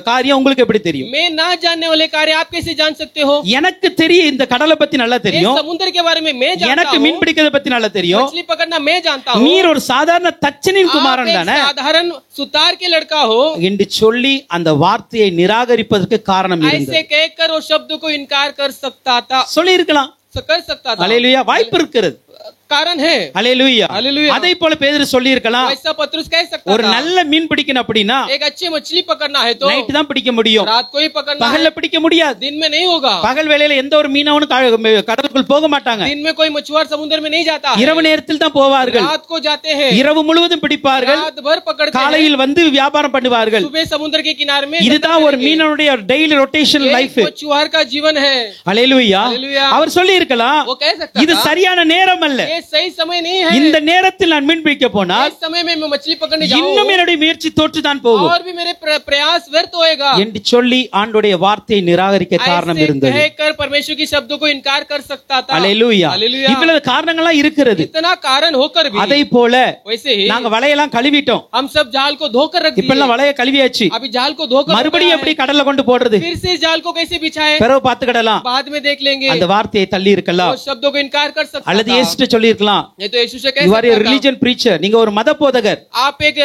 காரியம் உங்களுக்கு எப்படி தெரியும்? मैं ना जानने वाले कार्य आप कैसे जान सकते हो? எனக்கு தெரியும், இந்த கடலை பத்தி நல்லா इस தெரியும், समुद्र के बारे में मैं जानता எனக்கு हूँ, மீன் பிடிக்கிறத பத்தி நல்லா தெரியும். मछली पकड़ना मैं जानता हूँ. நீர் ஒரு சாதாரண தச்சனின் आप குமாரன் एक தானே साधारण सुतार के लड़का हो. என்று சொல்லி அந்த வார்த்தையை நிராகரிப்பதற்கு காரணம் ऐसे இருந்தது. कहकर वो शब्द को इनकार कर सकता था, சொல்லி இருக்கலாம். कर सकता था. அல்லேலூயா, வாய்ப்பு இருக்கிறது. कारण है. அல்லேலூயா. हालेलुया. அதை போல பேதுரு சொல்லி இருக்கலாம், वैसा पत्रुस कह सकता ஒரு था. நல்ல மீன் பிடிக்கணும் அப்படின்னா एक अच्छी मछली पकड़ना है तो நைட் தான் பிடிக்க முடியும், रात को ही पकड़ना பகல்ல है, பிடிக்க முடியாது. दिन में नहीं होगा. பகல் வேளையில எந்த ஒரு மீனவனும் கடலுக்குள் போக மாட்டாங்க, दिन में कोई मछुआर समुद्र में नहीं जाता है, இரவு நேரத்தில் தான் போவார்கள், रात को जाते हैं, இரவு முழுவதும் பிடிப்பார்கள், रात भर पकड़ते हैं, காலையில் வந்து வியாபாரம் பண்ணுவார்கள். सुबह समुद्र के किनारे में இதுதான் ஒரு மீனவனுடைய டெய்லி ரொட்டேஷன் ये லைஃப். मछुआर का जीवन है. அல்லேலூயா. हालेलुया. அவர் சொல்லி இருக்கலாம், वो कह सकता இது था, சரியான நேரம் அல்ல, ये सही समय नहीं है. இந்த நேரத்தில் நான் மீன் பிடிக்க போனால் इस समय में मैं मछली पकड़ने இன்னும் जाऊं என்னுடைய முயற்சி தோற்றுதான் போகும் और भी मेरे प्रयास व्यर्थ होएगा. என்று சொல்லி ஆண்டவருடைய வார்த்தையை நிராகரிக்க காரணம் ऐसे இருந்தது. कहकर परमेश्वर की शब्दों को इनकार कर सकता था. அல்லேலூயா. हालेलुया. இவ்வளவு காரணங்கள்லாம் இருக்கிறது. इतना कारण होकर भी அதை போல वैसे ही நாங்க வலையெல்லாம் கழுவிட்டோம், हम सब जाल को धोकर रख இப்ப எல்லாம் दिए. வலைய கழுவியாச்சு, अभी जाल को धोकर மறுபடியும் रखा எப்படி है. கடல்ல கொண்டு போடுறது? फिर से इस जाल को कैसे बिछाए பிறகு பாத்துக்கிடலாம். बाद में देख लेंगे. அந்த வார்த்தையை தள்ளி இருக்கலாம், वो शब्दों को इनकार कर सकता அல்லது था. இயேசுட்ட சொல்லி இருக்கலாம், ये तो यीशु से कह யூ ஆர் எ सकता था. ரிலிஜன் பிரீச்சர், நீங்க ஒரு மத போதகர். आप एक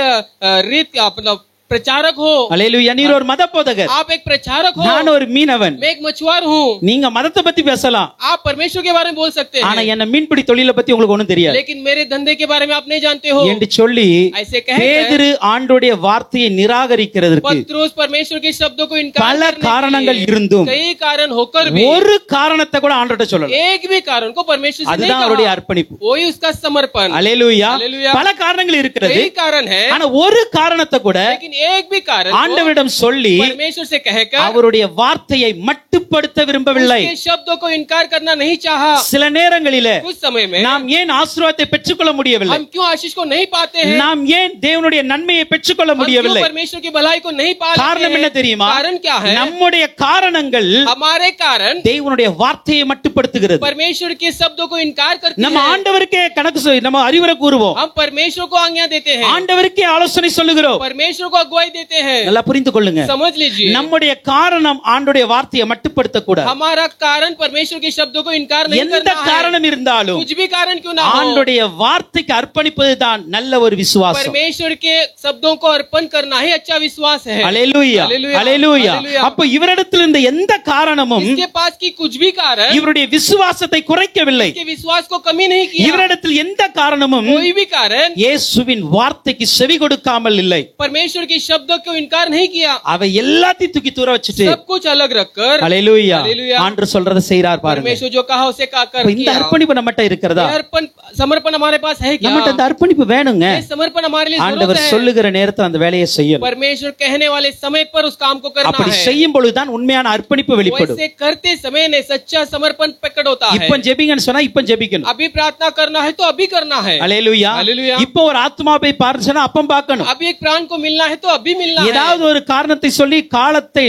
रीत अपना प्रचारक हो. அல்லேலூயா. நீர் ஒரு மத போதகர், आप एक प्रचारक हो. நான் ஒரு மீனவன். मैं एक मछुआर हूँ. நீங்க மதத்தை பத்தி பேசலாம், आप परमेश्वर के बारे में बोल सकते ஆனா हैं, என்ன மீன்பிடி தொழிலை பத்தி உங்களுக்கு ஒண்ணும் தெரியாது लेकिन मेरे धंधे के बारे में आप नहीं जानते हो. என்று சொல்லி ऐसे कहकर பேதுரு ஆண்டவருடைய வார்த்தையை நிராகரிக்கிறதற்கு पत्रुस परमेश्वर के शब्दों को इनकार பல करने காரணங்கள் के लिए இருந்தும் कई कारण होकर भी ஒரு காரணத்தை கூட ஆண்டவர்ட்ட சொல்லல. एक भी कारण को परमेश्वर से नहीं அதுதான் அவருடைய कहा. அர்ப்பணிப்பு. वही उसका समर्पण. அல்லேலூயா. हालेलुया. பல காரணங்கள் இருக்கிறது, कई कारण है, ஆனா ஒரு காரணத்தை கூட लेकिन एक भी कारण को ஆண்டவரிடம் சொல்லி परमेश्वर से कहकर அவருடைய வார்த்தையை மட்டுப்படுத்த விரும்பவில்லை. उसके शब्दों को इनकार करना नहीं चाहा. சில நேரங்களிலே कुछ समय में நாம் ஏன் ஆசீர்வாதத்தை பெற்றுக்கொள்ள முடியவில்லை, हम क्यों आशीष को नहीं पाते हैं, நாம் ஏன் தேவனுடைய நன்மையை பெற்றுக்கொள்ள हम क्यों முடியவில்லை? परमेश्वर की भलाई को नहीं पा காரணம் रहे என்ன हैं? தெரியுமா? कारण क्या है? நம்முடைய காரணங்கள் हमारे कारण தேவனுடைய வார்த்தையை மட்டுப்படுத்துகிறது. परमेश्वर के शब्दों को इनकार करते நம்ம हैं. ஆண்டவருக்கே கணக்கு நம்ம அறிவுரை கூறுவோம், हम परमेश्वर को आज्ञा देते हैं, ஆண்டவருக்கே ஆலோசனை சொல்லுகிறோம், परमेश्वर को अगुवाई देते हैं। நல்லா புரிந்து கொள்ளுங்க. समझ लीजिए, நம்முடைய காரணம் ஆண்டுடைய வார்த்தையை மட்டுப்படுத்த கூடாது. हमारा कारण परमेश्वर के शब्दों को इनकार नहीं எந்த करना है। காரணம் இருந்தாலும் कुछ भी कारण क्यों ना हो, ஆண்டுடைய வார்த்தைக்கு அர்ப்பணிப்பதுதான் நல்ல ஒரு விசுவாசம். परमेश्वर के शब्दों को अर्पण करना ही अच्छा विश्वास है। அல்லேலூயா, அல்லேலூயா, அல்லேலூயா. அல்லேலூயா. அப்ப இவரிடத்தில் இருந்த எந்த காரணமும் इसके पास की कुछ भी कारण இவருடைய விசுவாசத்தை குறைக்கவில்லை. इसके विश्वास को कमी नहीं किया। இவரிடத்தில் எந்த காரணமும் कोई भी कारण இயேசுவின் வார்த்தைக்கு செவி கொடுக்காமல் இல்லை. परमेश्वर के शब्दों को इनकार नहीं किया। அவை எல்லாத்தையும் தூக்கி தூர வச்சுட்டு सब कुछ अलग रखकर அல்லேலூயா அல்லேலூயா. ஆண்டவர் சொல்றதை செய்றார் பாருங்க. परमेश्वर जो कहा उसे का कर அப்ப இந்த किया। அர்ப்பணிப்பு நம்மட்ட இருக்கிறதா? ये अर्पण समर्पण हमारे पास है क्या? நம்மட்ட இந்த அர்ப்பணிப்பு வேணுங்க. ये समर्पण हमारे लिए ஆண்டவர் जरूरत है। சொல்லுகிற நேரத்துல அந்த வேலையை செய்யணும். परमेश्वर कहने वाले समय पर उस काम को करना அப்படி है। செய்யும் பொழுதுதான் உண்மையான அர்ப்பணிப்பு வெளிப்படும். वैसे करते समय ने सच्चा समर्पण प्रकट होता है। இப்ப ஜெபிங்கன்னு சொன்னா இப்ப ஜெபிக்கணும். अभी प्रार्थना करना है तो अभी करना है। அல்லேலூயா. அல்லேலூயா. இப்போ ஒரு ஆத்மாவை பார்ச்சனா அப்பம் பார்க்கணும். अभी एक प्राण को मिलना है तो अभी मिलना है। ஏதாவது ஒரு காரணத்தை சொல்லி காலத்தை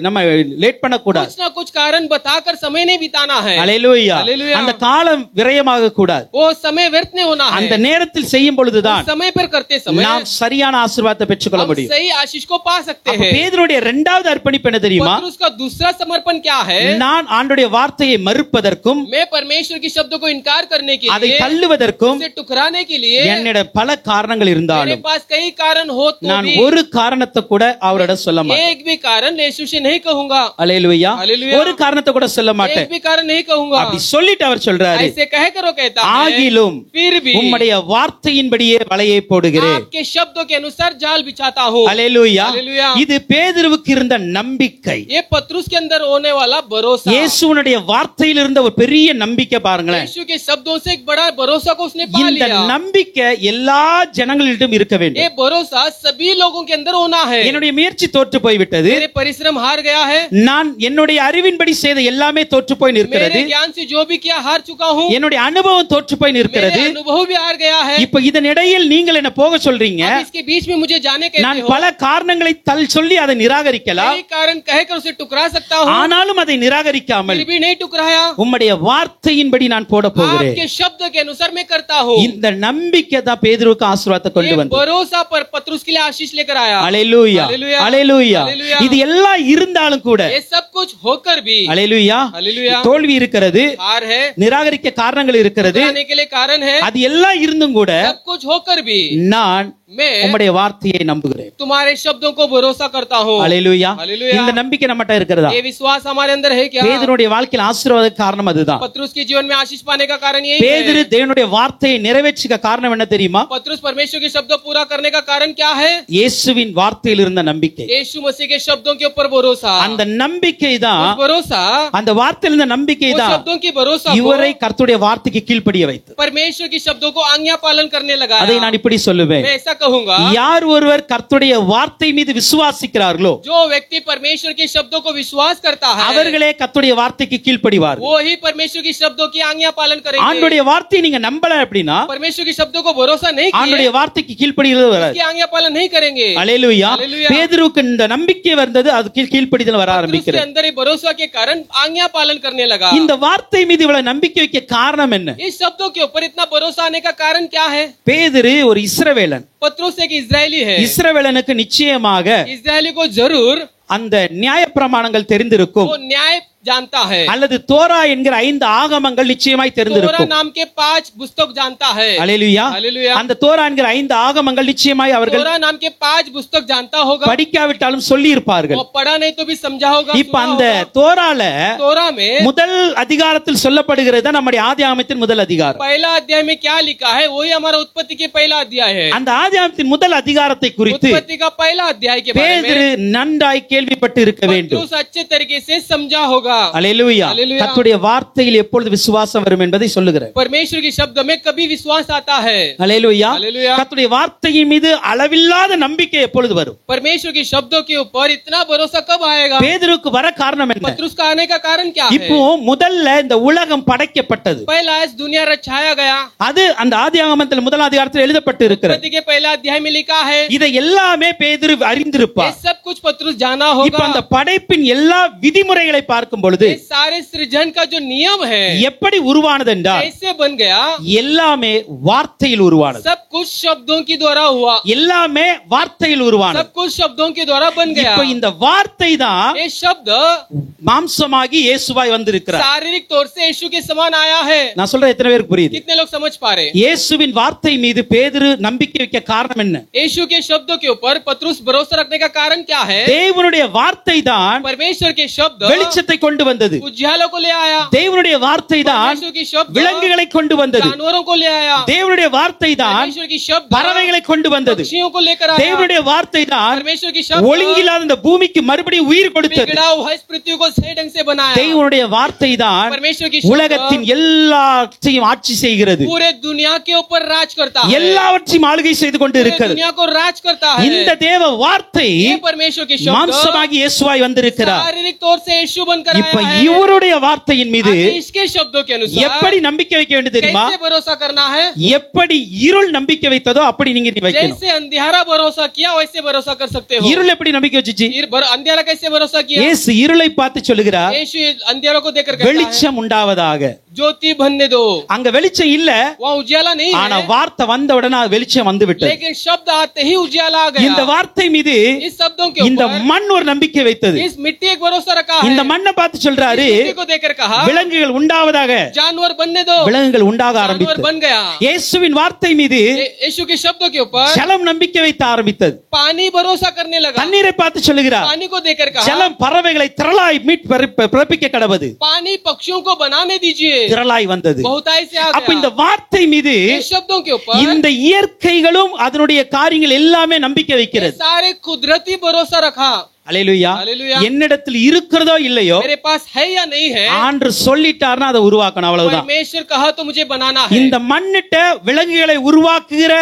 நம்ம லேட் பண்ண கூடாது. कुछ ना कुछ कारण बताकर समय नहीं बिताना है। அல்லேலூயா. அல்லேலூயா. அந்த காலம் விரயமாக கூடாது. वो समय व्यर्थ नहीं होना है। அந்த நேரத்தில் செய்யும் பொழுதுதான் उस समय पर करते समय நாம் சரியான ஆசீர்வாதத்தை பெற்றுக்கொள்ள हम முடியும். सही आशीष को पा सकते அப்ப हैं। பேதுருடைய இரண்டாவது அர்ப்பணிப்பு என்ன தெரியுமா? पतरस का दूसरा समर्पण क्या है? நான் ஆண்டவருடைய வார்த்தையை மறுப்பதற்கும் मैं परमेश्वर के शब्दों को इनकार करने के அதை लिए, தள்ளுவதற்கும் उसे ठुकराने के लिए என்னிடம் பல காரணங்கள் मेरे இருந்தாலும் पास कई कारण हो तो நான் भी ஒரு காரணத்தை கூட அவரிடம் சொல்ல மாட்டேன். एक भी कारण यीशु से नहीं कहूंगा। அல்லேலூயா. அல்லேலூயா. ஒரு காரணத்தை கூட சொல்ல एक மாட்டேன். भी कारण नहीं कहूंगा। அப்படி சொல்லிட்டு அவர் சொல்றாரு, ऐसे कह कर वो कहता है, ஆகிலும் फिर भी உம்முடைய வார்த்தையின்படியே வலையை போடுகிறேன். आपके शब्दों के अनुसार जाल बिछाता हूँ। அல்லேலூயா. அல்லேலூயா. இது பேதுருவுக்கு இருந்த நம்பிக்கை. ये पतरस के अंदर होने वाला भरोसा, இயேசுவினுடைய வார்த்தையில் இருந்த ஒரு பெரிய நம்பிக்கை பாருங்களேன். यीशु के शब्दों से एक बड़ा भरोसा को उसने पा இந்த लिया। நம்பிக்கை எல்லா ஜனங்களிடம் இருக்க ये வேண்டும். भरोसा सभी लोगों के अंदर होना है। என்னுடைய முயற்சி தோற்று போய்விட்டது. मेरे परिश्रम हार गया है। நான் என்னுடைய அறிவின்படி செய்த எல்லாமே தோற்று போய் நிற்கிறது. मेरे ज्ञान से जो भी किया हार चुका हूँ। என்னுடைய அனுபவம் தோற்று போய் நிற்கிறது. मेरे अनुभव भी हार गया है। இப்ப இதன் இடையில் நீங்கள் என்ன போக சொல்றீங்க? अब इसके बीच में मुझे जाने कहते நான் हो। பல காரணங்களை சொல்லி அதை நிராகரிக்கலாம். कई कारण कहकर उसे टुकरा सकता हूँ, ஆனாலும் அதை நிராகரிக்காமல் फिर भी नहीं टुकराया। உம்முடைய வார்த்தையின்படி நான் போட போகிறேன். आपके शब्द के अनुसार मैं करता हूँ। இந்த நம்பிக்கை தான் பேதுருவுக்கு ஆசீர்வாதத்தை கொண்டு ये வந்தது. भरोसा पर पतरस के लिए आशीष लेकर आया। அல்லேலூயா. அல்லேலூயா. அல்லேலூயா. அல்லேலூயா. இது எல்லாம் இருந்தாலும் கூட ये सब कुछ होकर भी அல்லேலூயா அல்லேலூயா. தோல்வி இருக்கிறது, हार है, நிராகரிக்க காரணங்கள் இருக்கிறது. टुकराने के लिए कारण है। அது எல்லாம் இருந்தும் கூட सब कुछ होकर भी நான் मैं உம்முடைய வார்த்தையை நம்புகிறேன். तुम्हारे शब्दों को भरोसा करता हूँ। அல்லேலூயா. அல்லேலூயா. இந்த நம்பிக்கை நம்மட்ட இருக்கிறதா? ये विश्वास हमारे अंदर है क्या? பேதுருடைய வாழ்க்கையில் ஆசீர்வாத காரணம் அதுதான். पतरस के जीवन में आशीष पाने का कारण यही பேதுரு है। தேவனுடைய வார்த்தையை நிறைவேற்றிக்க காரணம் என்ன தெரியுமா? पतरस परमेश्वर के शब्दों पूरा करने का कारण क्या है? இயேசுவின் வார்த்தையில் இருந்த நம்பிக்கை. यीशु मसीह के शब्दों के ऊपर भरोसा। அந்த நம்பிக்கை தான், उस भरोसा, அந்த வார்த்தையில் இருந்த நம்பிக்கை उस தான் शब्दों की भरोसा को இவரை கர்த்தருடைய வார்த்தைக்கு கீழ்ப்படிய வைத்தது. परमेश्वर की शब्दों को आज्ञा पालन करने लगा। அதை நான் இப்படி சொல்லுவேன், मैं ऐसा कहूंगा, யார் ஒருவர் கர்த்தருடைய வார்த்தை மீது விசுவாசிக்கிறார்களோ जो व्यक्ति परमेश्वर के शब्दों को विश्वास करता है, அவர்களே கர்த்தருடைய வார்த்தைக்கு கீழ்ப்படிவார்கள். वो ही परमेश्वर की शब्दों की आज्ञा पालन करेंगे। ஆண்டவருடைய வார்த்தையை நீங்க நம்பல அப்படின்னா परमेश्वर के शब्दों को भरोसा नहीं ஆண்டவருடைய किए, வார்த்தைக்கு கீழ்ப்படிகிறது வராது. उसकी आज्ञा पालन नहीं करेंगे। அல்லேலூயா. அல்லேலூயா. பேதுருவுக்கு இந்த நம்பிக்கை வந்தது, அது கீழ்ப்படிதல் வர पतरस के ஆரம்பிக்கிறது. अंदर ये भरोसा के कारण आज्ञा पालन करने लगा। இந்த வார்த்தை மீது இவ்வளவு நம்பிக்கை வைக்க காரணம் என்ன? इस शब्दों के ऊपर इतना भरोसा आने का कारण क्या है? பேதுரு ஒரு இஸ்ரவேலன். पतरस एक इजरायली है। இஸ்ரவேலனுக்கு நிச்சயமாக इजरायली को जरूर அந்த நியாயப்பிரமாணங்கள் தெரிந்திருக்கும், वो न्याय जानता है। அல்லது தோரா என்கிற 5 ஆகமங்கள் நிச்சயமாய் तोरा தெரிந்திருக்கும். नाम के 5 पुस्तक जानता है। அல்லேலூயா. हालेलुया। அந்த தோரா என்கிற 5 ஆகமங்கள் நிச்சயமாய் அவர்கள் तोरा नाम के 5 पुस्तक जानता होगा। படிக்காவிட்டாலும் சொல்லி இருப்பார்கள். वो पढ़ा नहीं तो भी समझा होगा, இப்ப सुना அந்த होगा। தோரால तोरा में முதல் அதிகாரத்தில் சொல்லப்படுகிறது நம்முடைய ஆதியாகமத்தின் முதல் அதிகாரம். पहला अध्याय में क्या लिखा है? वही हमारा उत्पत्ति के पहला अध्याय है। அந்த ஆதியாகமத்தின் முதல் அதிகாரத்தை குறித்து उत्पत्ति का पहला अध्याय के बारे में பேதுரு நன்றாய் கேள்விப்பட்டு இருக்க வேண்டும். पतरस अच्छे तरीके से समझा होगा। அல்லேலூயா. அல்லேலூயா. கர்த்தருடைய வார்த்தையில் எப்பொழுது விசுவாசம் வரும் என்பதை சொல்லுகிறேன். परमेश्वर के शब्द में कभी विश्वास आता है। அல்லேலூயா. அல்லேலூயா. கர்த்தருடைய வார்த்தையின் மீது அளவில்லாத நம்பிக்கை எப்பொழுது வரும்? परमेश्वर के शब्दों के ऊपर इतना भरोसा कब आएगा? பேதுருக்கு வர காரணம் என்ன? पतरस का आने का कारण क्या है? இப்போ முதல்ல இந்த உலகம் படைக்கப்பட்டது, पहला इस दुनिया रचाया गया, அது அந்த ஆதியாகமத்தில் முதல் அதிகாரத்தில் எழுதப்பட்டு இருக்கிறது. उत्पत्ति के पहला अध्याय में लिखा है। இதை எல்லாமே பேதுரு ये அறிந்திருப்பார். सब कुछ पतरस जाना இப்ப होगा। அந்த படைப்பின் எல்லா விதிமுறைகளை பார்க்கும் பொழுது ये सारे सृजन का जो नियम है எப்படி உருவானது என்றால் कैसे बन गया, எல்லாமே வார்த்தையில் உருவானது. सब कुछ शब्दों के द्वारा हुआ, எல்லாமே வார்த்தையில் உருவானது. सब कुछ शब्दों के द्वारा बन गया। இப்ப இந்த வார்த்தை தான் ये शब्द மாம்சமாகி இயேசுவாய் வந்திருக்கிறார். शारीरिक तौर से यीशु के समान आया है। நான் சொல்றேன் எத்தனை பேருக்கு புரியுது? कितने लोग समझ पा रहे? இயேசுவின் வார்த்தை மீது பேதுரு நம்பிக்கை வைக்க காரணம் என்ன? यीशु के शब्दों के ऊपर पतरुस भरोसा रखने का कारण क्या है? தேவனுடைய வார்த்தை தான் परमेश्वर के शब्द வெளிச்சத்தை கொண்டு வந்தது. उज्यालों को ले आया। தேவனுடைய வார்த்தை தான் परमेश्वर की शब्द விலங்குகளை கொண்டு வந்தது. जानवरों को ले आया। தேவனுடைய வார்த்தை தான் परमेश्वर की शब्द பறவைகளை கொண்டு வந்தது. पक्षियों को लेकर आया। தேவனுடைய வார்த்தை தான் परमेश्वर की शब्द ஒழுங்கில்லாத இந்த பூமிக்கு மறுபடியும் உயிர் கொடுத்தது. बिगड़ा हुआ इस पृथ्वी को सही ढंग से बनाया। தேவனுடைய வார்த்தை தான் परमेश्वर की शब्द உலகத்தின் எல்லாத்தையும் ஆட்சி செய்கிறது. पूरे दुनिया के ऊपर राज करता है। எல்லாவற்றையும் ஆளுகை செய்து கொண்டு पूरे இருக்கிறது. दुनिया को राज करता है। இந்த தேவ வார்த்தை ये परमेश्वर की शब्द மாம்சமாகி இயேசுவாய் வந்திருக்கிறார். शारीरिक तौर से यीशु बनकर இப்ப आया है। இவருடைய வார்த்தையின் மீது अब इसके शब्दों के अनुसार எப்படி நம்பிக்கை வைக்க வேண்டும் தெரியுமா? कैसे भरोसा करना है? எப்படி இருள் நம்பிக்கை வைத்ததோ அப்படி நீங்க வைக்கணும். जैसे अंधियारा भरोसा किया वैसे भरोसा कर सकते हो। இருள் எப்படி நம்பிக்கை வச்சுச்சு? अंधियारा कैसे भरोसा किया? இயேசு இருளை பார்த்து சொல்லுகிறார், यीशु अंधियारों को देखकर कहता है, வெளிச்சம் உண்டாவதாக. ज्योति बनने दो। அங்க வெளிச்சம் இல்ல, वहाँ उजाला नहीं ஆனா है, வார்த்தை வந்த உடனே வெளிச்சம் வந்து விட்டது. लेकिन शब्द आते ही उजाला आ இந்த गया। வார்த்தை மீது इस शब्दों के இந்த ऊपर மண் ஒரு நம்பிக்கை வைத்தது. इस मिट्टी एक भरोसा रखा है। இந்த மண்ணை பார்த்து சொல்றாரு, इस मिट्टी को देखकर कहा, விலங்குகள் உண்டாவதாக. जानवर बनने दो। விலங்குகள் உண்டாக जानवर ஆரம்பித்தது. बन गया। இயேசுவின் வார்த்தை மீது यीशु के शब्दों के ऊपर ஜலம் நம்பிக்கை வைத்த ஆரம்பித்தது. पानी भरोसा करने लगा। தண்ணீரை பார்த்து சொல்லுகிறார், पानी को देखकर कहा, ஜலம் பறவைகளை திரளாய் பிறப்பிக்க கடவது. पानी पक्षियों को बनाने दीजिए। திரளாய் வந்தது. बहुतायत से आ அப்ப இந்த गया। வார்த்தை மீது इस शब्दों के ऊपर இந்த இயற்கைகளும் அதனுடைய காரியங்கள் எல்லாமே நம்பிக்கை ये வைக்கிறது. सारे कुदरती भरोसा रखा। அல்லேலூயா. அல்லேலூயா. என்னிடத்தில் இருக்கிறதோ இல்லையோ, मेरे पास है या नहीं है, ஆண்டவர் சொல்லிட்டார்னா அதை உருவாக்கணும், அவ்வளவுதான். परमेश्वर कहा तो मुझे बनाना है। இந்த மண்ணிட்ட விலங்குகளை உருவாக்குகிற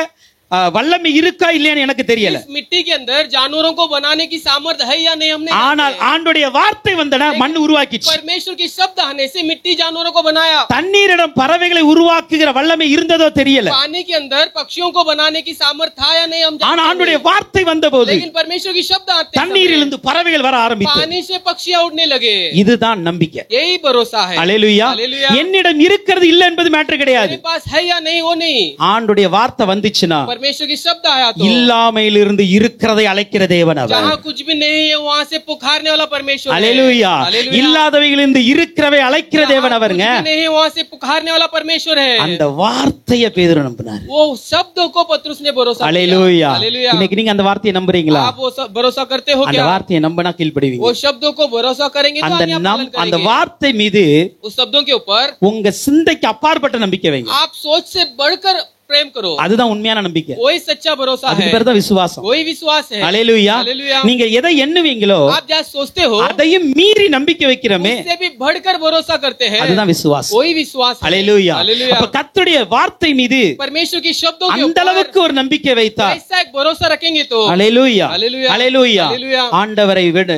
வல்லமை இருக்கா இல்லையான்னு எனக்கு தெரியல. इस मिट्टी के अंदर जानवरों को बनाने की सामर्थ्य है या नहीं हमने ஆனால் ஆண்டவருடைய வார்த்தை வந்தன மண் உருவாக்கிச்சு. परमेश्वर की शब्द आने से मिट्टी जानवरों को बनाया। தண்ணீரிடம் பறவைகளை உருவாக்குகிற வல்லமை இருந்ததோ தெரியல. पानी के अंदर पक्षियों को बनाने की सामर्थ्य था या नहीं हम ஆனா जानते ஆண்டவருடைய नहीं। வார்த்தை வந்தபோது लेकिन परमेश्वर की शब्द आते समय தண்ணீரிலிருந்து பறவைகள் வர ஆரம்பித்தது. पानी से पक्षियां उड़ने लगे। இதுதான் நம்பிக்கை. यही भरोसा है। அல்லேலூயா. हालेलुया। என்னிடம் இருக்கிறது இல்ல என்பது மேட்டர் கிடையாது. मेरे पास है या नहीं वो नहीं, ஆண்டவருடைய வார்த்தை வந்துச்சுன்னா परमेश्वर की शब्द आया तो இல்லாமையிலிருந்து இருக்கிறதை அழைக்கிற தேவன் அவர். जहाँ कुछ भी नहीं है वहाँ से पुकारने वाला परमेश्वर है। அல்லேலூயா. हालेलुया। இல்லாதவைகளிலிருந்து இருக்கிறவை அழைக்கிற தேவன் जहाँ कुछ அவருங்க. भी नहीं है वहाँ से पुकारने वाला परमेश्वर है। அந்த வார்த்தையை பேதுரு நம்பினார். वो शब्दों को पतरुस ने भरोसा किया। அல்லேலூயா. हालेलुया। இன்னைக்கு நீங்க அந்த வார்த்தையை நம்புறீங்களா? आप वो भरोसा करते हो அந்த क्या? வார்த்தையை நம்பினா கீழ்ப்படிவீங்க. वो शब्दों को भरोसा करेंगे तो அந்த आज्ञा पालन அந்த करेंगे। வார்த்தை மீது उस शब्दों के ऊपर உங்க சிந்தைக்கு அப்பாற்பட்ட நம்பிக்கை வைங்க. आप सोच से बढ़कर प्रेम करो। அதுதான் உண்மையான நம்பிக்கை. वही सच्चा भरोसा அதுக்கு है, பேர் தான் விசுவாசம். वही विश्वास है। அல்லேலூயா. हालेलुया। நீங்க எதை எண்ணுவீங்களோ आप जहाँ सोचते हो அதையும் மீறி நம்பிக்கை வைக்கிறோமே, उससे भी बढ़कर भरोसा करते हैं, அதுதான் விசுவாசம். वही विश्वास है। அல்லேலூயா. हालेलुया। அப்ப கர்த்தருடைய வார்த்தை மீது परमेश्वर की शब्दों के அந்த அளவுக்கு ऊपर ஒரு நம்பிக்கை வைத்தார். ऐसा एक भरोसा रखेंगे तो அல்லேலூயா. அல்லேலூயா. அல்லேலூயா. அல்லேலூயா. ஆண்டவரை விட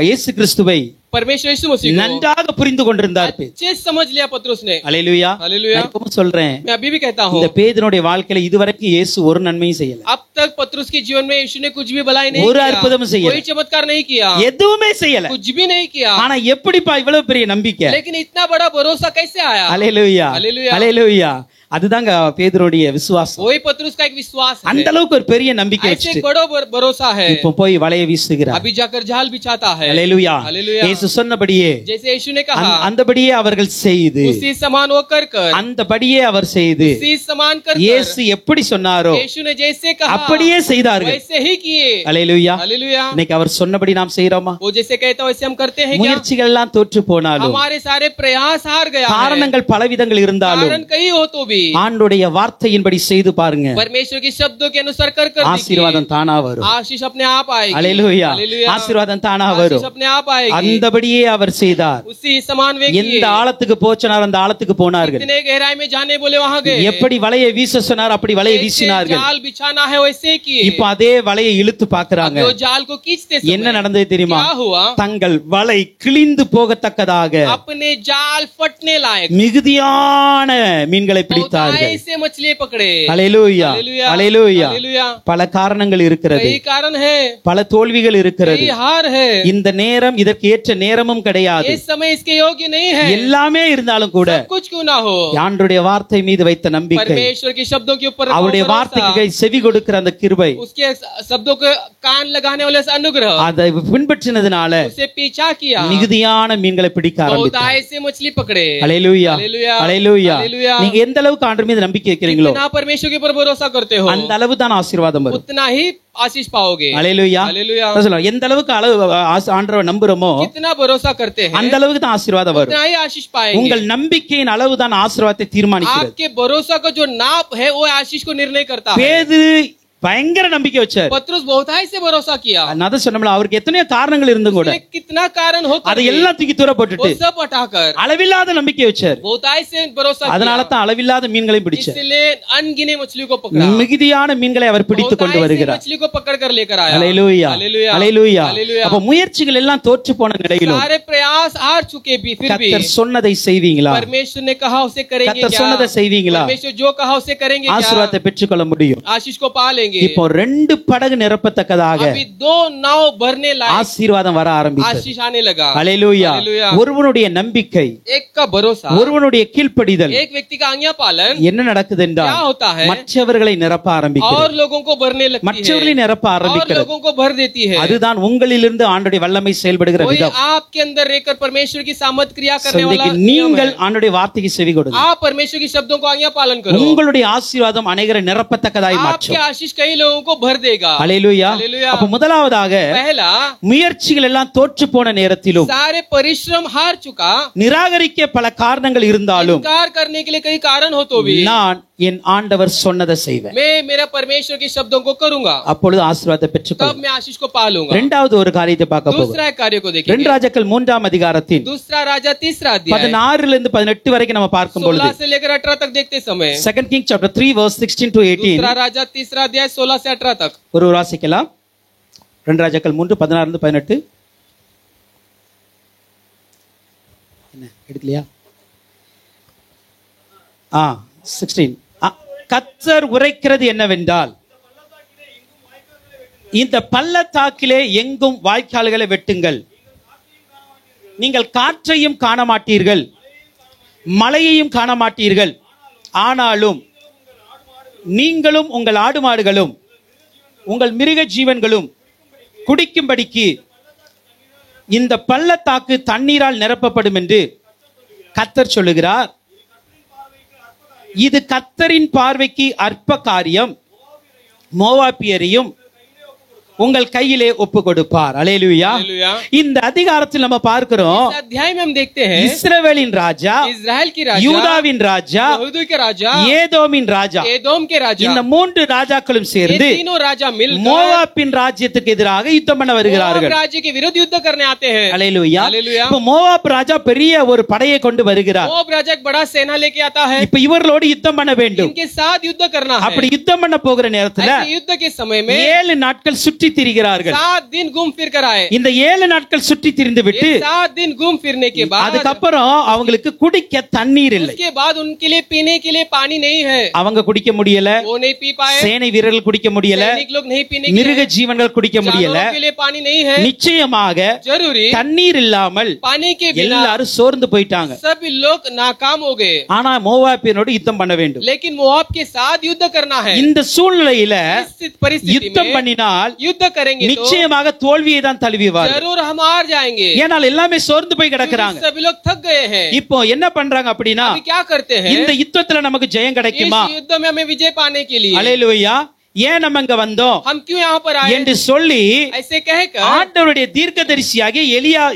இயேசு கிறிஸ்துவை परमेश्वर यीशु मसीह को நன்றாக புரிந்து கொண்டிருந்தார். अच्छे समझ लिया पतरुस ने। அல்லேலூயா. हालेलुया। நான் இப்பவும் சொல்றேன், मैं अभी भी कहता हूँ இந்த பேதுருடைய வாழ்க்கையில இதுவரைக்கும் இயேசு ஒரு நன்மையும் செய்யல, अब तक पतरुस के जीवन में यीशु ने कुछ भी भलाई नहीं ஒரு किया, அற்புதமும் செய்யல, कोई चमत्कार नहीं किया, எதுவுமே செய்யல. कुछ भी नहीं किया। ஆனா எப்படிப்பா இவ்வளவு பெரிய நம்பிக்கை? लेकिन इतना बड़ा भरोसा कैसे आया? அல்லேலூயா. அல்லேலூயா. அல்லேலூயா. அதுதாங்க பேதுருடைய விசுவாசம். वही पतरुस का एक विश्वास है। அந்த அளவுக்கு ஒரு பெரிய நம்பிக்கை ऐसे வச்சுட்டு बड़ा भरोसा है। இப்போ போய் வலையை வீசுகிறார். अभी जाकर जाल बिछाता है। அல்லேலூயா. हालेलुया। இயேசு சொன்னபடியே जैसे यीशु ने कहा அந்தபடியே அவர்கள் செய்து, उसी समान वो कर कर, அந்தபடியே அவர் செய்து, उसी समान कर இயேசு எப்படி சொன்னாரோ यीशु ने जैसे कहा அப்படியே செய்தார்கள். वैसे ही किए। அல்லேலூயா. हालेलुया। இன்னைக்கு அவர் சொன்னபடி நாம் செய்றோமா? वो जैसे कहता वैसे हम करते हैं क्या? முயற்சிகள் எல்லாம் தோற்று போனாலும், हमारे सारे प्रयास हार गया है। காரணங்கள் பலவிதங்கள் இருந்தாலும், कारण कहीं हो तो भी ஆண்டவருடைய வார்த்தையின்படி செய்து பாருங்க, परमेश्वर के शब्दों के अनुसार कर कर ஆசீர்வாதம் தானா வரும். देखिए। आशीष अपने आप आएगी। அல்லேலூயா. हालेलुया। ஆசீர்வாதம் தானா आशीष வரும். अपने आप आएगी। அந்தபடியே அவர் செய்தார். उसी समान वे எந்த किए। ஆழத்துக்கு போச்சனார் அந்த ஆழத்துக்கு போனார்கள். कितने गहराई में जाने बोले वहां गए। எப்படி வலையை வீச சொன்னார் அப்படி வலையை जैसे வீசினார்கள். जाल बिछाना है वैसे ही किए। இப்ப அதே வலையை இழுத்து பாக்குறாங்க. अब जो जाल को खींचते என்ன समय நடந்தது தெரியுமா? क्या हुआ? தங்கள் வலை கிழிந்து போகத்தக்கதாக अपने जाल फटने लायक மிகுதியான மீன்களை बहुत பிடித்தார்கள். பிடித்தார்கள் ऐसे मछली पकड़े। அல்லேலூயா हालेलुया, அல்லேலூயா हालेलुया। பல காரணங்கள் இருக்கிறது कई कारण है, பல தோல்விகள் இருக்கிறது कई हार है, இந்த நேரம் இதற்கு ஏற்ற நேரமும் கிடையாது ये समय इसके योग्य नहीं है। எல்லாமே இருந்தாலும் கூட कुछ क्यों ना हो, ஆண்டவருடைய வார்த்தை மீது வைத்த நம்பிக்கை परमेश्वर के शब्दों के ऊपर அவருடைய भरोसा, வார்த்தைக்கு செவி கொடுக்கிற அந்த கிருபை उसके शब्दों को कान लगाने वाले से अनुग्रह, அதை பின்பற்றினதுனால उसे पीछा किया, மிகுதியான மீன்களை பிடிக்க बहुत ஆரம்பித்தார் ऐसे मछली पकड़े। அல்லேலூயா हालेलुया, அல்லேலூயா हालेलुया। நீங்க எந்த அளவுக்கு ஆண்டவர் மீது நம்பிக்கை வைக்கிறீங்களோ जितना परमेश्वर के ऊपर भरोसा करते हो, அந்த அளவு தான் ஆசீர்வாதம் வரும் उतना ही आशीष पाओगे। அல்லேலூயா हालेलुया। நான் சொல்லுவேன், எந்த அளவுக்கு ஆண்டவரை நம்புறோமோ कितना भरोसा करते हैं, அந்த அளவுக்கு தான் ஆசீர்வாதம் வரும் उतना ही आशीष पाएंगे। உங்கள் நம்பிக்கையின் அளவு தான் ஆசீர்வாதத்தை தீர்மானிக்கிறது आपके भरोसा का जो नाप है वो आशीष को निर्णय करता है। பேதுரு பயங்கர நம்பிக்கை வச்சார் पत्रुस बहुत से भरोसा किया, நான் தான் சொன்னோம்ல அவருக்கு எத்தனையோ காரணங்கள் இருந்தும் கூட उसने कितना कारण होकर அதை भी எல்லாம் தூக்கி தூர वो போட்டுட்டு सब हटाकर அளவில்லாத நம்பிக்கை வச்சார் बहुत से भरोसा அதனால किया, தான் அளவில்லாத மீன்களையும் பிடிச்சார் इसलिए अनगिने मछलियों को पकड़ा, மிகுதியான மீன்களை அவர் பிடித்துக் கொண்டு बहुत ऐसी வருகிறார் मछली को पकड़ कर लेकर आया। அல்லேலூயா हालेलुया, அல்லேலூயா हालेलुया। அப்ப முயற்சிகள் எல்லாம் தோற்று போன நிலையிலும் सारे प्रयास हार चुके भी फिर भी கர்த்தர் சொன்னதை செய்வீங்களா परमेश्वर ने कहा उसे करेंगे கர்த்தர் क्या, சொன்னதை செய்வீங்களா परमेश्वर जो कहा उसे करेंगे क्या, ஆசீர்வாதத்தை பெற்றுக்கொள்ள முடியும் आशीष को पा लेंगे। இப்போ 2 படகு நிரப்பத்தக்கதாக अभी 2 नाव भरने लायक ஆசீர்வாதம் வர ஆரம்பித்தது आशीष आने लगा। அல்லேலூயா हालेलुया। ஒருவனுடைய நம்பிக்கை एक का भरोसा, ஒருவனுடைய கீழ்ப்படிதல் एक व्यक्ति का आज्ञा पालन என்ன நடக்குது क्या என்றால் होता है, மற்றவர்களை நிரப்ப ஆரம்பிக்கிறது और लोगों को भरने लगती மற்றவர்களை है, நிரப்ப और ஆரம்பிக்கிறது लोगों को भर देती है। அதுதான் உங்களிலிருந்து ஆண்டவருடைய வல்லமை செயல்படுகிற वही விதம் आपके अंदर रहकर परमेश्वर की सामर्थ क्रिया So, करने वाला இன்னைக்கு नियम நீங்கள் है। ஆண்டவருடைய வார்த்தைக்கு செவி கொடுங்க आप परमेश्वर की शब्दों को आज्ञा पालन करो, உங்களுடைய ஆசீர்வாதம் அநேகரை நிரப்பத்தக்கதாய் आपके மாற்றும் आशीष कई लोगों को भर देगा। அல்லேலூயா हालेलुया। அப்ப முதலாவதாக पहला, முயற்சிகள் எல்லாம் தோற்று போன நேரத்திலும் सारे परिश्रम हार चुका, நிராகரிக்க பல காரணங்கள் இருந்தாலும் इनकार करने के लिए कई कारण हो तो भी நான் என் ஆண்டவர் சொன்னதை செய்வேன் मैं मेरा परमेश्वर के शब्दों को करूंगा, அப்பொழுது ஆசீர்வாதத்தை तब பெற்றுக்கொள்ளும் मैं आशीष को पा लूंगा। இரண்டாவது ஒரு காரியத்தை பார்க்க போகிறோம் दूसरा एक कार्य को 2 देखेंगे, ராஜாக்கள் 3ஆம் அதிகாரத்தின் दूसरा राजा 3 अध्याय 16 இருந்து 18 வரைக்கும் நம்ம பார்க்கும் பொழுது 16 से लेकर 18 तक देखते समय, 2 Kings chapter 3 verse 16 to 18 दूसरा राजा 3 अध्याय 16 से 18 तक। ஒரு வாசிக்கலாம் 2 ராஜாக்கள் 3 16 இருந்து 18 என்ன எடுக்கலையா 16 கர்த்தர் உரைக்கிறது என்னவென்றால் இந்த பள்ளத்தாக்கிலே எங்கும் வாய்க்கால்களை வெட்டுங்கள், நீங்கள் காற்றையும் காண மாட்டீர்கள், மழையையும் காண மாட்டீர்கள், ஆனாலும் நீங்களும் உங்கள் ஆடு மாடுகளும் உங்கள் மிருக ஜீவன்களும் குடிக்கும்படிக்கு இந்த பள்ளத்தாக்கு தண்ணீரால் நிரப்பப்படும் என்று கர்த்தர் சொல்லுகிறார். இது கர்த்தரின் பார்வைக்கு அற்ப காரியம், மோவாபியரையும் உங்கள் கையிலே ஒப்பு கொடுப்பார். அல்லேலூயா. हालेलुया। இந்த அதிகாரத்தில் நம்ம பார்க்கிறோம் इस अध्याय में हम देखते हैं இஸ்ரவேலின் ராஜா, इजराइल की राजा, யூதாவின் ராஜா, यहूदा के राजा, ஏதோமின் ராஜா, एदोम के राजा, இந்த 3 ராஜாக்களும் ये சேர்ந்து तीनों राजा मिलकर மோவாபின் ராஜ்யத்துக்கு எதிராக யுத்தம் பண்ண வருகிறார்கள். मोआब राज्य के विरुद्ध युद्ध करने आते हैं। அல்லேலூயா. हालेलुया। இப்ப மோவாப் ராஜா பெரிய ஒரு படையை கொண்டு வருகிறார். मोआब राजा एक बड़ा सेना लेके आता है, இப்ப இவர்களோடு யுத்தம் பண்ண வேண்டும். इनके साथ युद्ध करना है। அப்படி யுத்தம் பண்ண போகிற நேரத்துல ऐसे युद्ध के समय में 7 நாட்கள் சுற்றி திரிகிறார்கள். 7 दिन घूम फिर कर आए। இந்த 7 நாட்கள் சுற்றி திரிந்து விட்டு ये 7 दिन घूम फिरने के बाद அதுக்கப்புறம் அவங்களுக்கு குடிக்க தண்ணீர் இல்லை. उसके बाद उनके लिए पीने के लिए पानी नहीं है, அவங்க குடிக்க முடியல, वो नहीं पी पाए, சேனை வீரர்கள் குடிக்க முடியல, सैनिक लोग नहीं पीने के மிருக लिए, ஜீவன்கள் குடிக்க முடியல. जानवरों के लिए पानी नहीं है। நிச்சயமாக जरूरी தண்ணீர் இல்லாமல் पानी के बिना எல்லாரும் சோர்ந்து போயிட்டாங்க. सभी लोग नाकाम हो गए, ஆனா மோவாபியனோடு யுத்தம் பண்ண வேண்டும். लेकिन मोआब के साथ युद्ध करना है। இந்த சூழ்நிலையில इस परिस्थिति யுத்தம் में பண்ணினால் युद्ध करेंगे तो நிச்சயமாக தோல்வியை தான் தழுவிவார். जरूर हम हार जाएंगे, ஏனால் எல்லாமே சோர்ந்து போய் क्योंकि கிடக்குறாங்க. सभी लोग थक गए हैं। இப்போ என்ன பண்றாங்க அப்படின்னா, अभी क्या करते हैं, இந்த யுத்தத்துல நமக்கு ஜெயம் கிடைக்குமா, इस युद्ध में हमें विजय पाने के लिए அல்லேலூயா, ஏன் நம்ம இங்க வந்தோம் हम क्यों यहाँ पर आए, என்று சொல்லி ऐसे कहकर ஆண்டவருடைய தீர்க்கதரிசியாகிய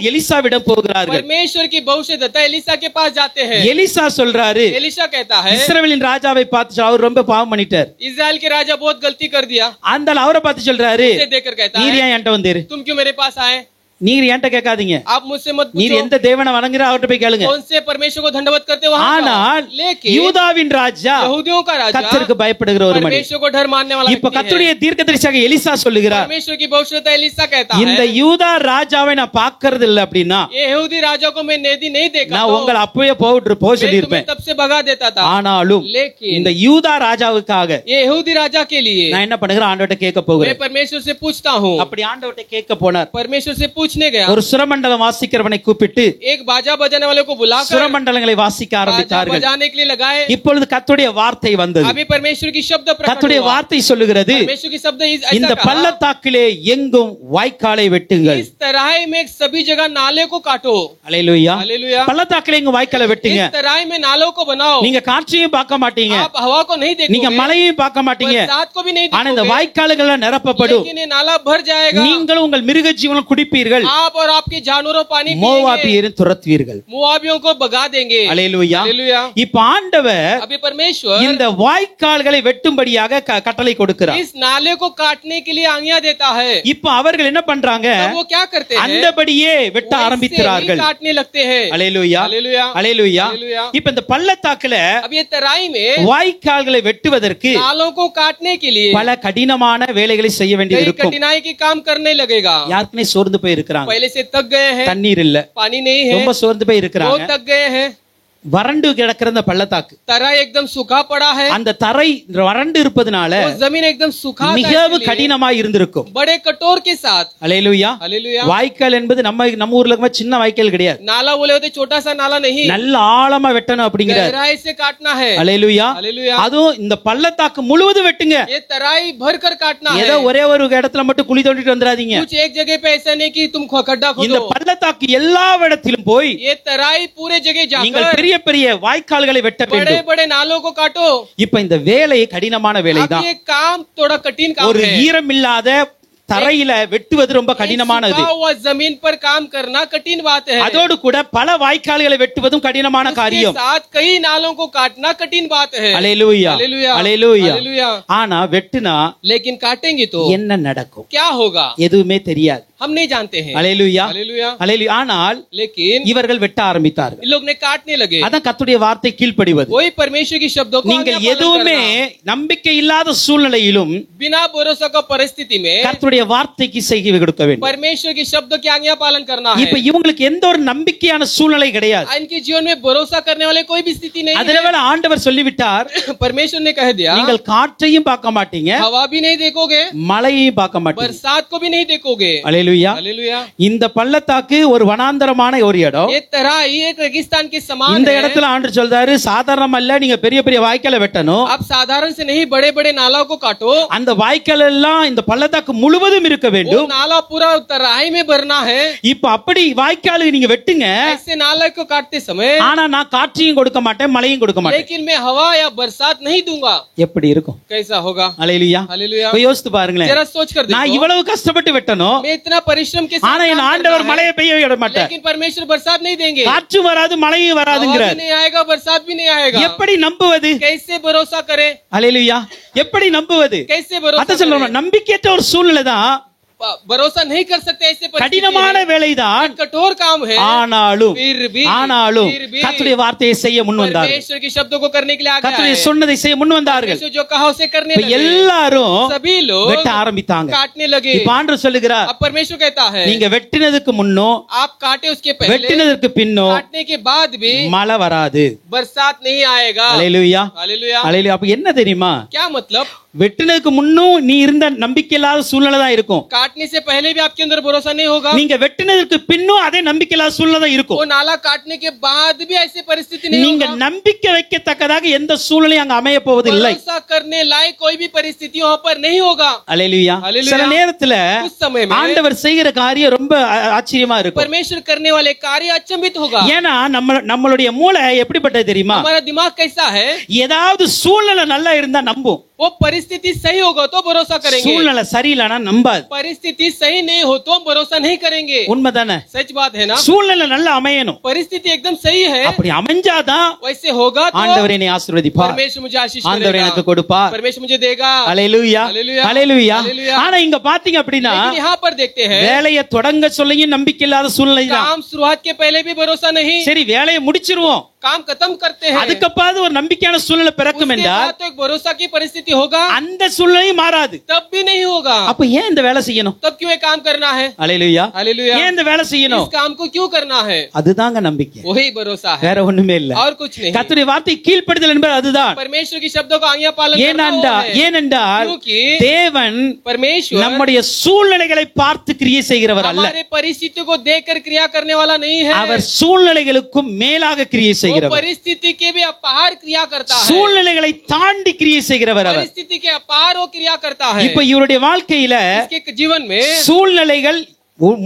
எலிசாவிடம் போகிறார்கள். परमेश्वर की भविष्यद्वक्ता एलिसा के पास जाते हैं। எலிசா சொல்றாரு, एलिसा कहता है இஸ்ரவேலின் ராஜாவை பார்த்து அவர் ரொம்ப பாவம் பண்ணிட்டார். इजराइल के राजा बहुत गलती कर दिया। அந்த அவரை பார்த்து சொல்றாரு, उसे देखकर कहता நீர் है ஏன் என்கிட்ட வந்தீரு, तुम क्यों मेरे पास आए, நீர் என்கிட்ட கேட்காதீங்க, आप मुझसे मत நீர் पूछो எந்த தேவனை வணங்குற அவர்கிட்ட போய் கேளுங்க. कौन से परमेश्वर को दंडवत करते वहां ஆனால் जाओ। लेकिन யூதாவின் ராஜா यहूदियों का राजा கர்த்தருக்கு பயப்படுகிற ஒரு மனிதன். परमेश्वर को डर मानने वाला இப்ப व्यक्ति है। கர்த்தருடைய தீர்க்கதரிசியாக எலிசா சொல்லுகிறார், परमेश्वर की भविष्यता एलीशा कहता இந்த है யூதா ராஜாவை நான் பார்க்கறது இல்ல அப்படின்னா ये यहूदी राजा को मैं नेदी नहीं देखा நான் तो உங்களை அப்பவே போக मैं तुम्हें சொல்லியிருப்பேன். तब से भगा देता था। ஆனாலும் लेकिन இந்த யூதா ராஜாவுக்காக ये यहूदी राजा के लिए நான் என்ன பண்ணுகிறேன், ஆண்டவர்ட்ட கேட்க मैं போகிறேன். परमेश्वर से पूछता हूँ। அப்படி ஆண்டவர்ட்ட கேட்க போனார். परमेश्वर से पूछने गया, ஒரு சுரமண்டலம் வாசிக்கிறவனை கூப்பிட்டு एक बाजा बजाने वाले को बुलाकर சுரமண்டலங்களை வாசிக்க बाजा ஆரம்பித்தார்கள். बजाने के लिए लगाए। இப்பொழுது கர்த்தருடைய வார்த்தை வந்தது. अभी परमेश्वर की शब्द प्रकट கர்த்தருடைய हुआ। வார்த்தை சொல்லுகிறது, परमेश्वर की शब्द இந்த ऐसा कहा, பள்ளத்தாக்கிலே எங்கும் வாய்க்காலை வெட்டுங்கள். इस तराई में सभी जगह नाले को काटो। அல்லேலூயா. हालेलुया। பள்ளத்தாக்கிலே எங்கும் வாய்க்காலை வெட்டுங்க. इस तराई में नालों को बनाओ। நீங்க காற்றையும் பார்க்க மாட்டீங்க, आप हवा को नहीं நீங்க देखोगे, மழையையும் பார்க்க மாட்டீங்க, बरसात को भी नहीं ஆனா இந்த देखोगे, வாய்க்கால்கள் நிரப்பப்படும். लेकिन ये नाला भर जाएगा। நீங்களும் உங்கள் மிருக ஜீவனும் குடிப்பீர்கள், आप और आपके जानवरों पानी पिएंगे, மோவாபியரும் துரத்துவீர்கள். मोआबियों को भगा देंगे। அல்லேலூயா. हालेलुया। இப்ப ஆண்டவர் अभी परमेश्वर இந்த வாய்க்கால்களை வெட்டும்படியாக கட்டளை கொடுக்கிறார். इस नाले को काटने के लिए आज्ञा देता है। இப்ப அவர்கள் என்ன பண்றாங்க, तब वो क्या करते हैं, அந்தபடியே வெட்ட वैसे ही ஆரம்பிக்கிறார்கள். काटने लगते हैं। அல்லேலூயா. हालेलुया। அல்லேலூயா. हालेलुया। இப்ப இந்த பள்ளத்தாக்குல अब ये तराई में வாய்க்கால்களை வெட்டுவதற்கு नालों को काटने के लिए பல கடினமான வேலைகளை செய்ய வேண்டியது कई இருக்கும். कठिनाई की काम करने लगेगा। யாருக்குமே சோர்ந்து போய் இருக்கிறாங்க, पहले से थक गए हैं, தண்ணீர் இல்ல, पानी नहीं है, ரொம்ப சோர்ந்து போய் बहुत இருக்கிறாங்க. थक गए हैं, வறண்டு கிடக்கிற இந்த பள்ளத்தாக்கு, तराई एकदम सूखा पड़ा है, அந்த தரை வறண்டு இருப்பதனால वो जमीन एकदम सूखा था, மிகவும் इसलिए கடினமாய் இருந்திருக்கும். बड़े कठोर के साथ। அல்லேலூயா. हालेलुया। வாய்க்கால் என்பது நம்ம ஊர்ல இருக்கிற சின்ன வாய்க்கால் கிடையாது, नाला बोले होते छोटा सा नाला नहीं, நல்ல ஆழமா வெட்டணும் அப்படிங்கிறார். गहराई से काटना है। அல்லேலூயா. हालेलुया। அதுவும் இந்த பள்ளத்தாக்கு முழுவதும் வெட்டுங்க. ये तराई भर कर काटना है। ஏதோ ஒரே ஒரு இடத்துல மட்டும் குழி தோண்டிட்டு வந்துடாதீங்க. कुछ एक जगह पे ऐसा नहीं कि तुम खड्डा இந்த खोदो। பள்ளத்தாக்கு எல்லா இடத்திலும் போய் ये तराई पूरे जगह நீங்கள் जाकर பெரிய பெரிய வாய்க்கால்களை வெட்ட बड़े வேண்டும். बड़े नालों को काटो। இப்ப இந்த வேலை கடினமான अब வேலைதான். ये काम थोड़ा कठिन काम ஒரு है। ஈரமில்லாத தரையில வெட்டுவது ரொம்ப கடினமானது. सूखा हुआ जमीन पर काम करना कठिन बात है। அதோடு கூட பல வாய்க்கால்களை வெட்டுவதும் கடினமான उसके காரியம். साथ कई नालों को काटना कठिन बात है। அல்லேலூயா. हालेलुया। அல்லேலூயா. हालेलुया। ஆனா வெட்டுனா लेकिन काटेंगे तो என்ன நடக்கும் क्या होगा எதுவுமே தெரியாது. हम नहीं जानते हैं। அல்லேலூயா. हालेलुया। அல்லேலூயா. ஆனால் लेकिन இவர்கள் வெட்ட ஆரம்பித்தார்கள். इन लोग ने काटने लगे। அதான் கர்த்தருடைய வார்த்தை கீழ்ப்படிவது. वही परमेश्वर की शब्दों को நீங்கள் आज्ञा पालन எதுவுமே करना। நம்பிக்கை இல்லாத சூழ்நிலையிலும் बिना भरोसा का परिस्थिति में கர்த்தருடைய வார்த்தைக்கு செய்கை கொடுக்க வேண்டும். परमेश्वर की शब्द की आज्ञा पालन करना है। இப்ப இவங்களுக்கு எந்த ஒரு நம்பிக்கையான சூழ்நிலை கிடையாது. इनके जीवन में भरोसा करने वाले कोई भी स्थिति नहीं है। அதனால ஆண்டவர் சொல்லிவிட்டார், परमेश्वर ने कह दिया நீங்கள் காற்றையும் பார்க்க மாட்டீங்க, हवा भी नहीं देखोगे, மழையையும் பார்க்க மாட்டீங்க. बरसात को भी नहीं देखोगे। அல்லேலூயா. हालेलुया। இந்த பள்ளத்தாக்கு ஒரு வனாந்தரமான ஒரு இடம். ये तराई एक रेगिस्तान के समान இந்த है। இடத்துல ஆண்டவர் சொல்றாரு, சாதாரணம் அல்ல, நீங்க பெரிய பெரிய வாய்க்காலை வெட்டணும். आप साधारण से नहीं बड़े बड़े नालों को काटो। அந்த வாய்க்கால் எல்லாம் இந்த பள்ளத்தாக்கு முழுவதும் இருக்க वो வேண்டும். नाला पूरा तराई में भरना है। இப்ப அப்படி வாய்க்காலுக்கு நீங்க வெட்டுங்க, ऐसे नाला को काटते समय ஆனா நான் காற்றையும் கொடுக்க மாட்டேன், மழையும் கொடுக்க மாட்டேன். लेकिन मैं हवा या बरसात नहीं दूंगा। எப்படி இருக்கும்? कैसा होगा? அல்லேலூயா. हालेलुया। போய் யோசித்து பாருங்களேன். जरा सोच कर நான் देखो, இவ்வளவு கஷ்டப்பட்டு வெட்டணும், मैं इतना परिश्रम के साथ ஆனா என் काम ஆண்டவர் करना है, மழையை பெய்ய விட மாட்டார். लेकिन परमेश्वर बरसात नहीं देंगे। காற்றும் வராது, மழையும் हवा வராதுங்கிறார். भी नहीं आएगा, बरसात भी नहीं आएगा। எப்படி நம்புவது? कैसे भरोसा करे? அல்லேலூயா. எப்படி நம்புவது? कैसे भरोसा அத சொல்றோம், करे? நம்பிக்கையற்ற ஒரு சூழ்நிலை தான், भरोसा नहीं कर सकते ऐसे परिस्थिति கடினமான है, வேலைதான். कठोर काम है। ஆனாலும் फिर भी கர்த்தருடைய வார்த்தையை செய்ய முன் வந்தார்கள். परमेश्वर की शब्दों को करने के लिए आगे கர்த்தருடைய आए। சொன்னதை செய்ய முன் வந்தார்கள். परमेश्वर जो कहा उसे करने இப்ப लगे। எல்லாரும் सभी लोग வெட்ட ஆரம்பித்தாங்க. काटने लगे। இப்ப ஆண்டவர் சொல்லுகிறார், अब परमेश्वर कहता है நீங்க வெட்டினதுக்கு முன்னோ आप काटे उसके पहले, வெட்டினதற்கு பின்னோ काटने के बाद भी மழை வராது. बरसात नहीं आएगा। அல்லேலூயா. हालेलुया। அல்லேலூயா. அப்ப என்ன தெரியுமா, क्या मतलब? வெட்டினதுக்கு முன்னும் நீ இருந்த நம்பிக்கை இல்லாத சூழ்நிலை தான் இருக்கும். काटने से पहले भी आपके अंदर भरोसा नहीं होगा। நீங்க வெட்டினதுக்கு பின்னும் அதே நம்பிக்கை இல்லாத சூழ்நிலை தான் இருக்கும். वो नाला काटने के बाद भी ऐसी परिस्थिति नहीं நீங்க होगा। நம்பிக்கை வைக்கத்தக்கதாக எந்த சூழ்நிலையும் அங்க அமைய போவதில்லை. भरोसा करने लायक कोई भी परिस्थिति वहाँ पर नहीं होगा। அல்லேலூயா. அல்லேலூயா. சில நேரத்துல उस समय में ஆண்டவர் செய்கிற காரியம் ரொம்ப ஆச்சரியமா இருக்கும். परमेश्वर करने वाले कार्य अचंभित होगा। ஏன்னா நம்மளுடைய மூளை எப்படிப்பட்டது தெரியுமா, हमारा दिमाग कैसा है? ஏதாவது சூழ்நிலை நல்லா இருந்தா நம்பும். वो परिस्थिति सही होगा तो भरोसा करेंगे, சூழ்நிலை சரியில்லைனா நம்பாது. परिस्थिति सही नहीं हो तो हम भरोसा नहीं करेंगे। உண்மைதானே? सच बात है ना? சூழ்நிலை நல்லா அமையணும். परिस्थिति एकदम सही है, அப்படி அமைஞ்சாதான் वैसे होगा तो ஆண்டவர் என்னை ஆசீர்வதிப்பார், परमेश्वर मुझे आशीष ஆண்டவர் करेगा, எனக்கு கொடுப்பார். परमेश्वर मुझे देगा। ஹalleluya, हालेलुया, ஹalleluya. हालेलुया। ஆனா இங்க பாத்தீங்க அப்படின்னா लेकिन यहाँ पर देखते हैं வேலையை தொடங்க சொல்லியும் நம்பிக்கை இல்லாத சூழ்நிலை தான். काम शुरुआत के पहले भी भरोसा नहीं, சரி வேலையை முடிச்சிருவோம், काम खत्म करते हैं, அதுக்கப்பாவது ஒரு நம்பிக்கையான சூழ்நிலை பிறக்கும் उसके என்றால் बाद तो एक भरोसा की परिस्थिति होगा, அந்த சூழ்நிலையும் மாறாது. तब भी नहीं होगा। அப்ப ஏன் இந்த வேலை செய்யணும்? तब क्यों ये काम करना है? ஹalleluya, हालेलुया। ஏன் இந்த வேலை செய்யணும்? इस काम को क्यों करना है? அதுதாங்க நம்பிக்கை, वही भरोसा है, வேற ஒண்ணுமே இல்ல. और कुछ नहीं। கர்த்தருடைய வார்த்தை கீழ்ப்படுதல் என்பது அதுதான். परमेश्वर की शब्दों का आज्ञा पालन करना वो है। ஏனென்றால் क्योंकि தேவன் परमेश्वर நம்முடைய சூழ்நிலைகளை பார்த்து கிரியை செய்கிறவர் அல்ல, हमारे परिस्थितियों को देखकर क्रिया करने वाला नहीं है, அவர் சூழ்நிலைகளுக்கும் மேலாக கிரியை वो செய்கிறவர், परिस्थिति के भी अपार क्रिया करता है, சூழ்நிலைகளை தாண்டி கிரியை செய்கிறவர் அவர். परिस्थिति के अपार वो क्रिया करता है। இப்ப இவருடைய வாழ்க்கையில इसके जीवन में சூழ்நிலைகள்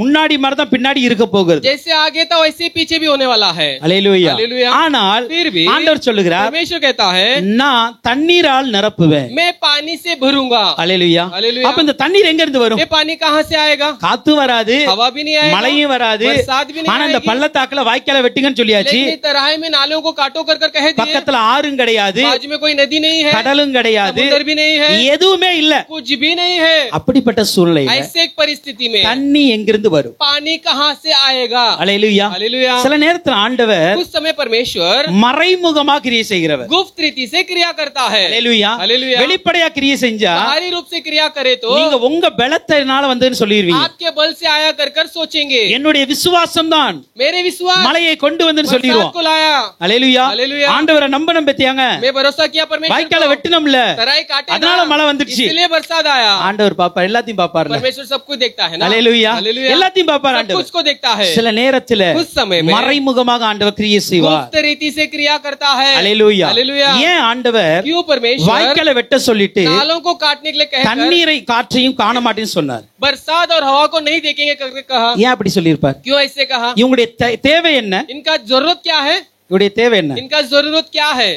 முன்னாடி மாதிரி தான் பின்னாடி இருக்க போகிறது. जैसे आगे था वैसे पीछे भी होने वाला है। ஹalleluya. हालेलुया। ஆனால் फिर भी ஆண்டவர் சொல்லுகிறார், परमेश्वर कहता है நான் தண்ணீரால் நிரப்புவேன். मैं पानी से भरूंगा। ஹalleluya. हालेलुया। அப்ப இந்த தண்ணீர் எங்க இருந்து வரும்? ये पानी कहाँ से आएगा? காத்து வராது, हवा भी नहीं आएगा, மழையும் வராது. बरसात भी नहीं ஆனா இந்த आएगी। பள்ளத்தாக்குல வாய்க்கால வெட்டுங்கன்னு சொல்லியாச்சு. लेकिन तराई में नालों को काटो कर कह दिए, பக்கத்துல ஆறும் கிடையாது, बाजू में कोई नदी नहीं है, கடலும் கிடையாது, समुद्र भी नहीं है, எதுவுமே இல்ல. कुछ भी नहीं है। அப்படிப்பட்ட சூழ்நிலையில ऐसे एक परिस्थिति में தண்ணி எங்கிருந்து வரும்? पानी कहाँ से आएगा? ஹalleluya. हालेलुया। சில நேரத்துல ஆண்டவர் उस समय परमेश्वर மறைமுகமா கிரியை செய்கிறவர். गुप्त रीति से क्रिया करता है। ஹalleluya. हालेलुया। வெளிப்படையா கிரியை செஞ்சா बाहरी रूप से क्रिया करे तो நீங்க உங்க பலத்தினால வந்தேன்னு சொல்லிடுவீங்க. आपके बल से आया कर सोचेंगे, என்னுடைய விசுவாசம் தான் मेरे विश्वास மலையை கொண்டு வந்துன்னு बरसात சொல்லிடுவோம். को लाया। ஹalleluya. हालेलुया। ஆண்டவரை நம்ப பத்தியாங்க, मैं भरोसा किया परमेश्वर வாய்க்கால को, வெட்டணும்ல, तराई काटे ना, அதனால மழை வந்துடுச்சு. इसलिए बरसात आया। ஆண்டவர் பாப்பார், எல்லாத்தையும் பாப்பார்ல. परमेश्वर सब कुछ देखता है ना? ஹalleluya. हालेलुया। எல்லாத்தையும் பாப்பார் सब ஆண்டவர். कुछ को देखता है। சில நேரத்துல उस समय में மறைமுகமாக ஆண்டவர் கிரியை செய்வார். गुप्त रीति से क्रिया करता है। ஹalleluya. हालेलुया। ஏன் ஆண்டவர் क्यों परमेश्वर வாய்க்கால வெட்ட சொல்லிட்டு नालों को काटने के लिए कहकर தண்ணீரை காற்றையும் காண மாட்டேன்னு சொன்னார்? बरसात और हवा को नहीं देखेंगे करके कहा? ஏன் அப்படி சொல்லியிருப்பார்? क्यों ऐसे कहा? இவங்களுடைய தேவை என்ன? इनका जरूरत क्या है? இவருடைய தேவை என்ன? इनका जरूरत क्या है?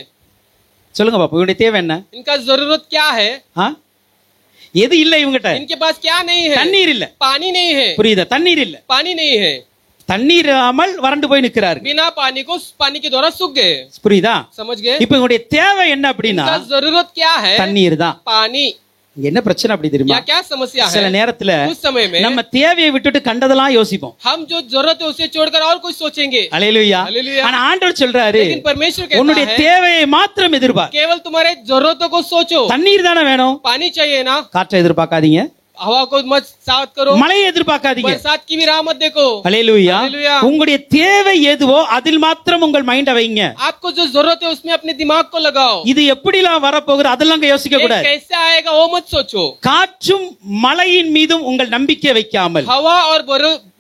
சொல்லுங்க பாப்பா, இவருடைய தேவை என்ன? इनका जरूरत क्या है? ஆ? எது இல்ல இவங்கிட்ட? इनके पास क्या नहीं है? தண்ணீர் இல்ல. पानी नहीं है। புரியுதா? தண்ணீர் இல்ல. पानी नहीं है। தண்ணீர் இல்லாமல் வறண்டு போய் நிக்கிறாரு. बिना पानी को पानी के द्वारा सूख गए। புரியுதா? समझ गए? இப்ப இவங்களுடைய தேவை என்ன அப்படின்னா इनका जरूरत क्या है? தண்ணீர் தான். पानी। இங்க என்ன பிரச்சனை அப்படி தெரியுமா? या क्या समस्या சில है? நேரத்துல उस समय में நம்ம தேவையை விட்டுட்டு கண்டதெல்லாம் யோசிப்போம். हम जो जरूरत है उसे छोड़कर और कुछ सोचेंगे। ஹalleluya. हालेलुया। ஆனா ஆண்டவர் சொல்றாரு, लेकिन परमेश्वर कहता உன்னுடைய है தேவையை மாத்திரம் எதிர்பார். केवल तुम्हारे जरूरतों को सोचो। தண்ணீர் தானே வேணும்? पानी चाहिए ना? காற்றை எதிர்பார்க்காதீங்க, हवा को मत साथ करो, மழையை எதிர்பார்க்காதீங்க. बरसात की भी राह मत देखो। ஹalleluya. हालेलुया। உங்களுடைய தேவை எதுவோ அதில் மாத்திரம் உங்கள் மைண்ட வைங்க. आपको जो जरूरत है उसमें अपने दिमाग को लगाओ। இது எப்படிலாம் வரப்போகுது அதெல்லாம் யோசிக்க ये கூடாது. कैसे आएगा वो मत सोचो। காற்றும் மழையின் மீதும் உங்கள் நம்பிக்கை வைக்காமல், हवा और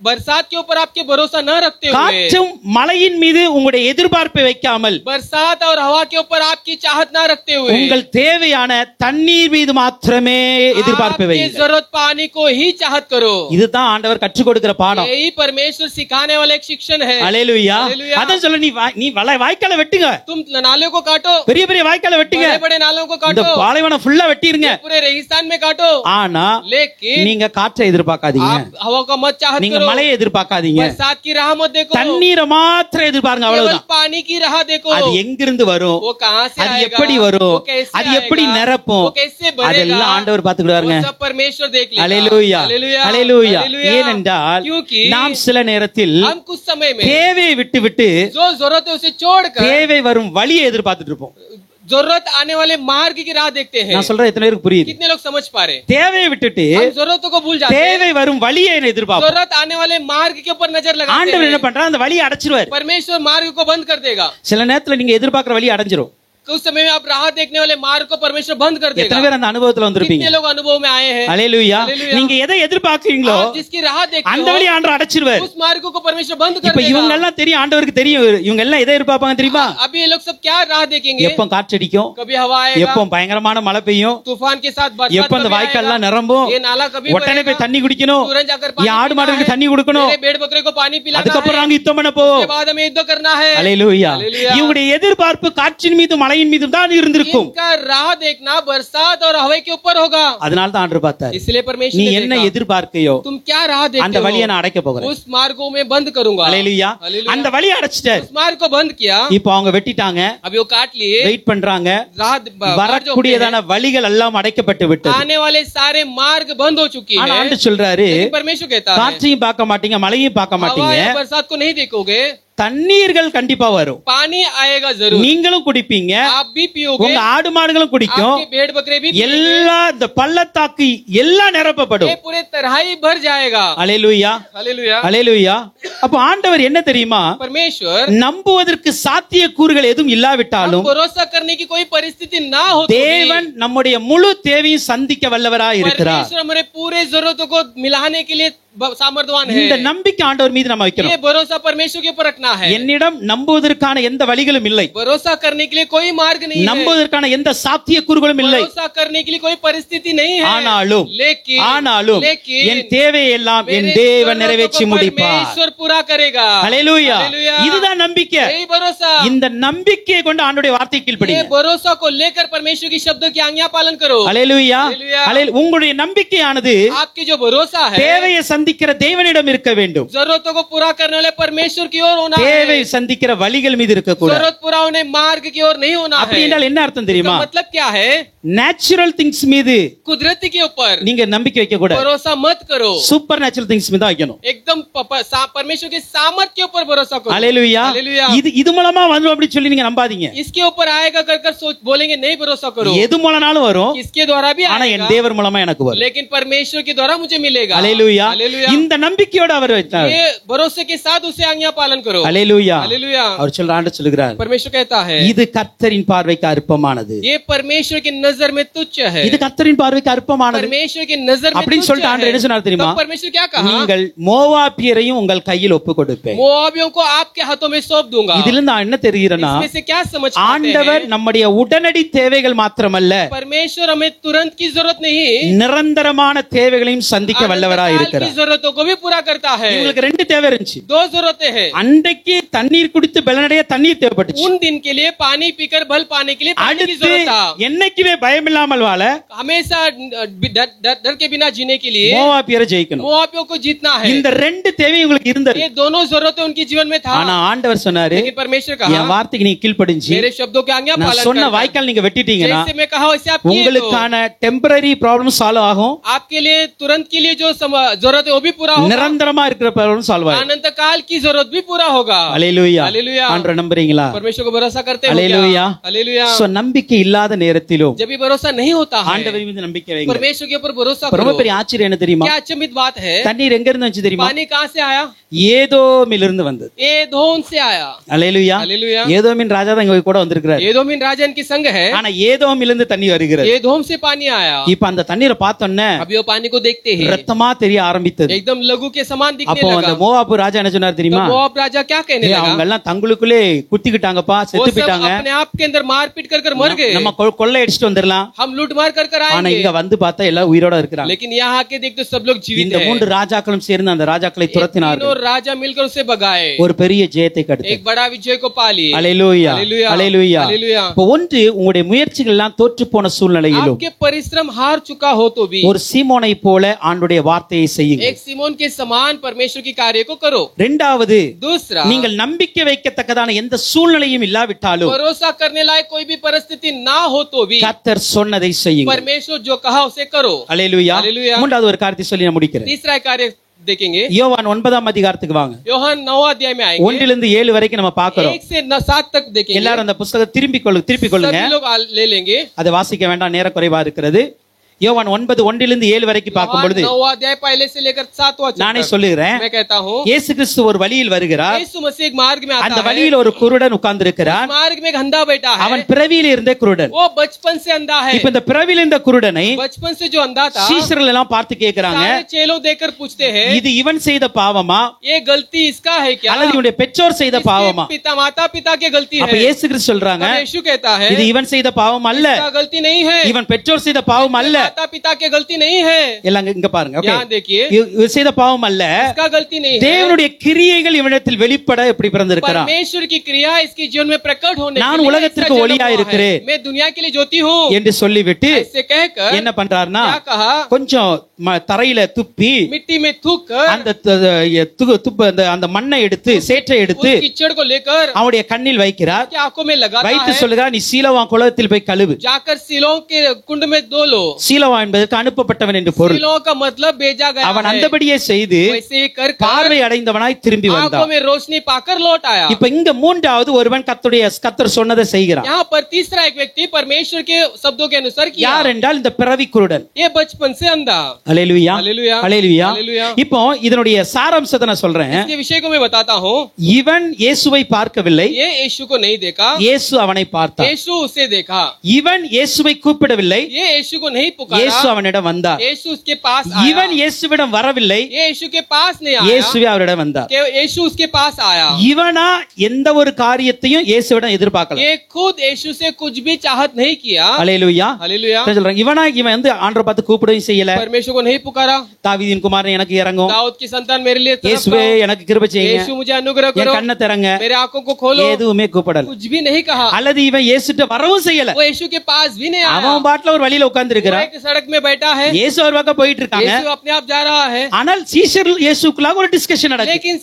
बरसात के ऊपर आपके भरोसा न रखते हुए, காற்றும் மழையின் மீது உங்களுடைய எதிர்பார்ப்பை வைக்காமல், बरसात और हवा के ऊपर आपकी चाहत न रखते हुए, உங்கள் தேவையான தண்ணீர் மீது மாத்திரமே எதிர்பார்ப்பை आपकी வைங்க. जरूरत पानी को ही चाहत करो। இதுதான் ஆண்டவர் கற்றுக் கொடுக்கிற பாடம். यही परमेश्वर सिखाने वाला एक शिक्षण है। ஹalleluya. हालेलुया। அதான் சொல்ல, நீ வாய்க்கால வெட்டுங்க, तुम नालों को काटो, பெரிய பெரிய வாய்க்கால வெட்டுங்க, बड़े बड़े नालों को இந்த काटो, பாலைவனம் ஃபுல்லா வெட்டிருங்க. पूरे रेगिस्तान में काटो, ஆனா लेकिन நீங்க காற்றை எதிர்பார்க்காதீங்க, आप हवा को मत चाहत நீங்க करो, மழையை எதிர்பார்க்காதீங்க, बरसात की राह मत देखो, தண்ணீரை மாத்திரம் எதிர்பாருங்க. केवल அவ்வளவுதான். पानी की राह देखो। அது எங்கிருந்து வரும், वो कहाँ से அது आएगा, எப்படி வரும், वो कैसे அது எப்படி आएगा, நிரப்பும், वो कैसे भरेगा, அதெல்லாம் ஆண்டவர் பாத்துக்கிடுவாருங்க. वो सब परमेश्वर देख लेगा। ஹalleluya. हालेलुया। ஹalleluya. हालेलुया। ஏனென்றால் क्योंकि நாம் சில நேரத்தில் हम कुछ समय में தேவையை விட்டு விட்டு जो जरूरत है उसे छोड़कर தேவை வரும் வழியை எதிர்பார்த்துட்டு இருப்போம். जरूरत आने वाले मार्ग की राह देखते हैं। நான் சொல்றது எத்தனை பேருக்கு புரியுது? कितने लोग समझ पा रहे? தேவையை விட்டுட்டு हम जरूरतों को भूल जाते हैं, தேவை வரும் வழியை எதிர்பார்ப்போம். जरूरत आने वाले मार्ग के ऊपर नजर लगाते ஆண்டவர் என்ன हैं। பண்றாரு? அந்த வழியை அடைச்சிருவாரு. परमेश्वर मार्ग को बंद कर देगा। சில நேரத்துல நீங்க எதிர்பார்க்கிற வழியை அடைஞ்சிரும். कुछ समय में आप राह देखने वाले मार्ग को परमेश्वर बंद कर எத்தனை देगा। பேர் அந்த அனுபவத்துல வந்திருப்பீங்க? कितने लोग अनुभव में आए हैं? ஹalleluya. हालेलुया। நீங்க எதை எதிர்பார்க்கறீங்களோ आप जिसकी राह देखते அந்த हो வழியை ஆண்டவர் அடைச்சிருவாரு. उस मार्ग को परमेश्वर बंद कर இப்ப இவங்க देगा। எல்லாம் தெரியும், ஆண்டவருக்கு தெரியும் இவங்க எல்லாம் எதை எதிர்பார்ப்பாங்க தெரியுமா? अभी ये लोग सब क्या राह देखेंगे? எப்போ காற்றடிக்கும், कभी हवा आएगा, எப்போ பயங்கரமான மழை பெய்யும், तूफान के साथ बरसात எப்போ அந்த कभी வாய்க்கால் आएगा, எல்லாம் நிரம்பும், ये नाला कभी உடனே भरेगा, போய் தண்ணி குடிக்கணும், तुरंत जाकर என் ஆடு पानी மாடுகளுக்கு पीना தண்ணி है, கொடுக்கணும், मेरे भेड़ बकरे को पानी पिलाना அதுக்கப்புறம் है, நாங்க யுத்தம் பண்ண போவோம். उसके बाद हमें युद्ध करना है। ஹalleluya. हालेलुया। இவங்களுடைய எதிர்பார்ப்பு காற்றின் மீது மழை மழையின் மீது தான் இருந்திருக்கும். इनका राह देखना बरसात और हवा के ऊपर होगा। அதனால தான் ஆண்டவர் பார்த்தார், इसलिए परमेश्वर நீ ने என்ன देखा, எதிர்பார்க்கையோ तुम क्या राह அந்த देखते வழியை हो, நான் அடைக்க போகிறேன். उस मार्गों में बंद करूंगा। அல்லேலூயா. हालेलुया। அந்த வழியை அடைச்சிட்டார். उस मार्ग को बंद किया, இப்போ அவங்க வெட்டிட்டாங்க, अभी वो काट लिए, வெயிட் பண்றாங்க. राह வரக்கூடியதான வழிகள் எல்லாம் அடைக்கப்பட்டு விட்டது. आने वाले सारे मार्ग बंद हो चुकी ஆனா है। ஆண்டு சொல்றாரு, लेकिन परमेश्वर कहता है, காற்றையும் பார்க்க மாட்டீங்க, மழையும் பார்க்க हवा மாட்டீங்க, या बरसात को नहीं देखोगे, தண்ணீர்கள் கண்டிப்பா வரும், पानी आएगा जरूर, நீங்களும் குடிப்பீங்க, आप भी पियोगे, உங்க ஆடு மாடுகளும் குடிக்கும், आपके भेड़ बकरे भी पिएंगे, எல்லா இந்த பள்ளத்தாக்கு எல்லாம் நிரப்பப்படும். ये पूरे तराई भर जाएगा। அல்லேலூயா, हालेलुया। அல்லேலூயா. அப்ப ஆண்டவர் என்ன தெரியுமா, परमेश्वर நம்புவதற்கு சாத்திய கூறுகள் எதுவும் இல்லாவிட்டாலும் भरोसा करने की कोई परिस्थिति ना हो तो भी, தேவன் நம்முடைய முழு தேவையும் சந்திக்க வல்லவராய் இருக்கிறார். परमेश्वर हमारे पूरे जरूरतों को मिलाने के लिए सामर्थ्यवान இந்த है। நம்பிக்கை ஆண்டவர் மீது நம்ம ये வைக்கணும். भरोसा परमेश्वर के ऊपर रखना है। என்னிடம் நம்புவதற்கான எந்த வழிகளும் இல்லை, भरोसा करने के लिए कोई मार्ग नहीं है, நம்புவதற்கான எந்த சாத்திய கூறுகளும் இல்லை. भरोसा करने के लिए कोई परिस्थिति नहीं है। ஆனாலும் लेकिन என் தேவையெல்லாம் என் मेरे தேவன் जरूरतों நிறைவேற்றி को முடிப்பார். परमेश्वर पूरा करेगा। அல்லேலூயா. हालेलुया। இதுதான் நம்பிக்கை. यही भरोसा, இந்த நம்பிக்கையை கொண்டு ஆண்டவருடைய வார்த்தை ये கீழ்ப்படிங்க. भरोसा को लेकर परमेश्वर की शब्दों की आज्ञा पालन करो। அல்லேலூயா. हालेलुया। உங்களுடைய நம்பிக்கையானது आपकी जो भरोसा है தேவையை சந்திக்கிற தேவனிடம் இருக்க வேண்டும். जरूरतों को पूरा करने वाले परमेश्वर की ओर होना தேவை है। சந்திக்கிற வழிகள் மீது இருக்க கூடாது. जरूरत पूरा होने मार्ग की ओर नहीं होना அப்படி है। என்றால் என்ன அர்த்தம் தெரியுமா, इसका मतलब क्या है, நேச்சுரல் திங்ஸ் மீது कुदरती के ऊपर நீங்க நம்பிக்கை வைக்க கூடாது, भरोसा मत करो, சூப்பர் நேச்சுரல் திங்ஸ் மீது தான் வைக்கணும். एकदम परमेश्वर के सामर्थ के ऊपर भरोसा करो। அல்லேலூயா. हालेलुया। இது மூலமா வரும் அப்படி சொல்லி நீங்க நம்பாதீங்க. इसके ऊपर आएगा कर सोच बोलेंगे नहीं, भरोसा करो, எது மூலனாலும் வரும், इसके द्वारा भी ஆனா என் आएगा, தேவர் மூலமா எனக்கு வரும். लेकिन परमेश्वर के द्वारा मुझे मिलेगा। அல்லேலூயா. हालेलुया। இந்த நம்பிக்கையோட அவர் வைத்தார். ये भरोसे के साथ उसे आज्ञा पालन करो। அல்லேலூயா. हालेलुया। அவர் சொல்றாரு, சொல்லுகிறார், परमेश्वर कहता है இது கர்த்தரின் பார்வைக்கு அற்பமானது. ये परमेश्वर की नजर में तुच्छ है। இது கர்த்தரின் பார்வைக்கு அற்பமானது परमेश्वर की नजर में அப்படின்னு तुच्छ சொல்லிட்டு ஆண்டவர் என்ன है। சொன்னார் தெரியுமா, तब परमेश्वर क्या कहा, நீங்கள் மோவாபியரையும் உங்கள் கையில் ஒப்பு கொடுப்பேன். मोआबियों को आपके हाथों में सौंप दूंगा। இதுல நான் என்ன தெரிகிறேன்னா, इसमें से क्या समझ पाते ஆண்டவர் हैं, நம்முடைய உடனடி தேவைகள் மாத்திரமல்ல, परमेश्वर हमें तुरंत की जरूरत नहीं, நிரந்தரமான தேவைகளையும் சந்திக்க வல்லவராய் अनंतकाल की இருக்கிறார். जरूरतों को भी पूरा करता है। இவங்களுக்கு ரெண்டு தேவை இருந்துச்சு. दो जरूरतें हैं, அன்றைக்கு தண்ணீர் குடித்து பலனடைய தண்ணீர் தேவைப்பட்டுச்சு. उन दिन के लिए पानी पीकर बल पाने के लिए पानी की அடுத்து जरूरत था। என்னைக்குமே பயமில்லாமல் வாழ हमेशा डर के बिना जीने के लिए மோவாபியரை ஜெயிக்கணும். मोआबियों को जीतना है। இந்த ரெண்டு தேவை உங்களுக்கு இருந்தது. ये दोनों जरूरतें उनके जीवन में था। ஆனா ஆண்டவர் சொன்னாரு, लेकिन परमेश्वर என் कहा, வார்த்தைக்கு நீங்க கீழ்ப்படிஞ்சு मेरे शब्दों की आज्ञा நான் पालन சொன்ன करना। வாய்க்கால் நீங்க வெட்டிட்டீங்கன்னா जैसे मैं कहा वैसे आप किए तो உங்களுக்கான டெம்பரரி ப்ராப்ளம் சால்வ் ஆகும், आपके लिए तुरंत के लिए जो जरूरत है वो भी पूरा होगा, நிரந்தரமா இருக்கிற ப்ராப்ளம் சால்வ் ஆகும். अनंत काल की जरूरत भी पूरा होगा। அல்லேலூயா. हालेलुया। ஆண்டவரை நம்புறீங்களா? परमेश्वर को भरोसा करते हो அல்லேலூயா. क्या? हालेलुया। சோ நம்பிக்கை இல்லாத நேரத்திலும் जब भी भरोसा नहीं होता है, ஆண்டவர் மீது நம்பிக்கை வைங்க. परमेश्वर के ऊपर भरोसा ரொம்ப करो। பெரிய ஆச்சரியம் என்ன தெரியுமா, क्या अचंभित बात है, தண்ணீர் எங்க இருந்து வந்துச்சு தெரியுமா, पानी कहाँ से आया, ஏதோமிலிருந்து வந்தது. एदोम से आया। அல்லேலூயா. हालेलुया। ஏதோமின் ராஜா தான் இங்க கூட வந்திருக்கிறார். एदोमिन राजा इनके संग है, ஆனா ஏதோமிலிருந்து தண்ணி வருகிறது. एदोम से पानी आया। இப்ப அந்த தண்ணீரை பார்த்தோன்னே अभी वो पानी को देखते ही ரத்தமா தெரிய ஆரம்பித்தது. एकदम लघु के समान दिखने அப்போ அந்த लगा। மோவாபு ராஜா என்ன சொன்னார் तो தெரியுமா, मोआब राजा क्या कहने அவங்க लगा, எல்லாம் தங்களுக்குள்ளே குத்திக்கிட்டாங்கப்பா, वो செத்து सब போயிட்டாங்க, अपने आप के अंदर मार पीट कर मर गए, நம்ம கொள்ளை அடிச்சுட்டு வந்துடலாம். हम लूट मार कर ஆனா आएंगे। இங்க வந்து பார்த்தா எல்லாம் உயிரோட இருக்கிறாங்க. लेकिन यहाँ आके देख तो सब लोग जीवित இந்த हैं। மூன்று ராஜாக்களும் சேர்ந்து அந்த ராஜாக்களை तीनों துரத்தினார்கள். राजा मिलकर उसे भगाए, ஒரு பெரிய ஜெயத்தை கடுத்து. एक बड़ा विजय को पा लिए। அல்லேலூயா. हालेलुया। அல்லேலூயா. हालेलुया। இப்போ ஒன்று, உங்களுடைய முயற்சிகள் எல்லாம் தோற்று போன சூழ்நிலையிலும் आपके परिश्रम हार चुका हो तो भी ஒரு சீமோனை போல ஆண்டுடைய வார்த்தையை செய்யுங்கள். एक सिमोन के समान परमेश्वर की कार्य को करो। இரண்டாவது, दूसरा, நீங்கள் நம்பிக்கை வைக்கத்தக்கதான எந்த சூழ்நிலையும் இல்லாவிட்டாலும் भरोसा करने लायक कोई भी परिस्थिति ना हो तो भी கர்த்தர் சொன்னதை செய்யுங்கள். परमेश्वर जो कहा उसे करो। அல்லேலூயா. हालेलुया। மூன்றாவது ஒரு காரியத்தை சொல்லி நான் முடிக்கிறேன். तीसरा कार्य देखेंगे, யோவான் 9ஆம் அதிகாரத்துக்கு வாங்க. யோவான் 9 अध्याय में आएंगे, 1 7 வரைக்கும் நம்ம பார்க்கிறோம். 1 से 7 तक देखेंगे। எல்லாரும் அந்த புத்தகத்தை திருப்பிக் கொள்ளுங்க. सभी लोग ले लेंगे। அதை வாசிக்க வேண்டாம், நேர குறைவா இருக்கிறது. யோவான் 9 1 7 வரைக்கும் பார்க்கும் பொழுது 9 अध्याय पहले से लेकर 7वां நானே சொல்லுகிறேன், मैं कहता हूँ, இயேசு கிறிஸ்து ஒரு வழியில் வருகிறார். यीशु मसीह एक मार्ग में அந்த आता है, வழியில் ஒரு குருடன் உட்கார்ந்து இருக்கிறான். मार्ग में एक अंधा बैठा है, அவன் பிறவியில் இருந்த குருடன். वो बचपन से अंधा है। இப்ப இந்த பிறவியில் இருந்த குருடனை बचपन से जो अंधा था, சீஷர்கள் எல்லாம் பார்த்து கேக்குறாங்க, सारे चेलों देखकर पूछते हैं, இது இவன் செய்த பாவமா ये गलती इसका है क्या, அல்லது இவனுடைய பெற்றோர் செய்த பாவமா? पिता माता पिता की गलती அப்ப है। இயேசு கிறிஸ்து சொல்றாங்க, यीशु कहता है, இது இவன் செய்த பாவம் அல்ல, इसका गलती नहीं है, இவன் பெற்றோர் செய்த பாவம் அல்ல, माता पिता की गलती नहीं है। எல்லாம் இங்க பாருங்க. Okay. यहाँ देखिए, இவர் செய்த பாவம் அல்ல, इसका गलती नहीं है। தேவனுடைய கிரியைகள் இவனிடத்தில் வெளிப்பட எப்படி பிறந்திருக்கிறான். परमेश्वर की क्रिया इसके जीवन में प्रकट होने நான் के लिए உலகத்திற்கு इसका जन्म ஒளியா हुआ है। இருக்கிறேன் मैं दुनिया के लिए ज्योति हूँ என்று சொல்லிவிட்டு ऐसे कहकर என்ன பண்றாருன்னா, क्या कहा, கொஞ்சம் தரையில துப்பி मिट्टी में थूक कर அந்த அந்த மண்ணை எடுத்து சேற்றை எடுத்து उस कीचड़ को लेकर அவனுடைய கண்ணில் வைக்கிறார். उसकी आंखों में लगाता வைத்து है, சொல்லுகிறார், நீ சீலோவான் குளத்தில் போய் கழுவு. जाकर सिलों के कुंड में धो लो। சீலோவான் என்பதற்கு அனுப்பப்பட்டவன் என்று பொருள். सिलों का मतलब भेजा गया அவன் है। அந்தபடியே செய்து वैसे ही कर பார்வை அடைந்தவனாய் திரும்பி आंखों வந்தான். में रोशनी पाकर लौट आया। இப்ப இங்க மூன்றாவது ஒருவன் கர்த்தர் சொன்னதை செய்கிறான். यहाँ पर तीसरा एक व्यक्ति परमेश्वर के शब्दों के अनुसार किया। யார் என்றால் இந்த பிறவி குருடன். ये बचपन से अंधा। அல்லேலூயா, हालेलुया, அல்லேலூயா. हालेलुया। இப்போ இதனுடைய சாராம்சத்தை நான் சொல்றேன். इसके विषय को मैं बताता हूँ। இவன் இயேசுவை பார்க்கவில்லை, ये यीशु को नहीं देखा, இயேசு அவனை பார்த்தார். यीशु उसे देखा। இவன் இயேசுவை கூப்பிடவில்லை, ये यीशु को नहीं இயேசு पुकारा, அவனிடம் வந்தார். यीशु उसके पास இவன் आया। இயேசுவிடம் வரவில்லை, ये यीशु के पास नहीं आया, இயேசுவே அவரிடம் வந்தார். यीशु उसके पास आया। இவனா எந்த ஒரு காரியத்தையும் இயேசுவிடம் எதிர்பார்க்கல. ये खुद यीशु से कुछ भी चाहत नहीं किया। அல்லேலூயா. हालेलुया। சொல்றாங்க, இவன் வந்து ஆண்டவரை பார்த்து கூப்பிடவும் செய்யல. परमेश्वर को नहीं पुकारा, தாவீதின் குமாரன் எனக்கு இறங்கும், दाऊद की संतान मेरे लिए तरफ இயேசுவே आओ, எனக்கு கிருபை செய்யுங்க, यीशु मुझे अनुग्रह என் करो, கண்ணை திறங்க, मेरे आंखों को खोलो, எதுவுமே கூப்பிடல. कुछ भी नहीं कहा। அல்லது இவன் இயேசுட்ட வரவும் செய்யல. वो यीशु के पास भी नहीं आया। அவன் பாட்டுல ஒரு வழியில உட்கார்ந்து वो இருக்கிறான். एक सड़क में बैठा है, இயேசு ஒரு பக்கம் போயிட்டு இருக்காங்க. यीशु अपने आप जा रहा है। ஆனால் சீஷர்கள் இயேசுக்குள்ளாக ஒரு டிஸ்கஷன் நடக்குது. लेकिन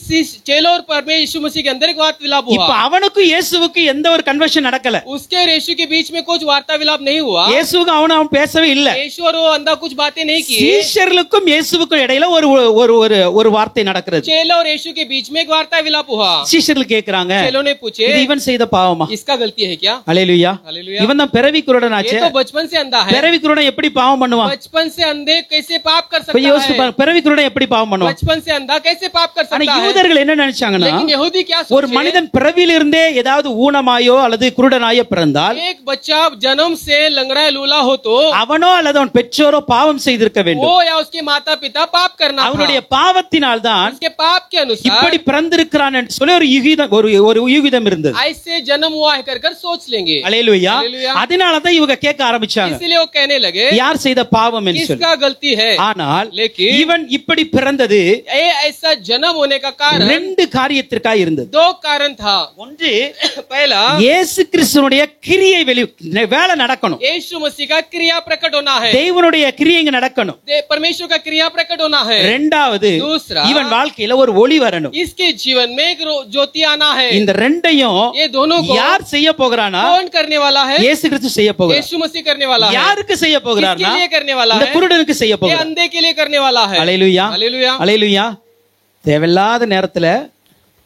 चेलों और परमेश्वर यीशु मसीह के अंदर एक वार्ता विलाप இப்ப हुआ। அவனுக்கும் இயேசுவுக்கு எந்த ஒரு கன்வர்ஷன் நடக்கல. उसके और यीशु के बीच में कुछ वार्ता विलाप नहीं हुआ। இயேசுவுக்கு அவன் பேசவே இல்ல. यीशु और वो अंधा कुछ बातें नहीं की। சீஷர்களுக்கும் இயேசுவுக்கும் இடையில ஒரு ஒரு ஒரு ஒரு வார்த்தை நடக்கிறது. चेलों और यीशु के बीच में एक वार्ता विलाप हुआ। சீஷர்கள் கேக்குறாங்க, चेलों ने पूछे, இது இவன் செய்த பாவமா? इसका गलती है क्या? அல்லேலூயா. हालेलुया। இவன் தான் பிறவி குருடன் ये ஆச்சே. तो बचपन से अंधा है। பிறவி குருடன் எப்படி பாவம் பண்ணுவான்? बचपन से अंधे कैसे पाप कर கொஞ்சம் யோசிச்சு सकता है? பாருங்க, பிறவி குருடன் எப்படி பாவம் பண்ணுவான்? बचपन से अंधा कैसे पाप कर ஆனா सकता है? யூதர்கள் என்ன நினைச்சாங்கன்னா, लेकिन यहूदी क्या ஒரு सोचे? மனிதன் பிறவியிலிருந்தே ஏதாவது ஊனமாயோ அல்லது குருடனாயோ பிறந்தால் एक बच्चा जन्म से लंगड़ा लूला हो तो அவனோ அல்லது அவன் பெற்றோரோ பாவம் செய்திருக்க வேண்டும். वो या उसके माता पिता पाप करना அவனுடைய था। பாவத்தினால் தான் उसके पाप के अनुसार இப்படி பிறந்திருக்கிறான் என்று சொல்லி ஒரு யுகிதம் ஒரு யுகிதம் இருந்தது. ऐसे जन्म हुआ है कर सोच लेंगे। அல்லேலூயா. அல்லேலூயா. அதனால தான் இவங்க கேட்க ஆரம்பிச்சாங்க, इसलिए वो कहने लगे யார் செய்த பாவம் என்று சொல்லி. किसका गलती है? ஆனால் लेकिन இவன் இப்படி பிறந்தது ये ऐसा जन्म होने का कारण ரெண்டு காரியத்திற்காக இருந்தது. दो कारण था। ஒன்று, पहला, இயேசு கிறிஸ்துனுடைய கிரியை வேலை நடக்கணும். यीशु मसीह का क्रिया प्रकट होना है। தேவனுடைய கிரியை இங்க நடக்கணும். परमेश्वर का क्रिया प्रकट होना है। இரண்டாவது, दूसरा, இவன் வாழ்க்கையில ஒரு ஒளி வரணும். इसके जीवन में एक ज्योति आना है। இந்த ரெண்டையும் ये दोनों को யார் செய்ய போகிறானா? कौन करने वाला है? இயேசு கிறிஸ்து செய்ய போகிறார். यीशु मसीह करने वाला है। யாருக்கு செய்ய किसके போகிறார்னா? लिए करने वाला இந்த है? குருடனுக்கு செய்ய ये போகிறார். अंधे के लिए करने वाला है। அல்லேலூயா. हालेलुया। அல்லேலூயா. தேவையில்லாத நேரத்துல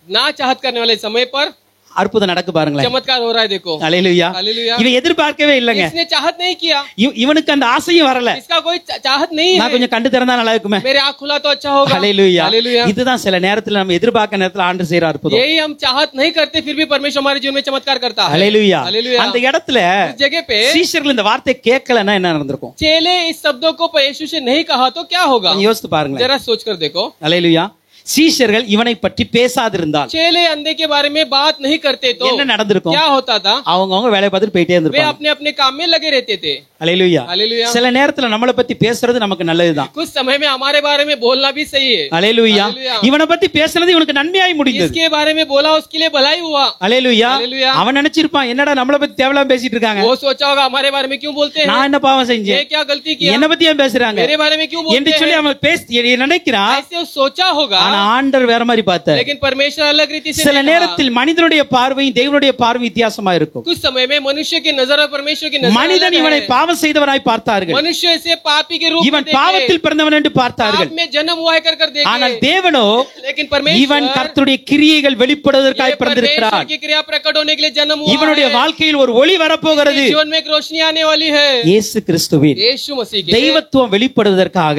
ना चाहत करने वाले समय पर அற்புதம் நடக்கு பாருங்களேன். चमत्कार हो रहा है। देखो, அல்லேலூயா. हालेलुया। இவன் எதிர்பார்க்கவே இல்லைங்க. इसने चाहत नहीं किया, இவனுக்கு அந்த ஆசையும் வரல. इसका कोई चाहत नहीं நான் है। கொஞ்சம் கண்டு திறந்தா நல்லா இருக்குமே. मेरे आँख खुला तो अच्छा होगा। அல்லேலூயா. हालेलुया। இதுதான் சில நேரத்துல நம்ம எதிர்பார்க்க நேரத்துல ஆண்டவர் செய்யற அற்புதம். यही हम चाहत नहीं करते फिर भी परमेश्वर हमारे जीवन में चमत्कार करता है। அல்லேலூயா. हालेलुया। அந்த இடத்துல उस जगह पे சீஷர்கள் இந்த வார்த்தை கேட்கலன்னா என்ன நடந்திருக்கும்? चेले इस शब्दों को यीशु से नहीं कहा तो क्या होगा? கொஞ்சம் யோசித்து பாருங்களேன். जरा सोच कर देखो। அல்லேலூயா. சீஷர்கள் இவனை பற்றி பேசாதிருந்தால் चेले अंधे के बारे में बात नहीं करते तो என்ன நடந்திருக்கும்? क्या होता था? அவங்க வேலையை பார்த்துட்டு போயிட்டே वे இருந்திருப்பாங்க. अपने अपने काम में लगे रहते थे। அல்லேலூயா. हालेलुया। சில நேரத்துல நம்மளை பத்தி பேசுறது நமக்கு நல்லதுதான். कुछ समय में हमारे बारे में बोलना भी सही है। அல்லேலூயா. हालेलुया। இவனை பத்தி பேசுனது இவனுக்கு நன்மையாய் முடிந்தது. इसके बारे में बोला उसके लिए भलाई हुआ। அல்லேலூயா. हालेलुया। அவன் நினைச்சிருப்பான், என்னடா நம்மளை பத்தி தேவலாம் பேசிட்டு இருக்காங்க, वो सोचा होगा हमारे बारे में क्यों बोलते हैं? நான் என்ன பாவம் ये செஞ்சேன், क्या गलती किया? என்ன பத்தி ஏன் பேசுறாங்க मेरे बारे में क्यों என்று बोलते சொல்லி हैं? அவன் நினைக்கிறான். ऐसे वो सोचा होगा, ஆனா ஆண்டவர் வேற மாதிரி பார்த்தார். लेकिन परमेश्वर अलग रीति से சில नहीं कहा। நேரத்தில் மனிதனுடைய பார்வையும் தேவனுடைய பார்வை வித்தியாசமா இருக்கும். कुछ समय में मनुष्य की नजर और परमेश्वर की नजर மனிதன் अलग இவனை है। பாவம் செய்தவனாய் பார்த்தார்கள், मनुष्य इसे पापी के रूप में இவன் देखे, பாவத்தில் பிறந்தவன் என்று பார்த்தார்கள். पाप में जन्म हुआ है कर देखे। ஆனால் தேவனோ लेकिन இவன் परमेश्वर கர்த்தருடைய கிரியைகள் வெளிப்படுவதற்காக ये பிறந்திருக்கிறான். परमेश्वर की क्रिया प्रकट होने के लिए जन्म हुआ இவனுடைய है। வாழ்க்கையில் ஒரு ஒளி வரப்போகிறது. जीवन में एक रोशनी आने वाली है। இயேசு கிறிஸ்துவின் यीशु मसीह के தெய்வத்துவம் வெளிப்படுவதற்காக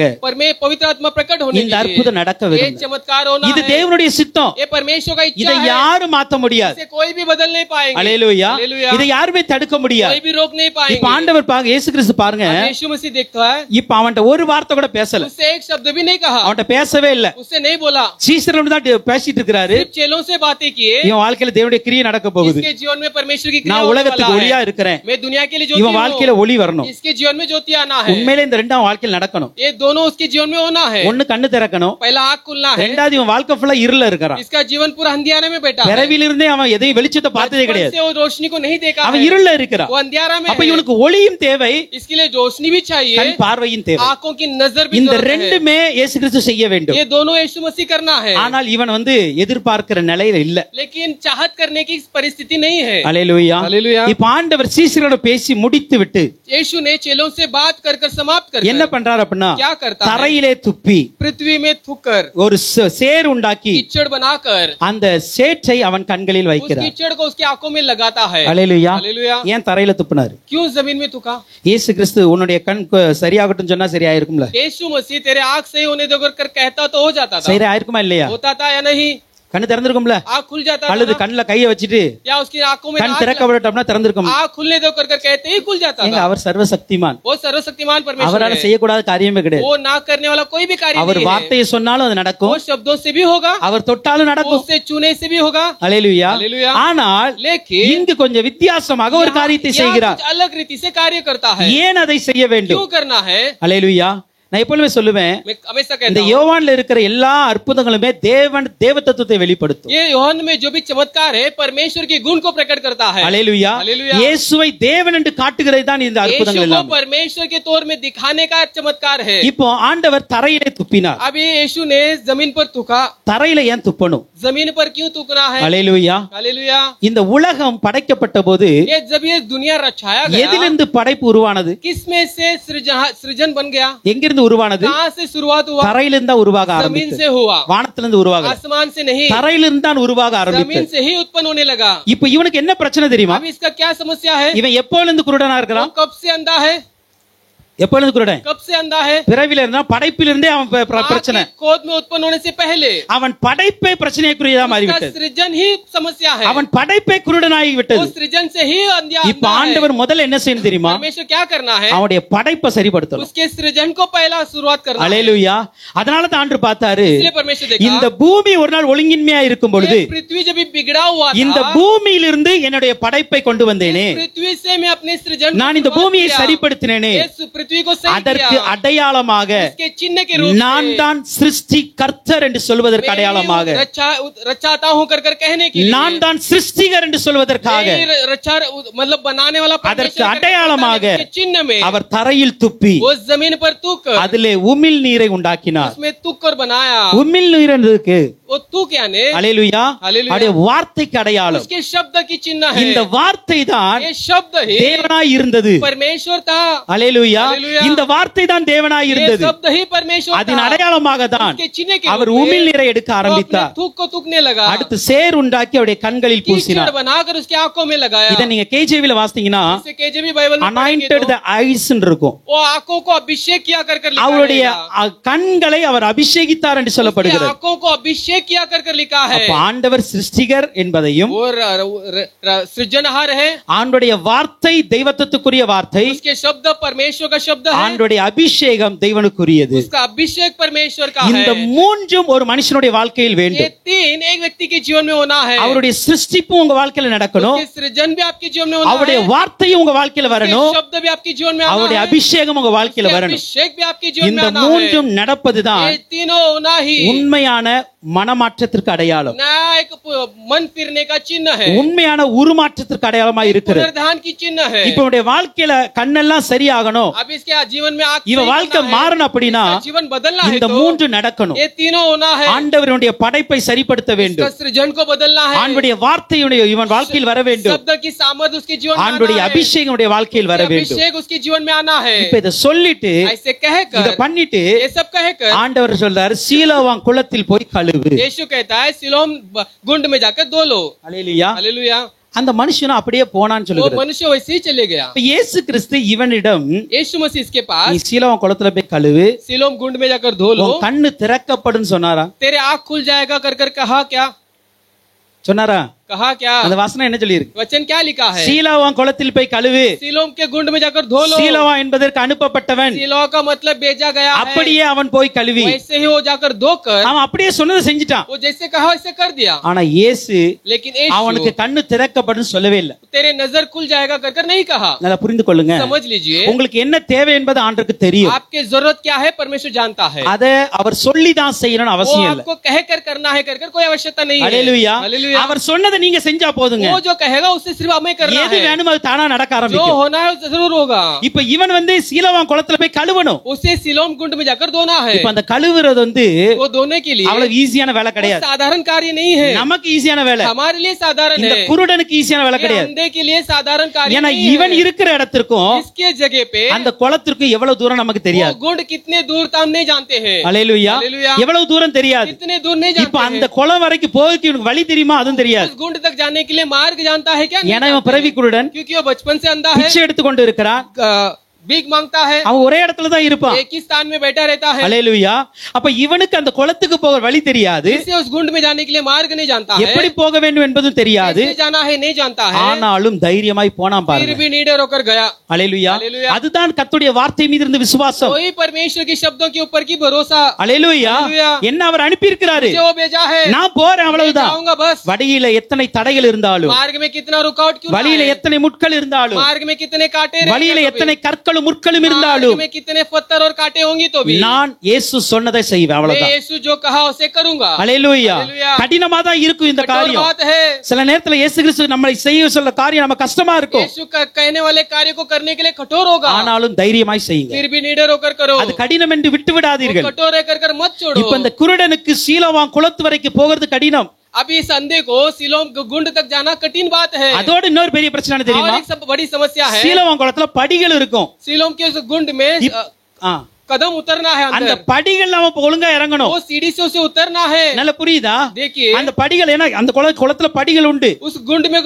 पवित्र आत्मा प्रकट होने இந்த के அற்புதம் लिए நடக்க ये வேண்டும். चमत्कार चमत्कार होना இது है। தேவனுடைய சித்தம். ये परमेश्वर का इच्छा இதை है, யாரும் மாத்த முடியாது. इसे कोई भी बदल नहीं पाएंगे। அல்லேலூயா. हालेलुया। இதை யாருமே தடுக்க முடியாது. कोई भी रोक नहीं இப்ப पाएंगे। ஆண்டவர் பாருங்க, இயேசு கிறிஸ்து பாருங்க, अब यीशु मसीह देखता है, இப்ப அவன்கிட்ட ஒரு வார்த்தை கூட பேசல. उससे एक शब्द भी नहीं कहा, அவன்கிட்ட பேசவே இல்ல. उससे नहीं बोला, சீசர்கள் தான் பேசிட்டு இருக்கிறாரு. सिर्फ चेलों से बातें किए। இவன் வாழ்க்கையில தேவனுடைய கிரியை நடக்க போகுது. इसके जीवन में परमेश्वर की क्रिया நான் होने உலகத்துக்கு वाला ஒளியா है। இருக்கிறேன். मैं दुनिया के लिए ज्योति இவன் வாழ்க்கையில हूँ, ஒளி வரணும். इसके जीवन में ज्योति आना है। உண்மையிலே இந்த ரெண்டாம் வாழ்க்கையில் நடக்கணும். ये दोनों उसके जीवन में होना है। ஒண்ணு கண்ணு திறக்கணும், पहला आँख खुलना है, ரெண்டாவது இவன் வாழ்க்கை ஃபுல்லா இருள இருக்கிறான். इसका जीवन पूरा अंधियारे में बैठा है। பிறவிலிருந்தே அவன் எதையும் வெளிச்சத்தை பார்த்ததே बचपन கிடையாது. से वो रोशनी को नहीं देखा அவன் है, இருள இருக்கிறான். वो अंधियारा में அப்ப है। இவனுக்கு ஒளியும் தேவை, इसके लिए रोशनी भी चाहिए, கண் பார்வையும் தேவை. आंखों की नजर भी இந்த जरूरत है। ரெண்டுமே இயேசு கிறிஸ்து செய்ய வேண்டும். ये दोनों यीशु मसीह करना है, ஆனால் இவன் எதிர்பார்க்கிற நிலையில இல்ல. लेकिन चाहत करने की परिस्थिति नहीं है। அல்லேலூயா. हालेलुया। இப்ப ஆண்டவர் சீசரோட பேசி முடித்து விட்டு यीशु ने चेलों से बात कर कर समाप्त कर என்ன பண்றாரு அப்படின்னா, क्या करता है? தரையிலே துப்பி पृथ्वी में थूकर, ஒரு சேர் உண்டாக்கி कीचड़ बनाकर அந்த சேற்றை அவன் கண்களில் उस வைக்கிறார். कीचड़ को उसकी आंखों में लगाता है। அல்லேலூயா. हालेलुया। ஏன் தரையில துப்புனாரு? क्यों जमीन में थूका? இயேசு கிறிஸ்து உன்னுடைய கண் சரியாகட்டும் சொன்னா சரியாயிருக்கும்ல? यीशु मसीह तेरे आंख सही होने दो कर कहता तो हो जाता था, சரியாயிருக்குமா இல்லையா? होता था या नहीं? கண்ணு திறந்திருக்கும்ல? आंख खुल जाता था அல்லது ना? கண்ணுல கைய வச்சுட்டு या उसकी आंखों में கண் आंख திறக்க விடட்டோம்னா திறந்திருக்கும். आंख खुलने दो कर कहते ही खुल जाता ஏங்க था। அவர் சர்வசக்திமான். वो सर्वशक्तिमान परमेश्वर அவரால है, செய்யக்கூடாத காரியமே கிடையாது. वो ना करने वाला कोई भी कार्य அவர் नहीं है। வார்த்தையை சொன்னாலும் அது நடக்கும், वो शब्दों से भी होगा, அவர் தொட்டாலும் वो நடக்கும். उससे चुने से भी होगा। அல்லேலூயா. हालेलुया। ஆனால் लेकिन இங்கு கொஞ்சம் வித்தியாசமாக ஒரு காரியத்தை यहाँ செய்கிறார். कुछ अलग रीति से कार्य करता है। ஏன் அதை செய்ய வேண்டும்? क्यों करना है? அல்லேலூயா. நான் எப்பொழுதுமே சொல்லுவேன், मैं हमेशा இந்த कहता हूँ, யோவான்ல இருக்கிற எல்லா அற்புதங்களுமே தேவ தத்துவத்தை வெளிப்படுத்தும். ये यूहन्ना में जो भी चमत्कार है परमेश्वर के गुण को प्रकट करता है। அல்லேலூயா. हालेलुया। இயேசுவை தேவன் என்று காட்டுகிறது தான் இந்த यीशु அற்புதங்கள் को எல்லாம். परमेश्वर के तौर में दिखाने का चमत्कार है। இப்போ ஆண்டவர் தரையிலே துப்பினார். अब ये यीशु ने जमीन पर थूका। தரையில ஏன் துப்பணும்? जमीन पर क्यों थूकना है? அல்லேலூயா. हालेलुया। இந்த உலகம் படைக்கப்பட்ட போது ये जब ये दुनिया रचाया गया, எதிலிருந்து படைப்பு உருவானது? किसमें से सृजन बन गया? எங்கிருந்து உருவானது? कहाँ से शुरुआत हुआ? தரையிலிருந்து தான் உருவாக जमीन ஆரம்பித்தது. से हुआ, வானத்திலிருந்து உருவாக, आसमान से नहीं, தரையிலிருந்து தான் உருவாக जमीन ஆரம்பித்தது. से ही उत्पन्न होने लगा। இப்போ இவனுக்கு என்ன பிரச்சனை தெரியுமா? अब इसका क्या समस्या है? இவன் எப்போலிருந்து குருடனா वो இருக்கிறான்? कब से अंधा है? எப்போலிருந்து குருடன்? कब से अंधा है? பிறவில இருந்தா, படைப்பிலிருந்தே அவன் பிரச்சனை. आपके कोद में उत्पन्न होने से पहले அவன் படைப்பே பிரச்சனைக்குரியதா उसका மாறிவிட்டது. सृजन ही समस्या है। அவன் படைப்பே குருடனாகி वो விட்டது. सृजन से ही अंधा இப்ப है। ஆண்டவர் முதல்ல என்ன செய்யணும் தெரியுமா? परमेश्वर क्या करना है? அவனுடைய படைப்பை சரிப்படுத்தணும். उसके सृजन को पहला शुरुआत करना है। அல்லேலூயா. அதனால தான் ஆண்டவர் பார்த்தாரு, इसलिए परमेश्वर देखा, இந்த பூமி ஒரு நாள் ஒழுங்கின்மையா இருக்கும் பொழுது ये पृथ्वी जब भी बिगड़ा हुआ இந்த था, பூமியிலிருந்து என்னுடைய படைப்பை கொண்டு வந்தேனே, पृथ्वी से मैं अपने सृजन நான் को இந்த शुरुआत பூமியை किया। சரிப்படுத்தினேனே, इस पृथ्वी को सही அதற்கு किया। அடையாளமாக इसके चिन्ह के रूप நான் में தான் சிருஷ்டி கர்த்தர் என்று சொல்வதற்கு அடையாளமாக, रचाता हूँ कर कहने के लिए, நான் தான் சிருஷ்டிகர் என்று சொல்வதற்காக, रचा मतलब बनाने वाला அதற்கு परमेश्वर அடையாளமாக के चिन्ह में அவர் தரையில் துப்பி वो जमीन पर तुक அதிலே உமிழ் நீரை உண்டாக்கினார். उसमें तुक कर बनाया। உமிழ் நீர் என்றதுக்கு वो तुक यानी அல்லேலூயா, அல்லேலூயா. அவருடைய வார்த்தைக்கு அடையாளம். उसके शब्द की चिन्ह है। இந்த வார்த்தை தான் ये शब्द ही தேவனாய் இருந்தது. परमेश्वर था। அல்லேலூயா. அல்லேலூயா. இந்த வார்த்தை தான் தேவனாய் ये இருந்தது. शब्द ही परमेश्वर அதன் था। அடையாளமாக தான் उसके चिन्ह के அவர் रूप में உமிழ் நீரை எடுக்க वो अपने ஆரம்பித்தார். थूक को थूकने लगा। அடுத்து சேர் உண்டாக்கி அவருடைய கண்களில் कीचड़ பூசினார். बनाकर उसके आंखों में लगाया। இதை நீங்க கேஜேவில வாசித்தீங்கன்னா इसे केजेवी बाइबल में पढ़ेंगे அனாயிண்டட் तो த ஐஸ் இருக்கும். वो आंखों को अभिषेक किया कर लिखा அவருடைய रहेगा। கண்களை அவர் அபிஷேகித்தார் என்று उसकी சொல்லப்படுகிறது. आंखों को अभिषेक किया कर लिखा है। அப்ப ஆண்டவர் சிருஷ்டிகர் என்பதையும் वो सृजनहार है। ஆண்டுடைய வார்த்தை தெய்வத்துக்குரிய வார்த்தை, उसके शब्द परमेश्वर का शब्द है। ஆண்டுடைய அபிஷேகம் தேவனுக்குரியது. उसका अभिषेक परमेश्वर का है। இந்த மூன்றும் ஒரு மனுஷனுடைய வாழ்க்கையில் ये வேண்டும். तीन एक व्यक्ति के जीवन में होना है। அவருடைய சிருஷ்டிப்பும் உங்க வாழ்க்கையில நடக்கணும், उसके सृजन भी आपके जीवन में होना அவருடைய है। வார்த்தையும் உங்க வாழ்க்கையில उसके வரணும், शब्द भी आपके जीवन में आना அவருடைய है। அபிஷேகம் உங்க வாழ்க்கையில उसके வரணும். अभिषेक भी आपके जीवन में இந்த आना है। மூன்றும் நடப்பதுதான் ये तीनों होना ही உண்மையான மனமாற்றத்திற்கு அடையாளம், नया एक मन फिरने का चिन्ह है। உண்மையான உருமாற்றத்திற்கு அடையாளமா இருக்கிறது. पुनरुद्धान की चिन्ह है। இப்ப உடைய வாழ்க்கையில கண்ணெல்லாம் சரியாகணும், अब इसके जीवन में आंख இவ सही வாழ்க்கை होना है। மாறணும் அப்படின்னா इसका जीवन बदलना है இந்த तो மூன்று நடக்கணும். ये तीनों होना है। ஆண்டவருடைய படைப்பை சரிப்படுத்த इसका வேண்டும், सृजन को बदलना है। ஆண்டுடைய வார்த்தையுடைய இவன் வாழ்க்கையில் வர வேண்டும், शब्द की सामर्थ उसके जीवन में ஆண்டுடைய आना है। அபிஷேகம் உடைய வாழ்க்கையில் வர வேண்டும். अभिषेक उसके जीवन में आना है। இப்ப இதை சொல்லிட்டு ऐसे कहकर இத பண்ணிட்டு ये सब कहकर ஆண்டவர் சொல்றாரு, சீலோவாம் குளத்தில் போய் கழுவு. यीशु कहता है सिलोम गुंड में जाकर धो लो। அல்லேலூயா. हालेलुया। அந்த மனுஷனும் அப்படியே போனான்னு वो சொல்லுகிறது. मनुष्य वैसे ही चले गया. இப்ப இயேசு கிறிஸ்து இவனிடம் यीशु मसीह इसके நீ पास சீலோவான் குளத்துல போய் கழுவு, सिलोम गुंड में जाकर धो लो, உன் கண்ணு திறக்கப்படும் சொன்னாரா? तेरे आँख खुल जाएगा कर कर कहा क्या? சொன்னாரா? कहा क्या? அந்த வசனம் என்ன சொல்லி இருக்கு? वचन क्या लिखा है? சீலோவான் குளத்தில் போய் கழுவு. सिलोम के गुंड में जाकर धो लो. சீலோவா என்பதற்கு அனுப்பப்பட்டவன், सिलो का मतलब भेजा गया है. அப்படியே அவன் போய் கழுவி वैसे ही वो जाकर धोकर அவன் அப்படியே சொன்னதை செஞ்சுட்டான். वो जैसे कहा वैसे कर दिया. ஆனா இயேசு लेकिन அவனுக்கு यीशु கண்ணு திறக்கப்படும் சொல்லவே இல்லை. तेरे नजर खुल जाएगा कर कर नहीं कहा. நல்லா புரிந்து கொள்ளுங்க. समझ लीजिए, உங்களுக்கு என்ன தேவை என்பது ஆண்டவருக்கு தெரியும். आपके जरूरत क्या है परमेश्वर जानता है. அத அவர் சொல்லி தான் செய்யணும்னு वो அவசியம் இல்லை. आपको कह कर करना है कर कर कोई आवश्यकता नहीं है. அல்லேலூயா. हालेलुया. அவர் சொன்னதை நீங்க செஞ்சா போதுங்க. वो जो कहेगा उससे सिर्फ हमें करना எது है. வேணுமோ அது தானா நடக்க जो ஆரம்பிக்கும். होना है वो जरूर होगा. இப்ப இவன் சீலோவான் குளத்துல போய் கழுவணும். उसे सिलोम कुंड में जाकर धोना है. இப்ப அந்த கழுவுறது वो धोने के लिए அவ்வளவு ஈஸியான வேலை वो கிடையாது. साधारण कार्य नहीं है. நமக்கு ஈஸியான வேலை, हमारे लिए साधारण இந்த है. குருடனுக்கு ஈஸியான வேலை ये கிடையாது. अंधे के लिए साधारण कार्य ஏன்னா नहीं இவன் है. இருக்கிற இடத்திற்கும் इसके जगह पे அந்த குளத்திற்கும் எவ்வளவு தூரம் நமக்கு वो தெரியாது. गुंड कितने दूर था हम नहीं जानते हैं. அல்லேலூயா. हालेलुया. எவ்வளவு தூரம் தெரியாது. कितने दूर नहीं இப்ப जानते அந்த हैं. குளம் வரைக்கும் போறதுக்கு இவனுக்கு வழி தெரியுமா? அதுவும் தெரியாது. उस गुंड तक जाने के लिए मार्ग जानता है क्या? नहीं ஏன்னா இவன் जानते பிறவி हैं. குருடன், क्योंकि वो बचपन से अंधा है, பிச்சை எடுத்து கொண்டு இருக்கிறான். भीख मांगता है, அவன் ஒரே இடத்துல தான் இருப்பான். एक ही स्थान में बैठा रहता है. அல்லேலூயா. அப்ப இவனுக்கு அந்த குளத்துக்கு போக வழி தெரியாது, इसे उस गुंड में जाने के लिए मार्ग नहीं जानता है. எப்படி போக வேண்டும் என்பதும் தெரியாது. कैसे जाना है नहीं जानता है. ஆனாலும் தைரியமாய் போனான் फिर பாருங்க. भी निडर होकर गया. அல்லேலூயா. அல்லேலூயா. அதுதான் கர்த்தருடைய வார்த்தை மீது இருந்த விசுவாசம். वही परमेश्वर के शब्दों के ऊपर की भरोसा. அல்லேலூயா. அல்லேலூயா. என்ன அவர் அனுப்பி இருக்கிறாரு, मुझे वो भेजा है, நான் போறேன், मैं அவ்வளவுதான். जाऊंगा बस. வழியில எத்தனை தடைகள் இருந்தாலும், मार्ग में कितना रुकावट क्यों ना வழியில आए, எத்தனை முட்கள் இருந்தாலும், मार्ग में कितने कांटे रहेंगे வழியில तो भी, எத்தனை கற்களும் முட்களும் मार्ग இருந்தாலும் में कितने पत्थर और कांटे होंगे तो भी நான் இயேசு சொன்னதை செய்வேன், मैं அவ்வளவுதான். यीशु जो कहा उसे करूंगा. அல்லேலூயா. அல்லேலூயா. கடினமா தான் இருக்கும் இந்த कठोर காரியம். बात है. சில நேரத்துல இயேசு கிறிஸ்து நம்மளை செய்ய சொல்ல காரியம் நம்ம கஷ்டமா இருக்கும். यीशु कहने वाले कार्य को करने के लिए कठोर होगा, ஆனாலும் தைரியமாய் செய்யுங்க. फिर भी निडर होकर करो. அது கடினம் என்று விட்டு वो விடாதீர்கள். कठोर है कर कर मत छोड़ो. இப்ப இந்த குருடனுக்கு சீலோவான் குளத்து வரைக்கும் போகிறது கடினம். अभी इस अंधे को सिलोम गुंड तक जाना कठिन बात है. அதோட இன்னொரு பெரிய பிரச்சனை என்ன और தெரியுமா? एक सब बड़ी समस्या है, சீலோவான் குளத்துல படிகள் இருக்கும். सिलोम के उस गुंड में ஆ, कदम उतरना है அந்த अंदर. படிகள் நாம ஒழுங்கா இறங்கணும். वो सीढ़ी से उसे उतरना है. நல்ல புரியுதா? देखिए அந்த படிகள், ஏன்னா அந்த குளத்துல படிகள் உண்டு. उस गुंड में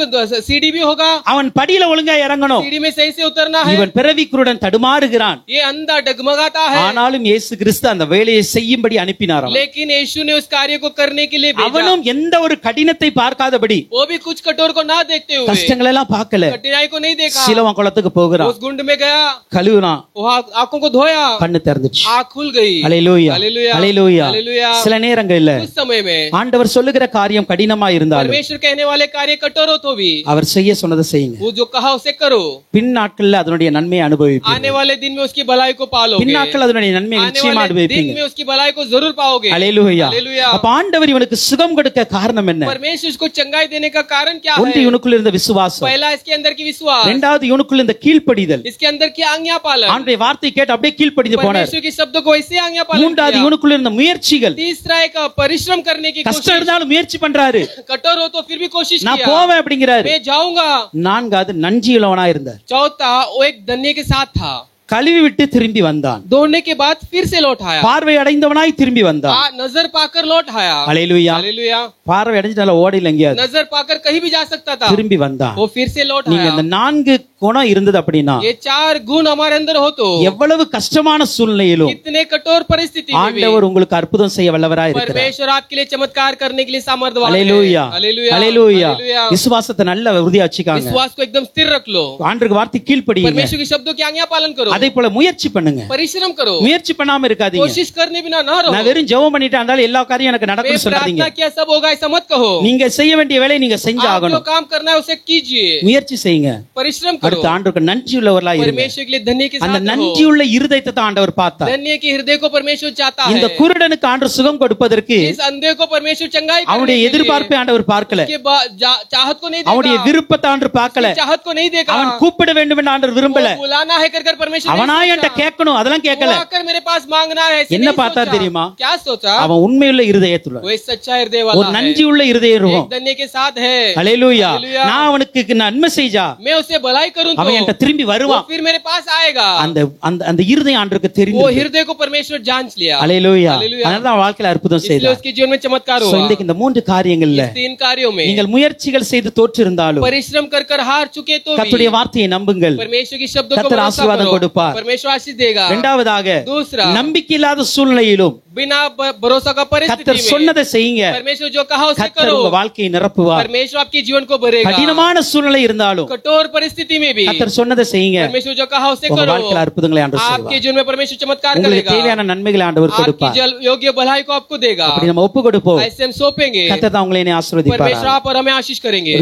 सीढ़ी भी होगा, அவன் படியில ஒழுங்கா இறங்கணும். सीढ़ी में सही से उतरना है. இவன் பிறவி குருடன் தடுமாறுகிறான். ये अंधा डगमगाता है, ஆனாலும் இயேசு கிறிஸ்து அந்த வேலையை செய்யும்படி அனுப்பினார். लेकिन यीशु ने उस कार्य को करने के लिए भेजा. அவனும் எந்த ஒரு கடினத்தை பார்க்காதபடி, वो भी कुछ कठोर को ना देखते हुए, கஷ்டங்கள் எல்லாம் பார்க்கல, कठिनाई को नहीं देखा, சீலோவான் குளத்துக்கு போகிறான். उस गुंड में गया, கழுவுனான், वो आंखों को धोया, கண்ணு திறந்துச்சு. आंख खुल गई. அல்லேலூயா. हालेलुया. அல்லேலூயா. हालेलूया. சில நேரங்கள்ல उस समय में ஆண்டவர் சொல்லுகிற காரியம் கடினமா இருந்தாலும் परमेश्वर कहने वाले कार्य कठोर हो तो भी அவர் செய்ய சொன்னதை செய்யுங்க. वो जो कहा उसे करो. பின் நாட்கள்ல அதனுடைய நன்மையை அனுபவிப்பீங்க. आने वाले दिन में उसकी भलाई को पालोगे. பின் நாட்கள் அதனுடைய நன்மையை आने நிச்சயமா वाले दिन அனுபவிப்பீங்க. में उसकी भलाई को जरूर पाओगे. அல்லேலூயா. हालेलुया. அப்ப ஆண்டவர் இவனுக்கு சுகம் கொடுக்க காரணம் என்ன? परमेश्वर उसको चंगाई देने का कारण क्या ஒன்று है? இவனுக்குள்ள இருந்த விசுவாசம், पहला इसके अंदर की विश्वास, இரண்டாவது இவனுக்குள்ள இந்த கீழ்ப்படிதல். इसके अंदर की आज्ञा पालन, ஆண்டவருடைய வார்த்தை கேட்டு அப்படியே கீழ்ப்படிந்து போனார். परमेश्वर के शब्दों को ऐसे आज्ञा पालन மூன்றாவது किया. இவனுக்குள்ள இருந்த முயற்சிகள், तीसरा एक परिश्रम करने की கஷ்டம் कोशिश, இருந்தாலும் முயற்சி பண்றாரு. कठोर हो तो फिर भी कोशिश நான் किया, போவேன் அப்படிங்கிறாரு. मैं जाऊंगा. நான்காவது நஞ்சியுள்ளவனா இருந்தார். चौथा वो एक धन्य के साथ था, கழுவி விட்டு திரும்பி வந்தான். दौड़ने के बाद फिर से लौट आया, பார்வை அடைந்தவனாய் திரும்பி வந்தான். नजर पाकर लौट आया. அல்லேலூயா. हालेलुया. பார்வை அடைஞ்சால ஓடில எங்கேயாவது नजर पाकर कहीं भी जा सकता था, திரும்பி வந்தான். वो फिर से लौट நீங்க आया. இந்த 4 குணம் இருந்தது அப்படின்னா ये 4 गुण हमारे अंदर हो तो எவ்வளவு கஷ்டமான சூழ்நிலையிலும் कितने कठोर परिस्थिति में भी ஆண்டவர் உங்களுக்கு அற்புதம் செய்ய வல்லவராய் இருக்கிறார். परमेश्वर आपके लिए चमत्कार करने के लिए सामर्थ्यवान है. அல்லேலூயா. हालेलुया. அல்லேலூயா. हालेलुया. விசுவாசத்தை நல்ல உறுதியா வச்சுக்காங்க. विश्वास को एकदम स्थिर रख लो, ஆண்டவருக்கு வார்த்தை கீழ்ப்படியுங்க. परमेश्वर के शब्दों की आज्ञा पालन करो, அதே போல முயற்சி பண்ணுங்க. परिश्रम करो, முயற்சி பண்ணாம இருக்காதீங்க. कोशिश करने बिना ना रहो. நான் வெறும் ஜெபம் பண்ணிட்டு இருந்தாலும் எல்லா காரியம் எனக்கு मैं நடக்கும்னு சொல்லாதீங்க. प्रार्थना किया सब होगा ऐसा मत कहो. நீங்க செய்ய வேண்டிய வேலையை நீங்க आप जो செஞ்சாகணும். काम करना है उसे कीजिए, முயற்சி செய்யுங்க. परिश्रम करो, அடுத்து ஆண்டவருக்கு நன்றி உள்ளவர்களாய் இருங்க. परमेश्वर के लिए धन्य के அந்த साथ रहो. நன்றியுள்ள இருதயத்தை தான் ஆண்டவர் பார்த்தார். धन्य के हृदय को परमेश्वर चाहता இந்த है. குருடனுக்கு ஆண்டவர் சுகம் கொடுப்பதற்கு इस अंधे को परमेश्वर चंगाई करने அவனுடைய के लिए எதிர்பார்ப்பை ஆண்டவர் பார்க்கல. उसके चाहत को नहीं அவனுடைய देखा, விருப்பத்தை ஆண்டவர் பார்க்கல. चाहत को नहीं देखा, அவன் கூப்பிட வேண்டும் என்று ஆண்டவர் விரும்பல. वो बुलाना है कर परमेश्वर परमेश्वर ने அவனா என்கிட்ட सोचा। கேட்கணும், அதெல்லாம் वो கேட்கல. आकर मेरे पास मांगना है, ऐसे என்ன नहीं பார்த்தா सोचा। தெரியுமா? क्या सोचा? அவன் உண்மையுள்ள இருதயத்துல, वो एक सच्चा हृदय ஒரு वाला है, நன்றி உள்ள இருதயம் एक இருக்கும். धन्य के साथ है। ஹalleluya. हालेलुया। நான் அவனுக்கு நன்மை செஞ்சா मैं उससे भलाई करूं அவன் என்கிட்ட तो திரும்பி वो வருவான். फिर मेरे पास आएगा। அந்த அந்த அந்த இருதயம் ஆண்டவருக்கு वो தெரியும். हृदय को परमेश्वर जांच लिया। ஹalleluya. हालेलुया। அதனால தான் வாழ்க்கையில அற்புதம் इसलिए செய்தார். उसके जीवन में चमत्कार சோ हुआ। இன்றைக்கு இந்த மூன்று காரியங்கள்ல इस 3 कार्यों में நீங்கள் முயற்சிகள் செய்து தோற்று இருந்தாலும் परिश्रम कर कर हार चुके तो भी கர்த்தருடைய வார்த்தையை நம்புங்கள். परमेश्वर की शब्दों को கர்த்தர் भरोसा ஆசீர்வாதம் करो, கொடுப்பார். परमेश्वर आशीष देगा। இரண்டாவதாக दूसरा, நம்பிக்கை இல்லாத சூழ்நிலையிலும் बिना भरोसा का परिस्थिति கர்த்தர் में சொன்னதை செய்யுங்க. परमेश्वर जो कहा उसे கர்த்தர் करो। உங்க வாழ்க்கையை நிரப்புவார். परमेश्वर आपके जीवन को भरेगा। கடினமான சூழ்நிலை இருந்தாலும் कठोर परिस्थिति में भी கர்த்தர் சொன்னதை செய்யுங்க. परमेश्वर जो कहा उसे உங்க करो। வாழ்க்கையில அற்புதங்களை ஆண்டவர் आपके செய்வார். जीवन में परमेश्वर चमत्कार உங்களுக்கு करेगा। தேவையான நன்மைகளை ஆண்டவர் आपकी கொடுப்பார். योग्य भलाई को आपको देगा। அப்படி நம்ம ஒப்பு கொடுப்போம். ऐसे हम सौंपेंगे, கர்த்தர் தான் உங்களை परमेश्वर ஆசீர்வதிப்பார். आप और हमें आशीष करेंगे।